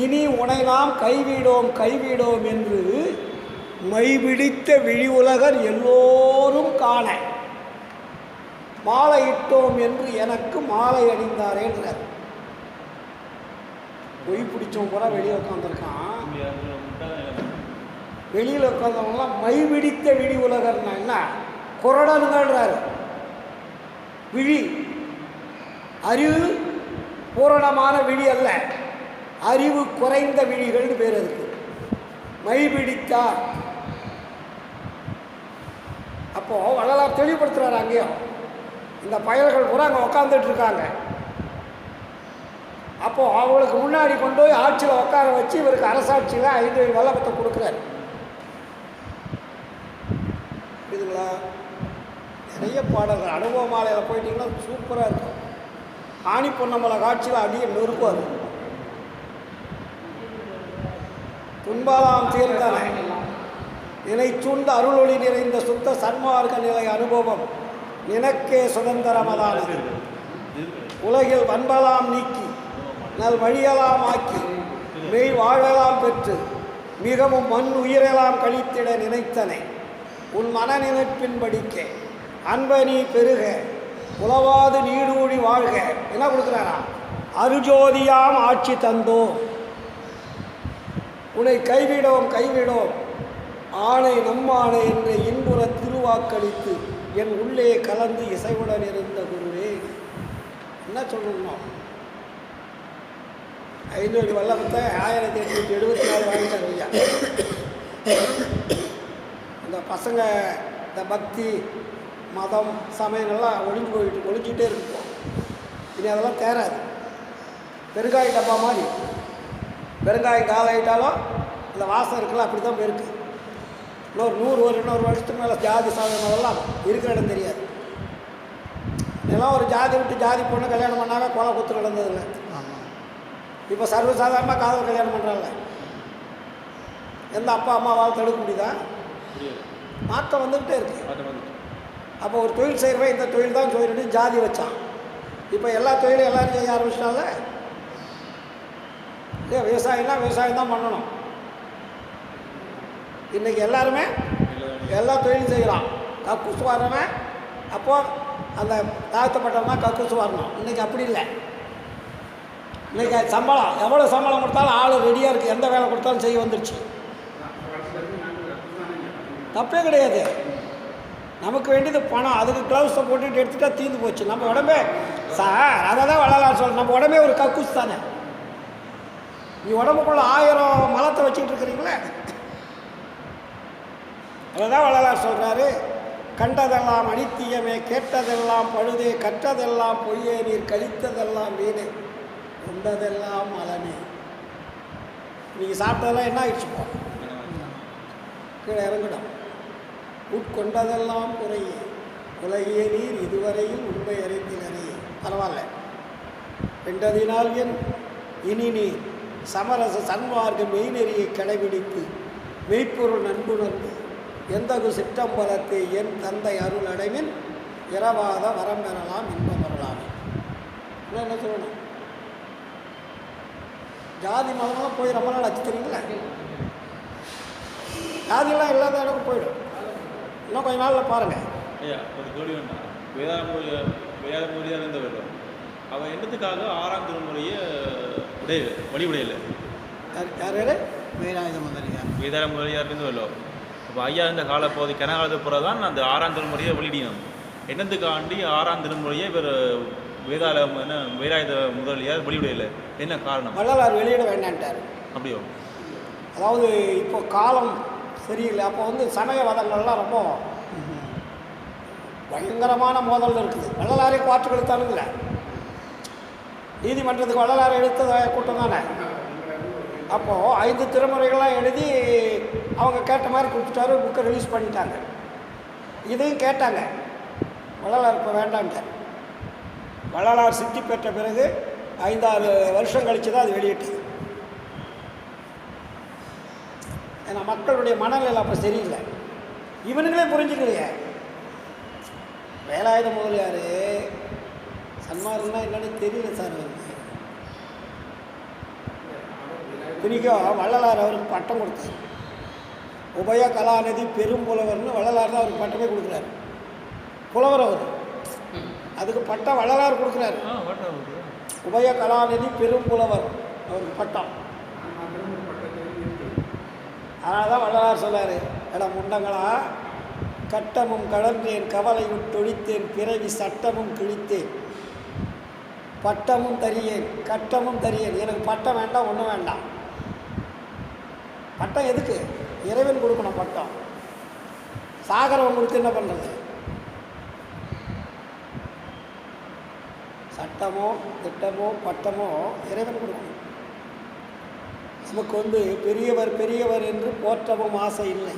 [SPEAKER 1] இனி உனை நாம் கைவிடோம் என்று மைபிடித்த விழி உலகர் எல்லோரும் காண மாலையிட்டோம் என்று எனக்கு மாலை அணிந்தாரேன்றார். பொய் பிடிச்சவன் கூட வெளியே உட்காந்துருக்கான். வெளியில் உட்காந்தவங்களாம் மைபிடித்த விழி உலகர்னா என்ன? குரடனுங்கன்றார். விழி அறிவு பூரணமான விழி அல்ல, அறிவு குறைந்த விழிகள்னு பேர் அதுக்கு. மைபிடித்தார். அப்போது வள்ளலார் தெளிவுபடுத்துகிறார். அங்கேயும் இந்த பயல்கள் பூரா அங்கே உட்காந்துட்ருக்காங்க. அப்போது அவங்களுக்கு முன்னாடி கொண்டு போய் ஆட்சியில் உட்கார வச்சு இவருக்கு அரசாட்சியில் 5 வல்லபத்தை கொடுக்குறாரு. இதுங்களா நிறைய பாடல்கள் அனுபவ மாலையில் போயிட்டீங்கன்னா சூப்பராக இருக்கும். ஆணி பொன்னம்பல காட்சியில் அடியை நொறுக்குவார். துன்பாலாம் தீர்ந்தானே நினை சூழ்ந்த அருளொளி நிறைந்த சுத்த சன்மார்க்க நிலை அனுபவம் நினக்கே சுதந்திரமதானது. உலகில் வன்பலாம் நீக்கி நல் வழியலாம் ஆக்கி மெய் வாழலாம் பெற்று மிகவும் மண் உயிரெல்லாம் கழித்திட நினைத்தனை உன் மன நினைப்பின்படிக்க அன்பனி பெருக உலவாது நீடூழி வாழ்க. என்ன கொடுக்குறாரா? அருஜோதியாம் ஆட்சி தந்தோம், உன்னை கைவிடோம் ஆணை நம்மாணை என்ற இன்புற திருவாக்களித்து என் உள்ளே கலந்து இசைவுடன் இருந்த குருவே. என்ன சொல்லணும்? 5 வல்லபத்தை 1874 வாங்கிட்டார் ஐயா. இந்த பசங்க இந்த பக்தி மதம் சமயங்கள்லாம் ஒழிஞ்சிக்கிட்டே இருக்கும். இனி அதெல்லாம் தேராது. பெருங்காய டப்பா மாதிரி பெருங்காயம் காலம் ஆகிட்டாலும் இந்த வாசம் இருக்குல்ல, அப்படி தான் போயிருக்கு. இன்னொரு வருஷத்துக்கு மேலே ஜாதி சாதனமெல்லாம் இருக்கிற இடம் தெரியாது. இதெல்லாம் ஒரு ஜாதி விட்டு ஜாதி பொண்ணு கல்யாணம் பண்ணாங்க, கொலை குத்து நடந்ததில்லை. இப்போ சர்வசாதாரணமாக காதல் கல்யாணம் பண்ணுறாங்க. எந்த அப்பா அம்மாவால் தடுக்க முடியுதா? மாற்றம் வந்துக்கிட்டே இருக்கு. அப்போ ஒரு தொழில் செய்கிறவன் இந்த தொழில் தான் சொல்லிட்டு ஜாதி வச்சான். இப்போ எல்லா தொழிலும் எல்லோரும் செய்ய ஆரம்பிச்சிட்டால. விவசாயம்னா விவசாயம் தான் பண்ணணும். இன்றைக்கி எல்லாருமே எல்லா தொழிலும் செய்கிறான். கக்கூசு வரவன் அப்போது அந்த தாழ்த்தப்பட்டவன் கக்கூசு வரணும். இன்றைக்கி அப்படி இல்லை. இன்றைக்கி சம்பளம் எவ்வளோ சம்பளம் கொடுத்தாலும் ஆள் ரெடியாக இருக்குது, எந்த வேலை கொடுத்தாலும் செய்ய வந்துடுச்சு. தப்பே கிடையாது. நமக்கு வேண்டியது பணம். அதுக்கு க்ளவுஸை போட்டுட்டு எடுத்துகிட்டா தீர்ந்து போச்சு. நம்ம உடம்பே சார் அதை தான் வள்ளலார் சொல்கிறேன், நம்ம உடம்பே ஒரு கக்கூஸ் தானே. நீ உடம்புக்குள்ள 1000 மலத்தை வச்சுக்கிட்டு இருக்கிறீங்களே, அதை தான் வள்ளலார் சொல்கிறாரு. கண்டதெல்லாம் அனித்தியமே, கேட்டதெல்லாம் பழுதே, கற்றதெல்லாம் பொய்யே, நீர் கழித்ததெல்லாம் வீணே, உண்டதெல்லாம் மலனே. நீங்கள் சாப்பிட்டதெல்லாம் என்ன ஆயிடுச்சு? போ கீழே இறங்கிடும். உட்கொண்டதெல்லாம் குறையே, உலகிய நீர் இதுவரையில் உண்மை அறிந்தினரே. பரவாயில்ல. வென்றதினால் என் இனி நீர் சமரச சன்மார்க்க மெய்நெறியை கடைபிடித்து மெய்ப்பொருள் நன்புணர்ந்து எந்தகு சிற்றம்பலத்தை என் தந்தை அருள் அடைவின் இரவாத வரம் பெறலாம், இன்பம் பெறலாம். என்ன சொல்லணும்? ஜாதி மதமெல்லாம் போய் ரொம்ப நாள் ஆச்சு தெரியுங்களா? ஜாதியெல்லாம் இல்லாத இடத்துக்கு போயிடும். இன்னும் கொஞ்ச நாளில் பாருங்கள்.
[SPEAKER 4] ஐயா ஒரு கேள்வி வேண்டாம். வேதாமொழியாக இருந்தவர் அவள் என்னத்துக்காக 6ஆம் திருமுறையை வழிபடையில
[SPEAKER 1] யார் யார்
[SPEAKER 4] வேதாமொழியாக இருந்தவர்களோ. அப்போ ஐயா இந்த காலப்போது கனகாலத்து பிறகு தான் அந்த 6ஆம் திருமுறையை வெளியிடணும். என்னத்துக்காண்டி 6ஆம் திருமுறையை இவர் வேதாயுத முதலியார் வெளியிடையில என்ன காரணம்?
[SPEAKER 1] வள்ளலார் வெளியிட வேண்டான்ட்டார்.
[SPEAKER 4] அப்படியோ?
[SPEAKER 1] அதாவது இப்போ காலம் சரியில்லை. அப்போ வந்து சமயவாதங்கள்லாம் ரொம்ப பயங்கரமான மோதல் இருக்குது. வள்ளலாரே குவாற்று எழுத்தானுங்கள நீதிமன்றத்துக்கு வள்ளலாரை எழுத்த கூட்டம் தானே. அப்போது 5 திருமுறைகள்லாம் எழுதி அவங்க கேட்ட மாதிரி கொடுத்துட்டாரு. புக்கை ரிலீஸ் பண்ணிட்டாங்க. இதையும் கேட்டாங்க. வள்ளலார் இப்போ வேண்டான்ட்டார். வள்ளலார் சித்தி பெற்ற பிறகு 5-6 வருஷம் கழித்து தான் அது வெளியிட்டது. ஏன்னா மக்களுடைய மனநிலை அப்போ சரியில்லை. இவனுங்களே புரிஞ்சுக்கலையே. வேலாயுத முதலியார் சன்மார்க்கம்னா என்னன்னு தெரியல சார். இன்றைக்கும் வள்ளலார் அவருக்கு பட்டம் கொடுத்தார். உபய கலாநிதி பெரும்புலவர்னு வள்ளலார் தான் அவருக்கு பட்டமே கொடுக்குறாரு. புலவர் அவர். அதுக்கு பட்டம் வள்ளலார் கொடுக்குறாரு. உபய கலாநிதி பெரும்புலவர் அவருக்கு பட்டம். அதனால தான் வள்ளலார் சொல்லார், இடம் முண்டங்களா கட்டமும் கடந்தேன் கவலை விட்டொழித்தேன் பிறவி சட்டமும் கிழித்தேன் பட்டமும் தரியேன் கட்டமும் தரியேன். எனக்கு பட்டம் வேண்டாம், ஒன்றும் வேண்டாம். பட்டம் எதுக்கு? இறைவன் கொடுக்கணும் பட்டம். சாகரவங்களுக்கு என்ன பண்ணுறது? சட்டமோ திட்டமோ பட்டமோ இறைவன் கொடுக்கணும். நமக்கு வந்து பெரியவர் பெரியவர் என்று போற்றவும் ஆசை இல்லை,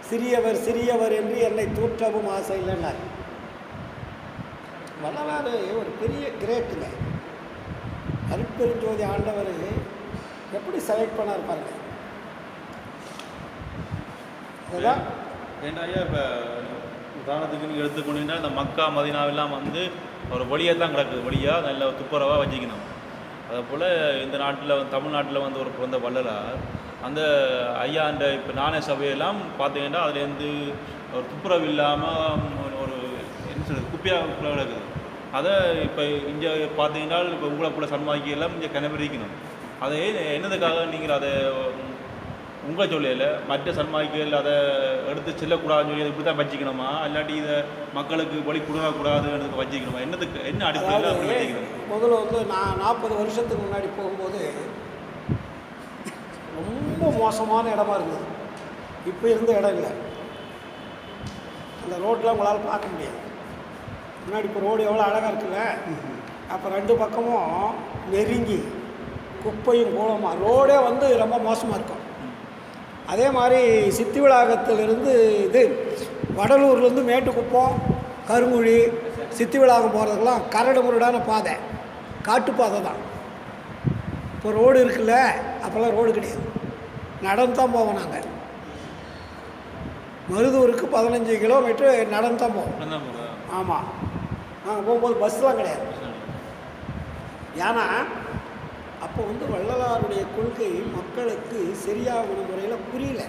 [SPEAKER 1] சிறியவர் சிறியவர் என்று என்னை தூற்றவும் ஆசை இல்லைன்னார். வள்ளலார் ஒரு பெரிய கிரேட்டுங்க. அருட்பெருஞ்சோதி ஆண்டவர் எப்படி செலக்ட் பண்ணார் பாருங்க. அதுதான்
[SPEAKER 4] ஏண்டாயா இப்போ உதாரணத்துக்கு நீங்கள் எடுத்துக்கொண்டீங்கன்னா இந்த மக்கா மதினாவெல்லாம் வந்து ஒரு வழியாக தான் கிடக்குது. வழியாக நல்ல துப்புரவாக வச்சுக்கணும். அதே போல் இந்த நாட்டில் தமிழ்நாட்டில் வந்து ஒரு பிறந்த வள்ளலார் அந்த ஐயா அந்த இப்போ நாணய சபையெல்லாம் பார்த்தீங்கன்னா அதுலேருந்து ஒரு துப்புரவு இல்லாமல் ஒரு என்ன சொல்கிறது குப்பையாக கிடக்குது. அதை இப்போ இங்கே பார்த்தீங்கன்னா இப்போ உங்களை போல சன்மாதிக்கெல்லாம் இங்கே கிணப்பிரிக்கணும். அதை என்னதுக்காக நீங்கள் அதை உங்களை சொல்லல மற்ற சன்மாதிகள் அதை எடுத்து செல்லக்கூடாதுன்னு சொல்லி இப்படி தான் வச்சுக்கணுமா, இல்லாட்டி இதை மக்களுக்கு வழி கொடுக்கக்கூடாதுன்னு வச்சுக்கணுமா? என்னதுக்கு என்ன அடிப்படையில் அப்படி வச்சுக்கணும்?
[SPEAKER 1] முதல்ல வந்து நான் 40 வருஷத்துக்கு முன்னாடி போகும்போது ரொம்ப மோசமான இடமா இருந்தது. இப்போ இருந்த இடம் இல்லை. அந்த ரோட்டில் உங்களால் பார்க்க முடியாது. முன்னாடி இப்போ ரோடு எவ்வளோ அழகாக இருக்குல்ல. அப்போ 2 பக்கமும் நெருங்கி குப்பையும் கூலமாக ரோடே வந்து ரொம்ப மோசமாக இருக்கும். அதே மாதிரி சித்திவிளாகத்திலிருந்து இது வடலூர்லேருந்து மேட்டுக்குப்பம் கருங்குழி சித்திவிளாகம் போகிறதுக்கெல்லாம் கரடு முரடான பாதை, காட்டுப்பாதை தான். இப்போ ரோடு இருக்குல்ல, அப்போல்லாம் ரோடு கிடையாது. நடந்து தான் போவோம். நாங்கள் மருதூருக்கு 15 கிலோமீட்டர் நடந்து தான் போவோம். ஆமாம், நாங்கள் போகும்போது பஸ்லாம் கிடையாது. ஏன்னா அப்போ வந்து வள்ளலாருடைய கொள்கை மக்களுக்கு சரியான முறையில் புரியல.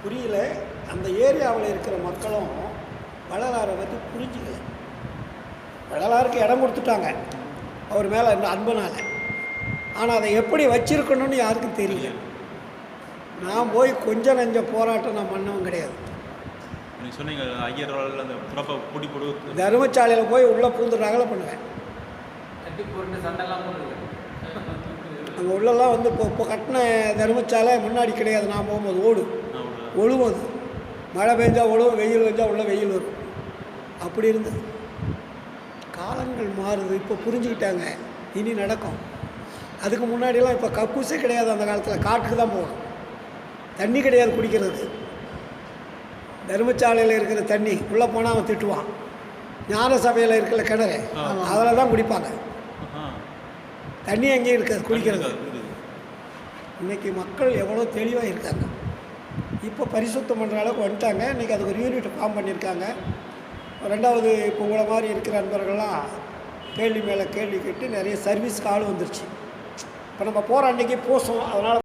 [SPEAKER 1] புரியல. அந்த ஏரியாவில் இருக்கிற மக்களும் வள்ளலாரை பற்றி புரிஞ்சுக்கல. வள்ளலாருக்கு இடம் கொடுத்துட்டாங்க அவர் மேலே இந்த அன்புனால. ஆனால் அதை எப்படி வச்சிருக்கணும்னு யாருக்கும் தெரியல. நான் போய் கொஞ்சம் நஞ்சம் போராட்டம் நான் பண்ணவும் கிடையாது.
[SPEAKER 4] நீங்கள் சொன்னீங்க ஐயர் அந்த புறப்பை பூட்டி போடு
[SPEAKER 1] தர்மசாலையில் போய் உள்ளே பூந்து ரகலை பண்ணுவேன்.
[SPEAKER 5] கட்டி போட்டு சண்டைலாம் போடுறது.
[SPEAKER 1] அங்கே உள்ளெல்லாம் வந்து இப்போ கட்டின தர்மசாலை முன்னாடி கிடையாது. நான் போகும்போது ஒழுவும். அது மழை பெஞ்சா ஒழுவும், வெயில் பெஞ்சா உள்ள வெயில் வரும். அப்படி இருந்தது. காலங்கள் மாறுது. இப்போ புரிஞ்சுக்கிட்டாங்க. இனி நடக்கும். அதுக்கு முன்னாடியெல்லாம் இப்போ கக்கூசே கிடையாது. அந்த காலத்தில் காட்டுக்கு தான் போகணும். தண்ணி கிடையாது குடிக்கிறதுக்கு. தர்மசாலையில் இருக்கிற தண்ணி உள்ளே போனால் அவன் திட்டுவான். ஞான சபையில் இருக்கிற கிணறு அதில் தான் குடிப்பாங்க. தண்ணி எங்கேயும் இருக்காது குடிக்கிறது. இன்றைக்கி மக்கள் எவ்வளோ தெளிவாக இருக்காங்க. இப்போ பரிசுத்தம் பண்ணுற அளவுக்கு வந்துட்டாங்க. இன்றைக்கி அதுக்கு ஒரு யூனிட் ஃபார்ம் பண்ணியிருக்காங்க. ரெண்டாவது இப்போ உங்களை மாதிரி இருக்கிற நண்பர்கள்லாம் கேள்வி மேலே கேள்வி கேட்டு நிறைய சர்வீஸ்க்கு ஆள் வந்துருச்சு. இப்போ நம்ம போகிற அன்றைக்கி பூசம். அதனால்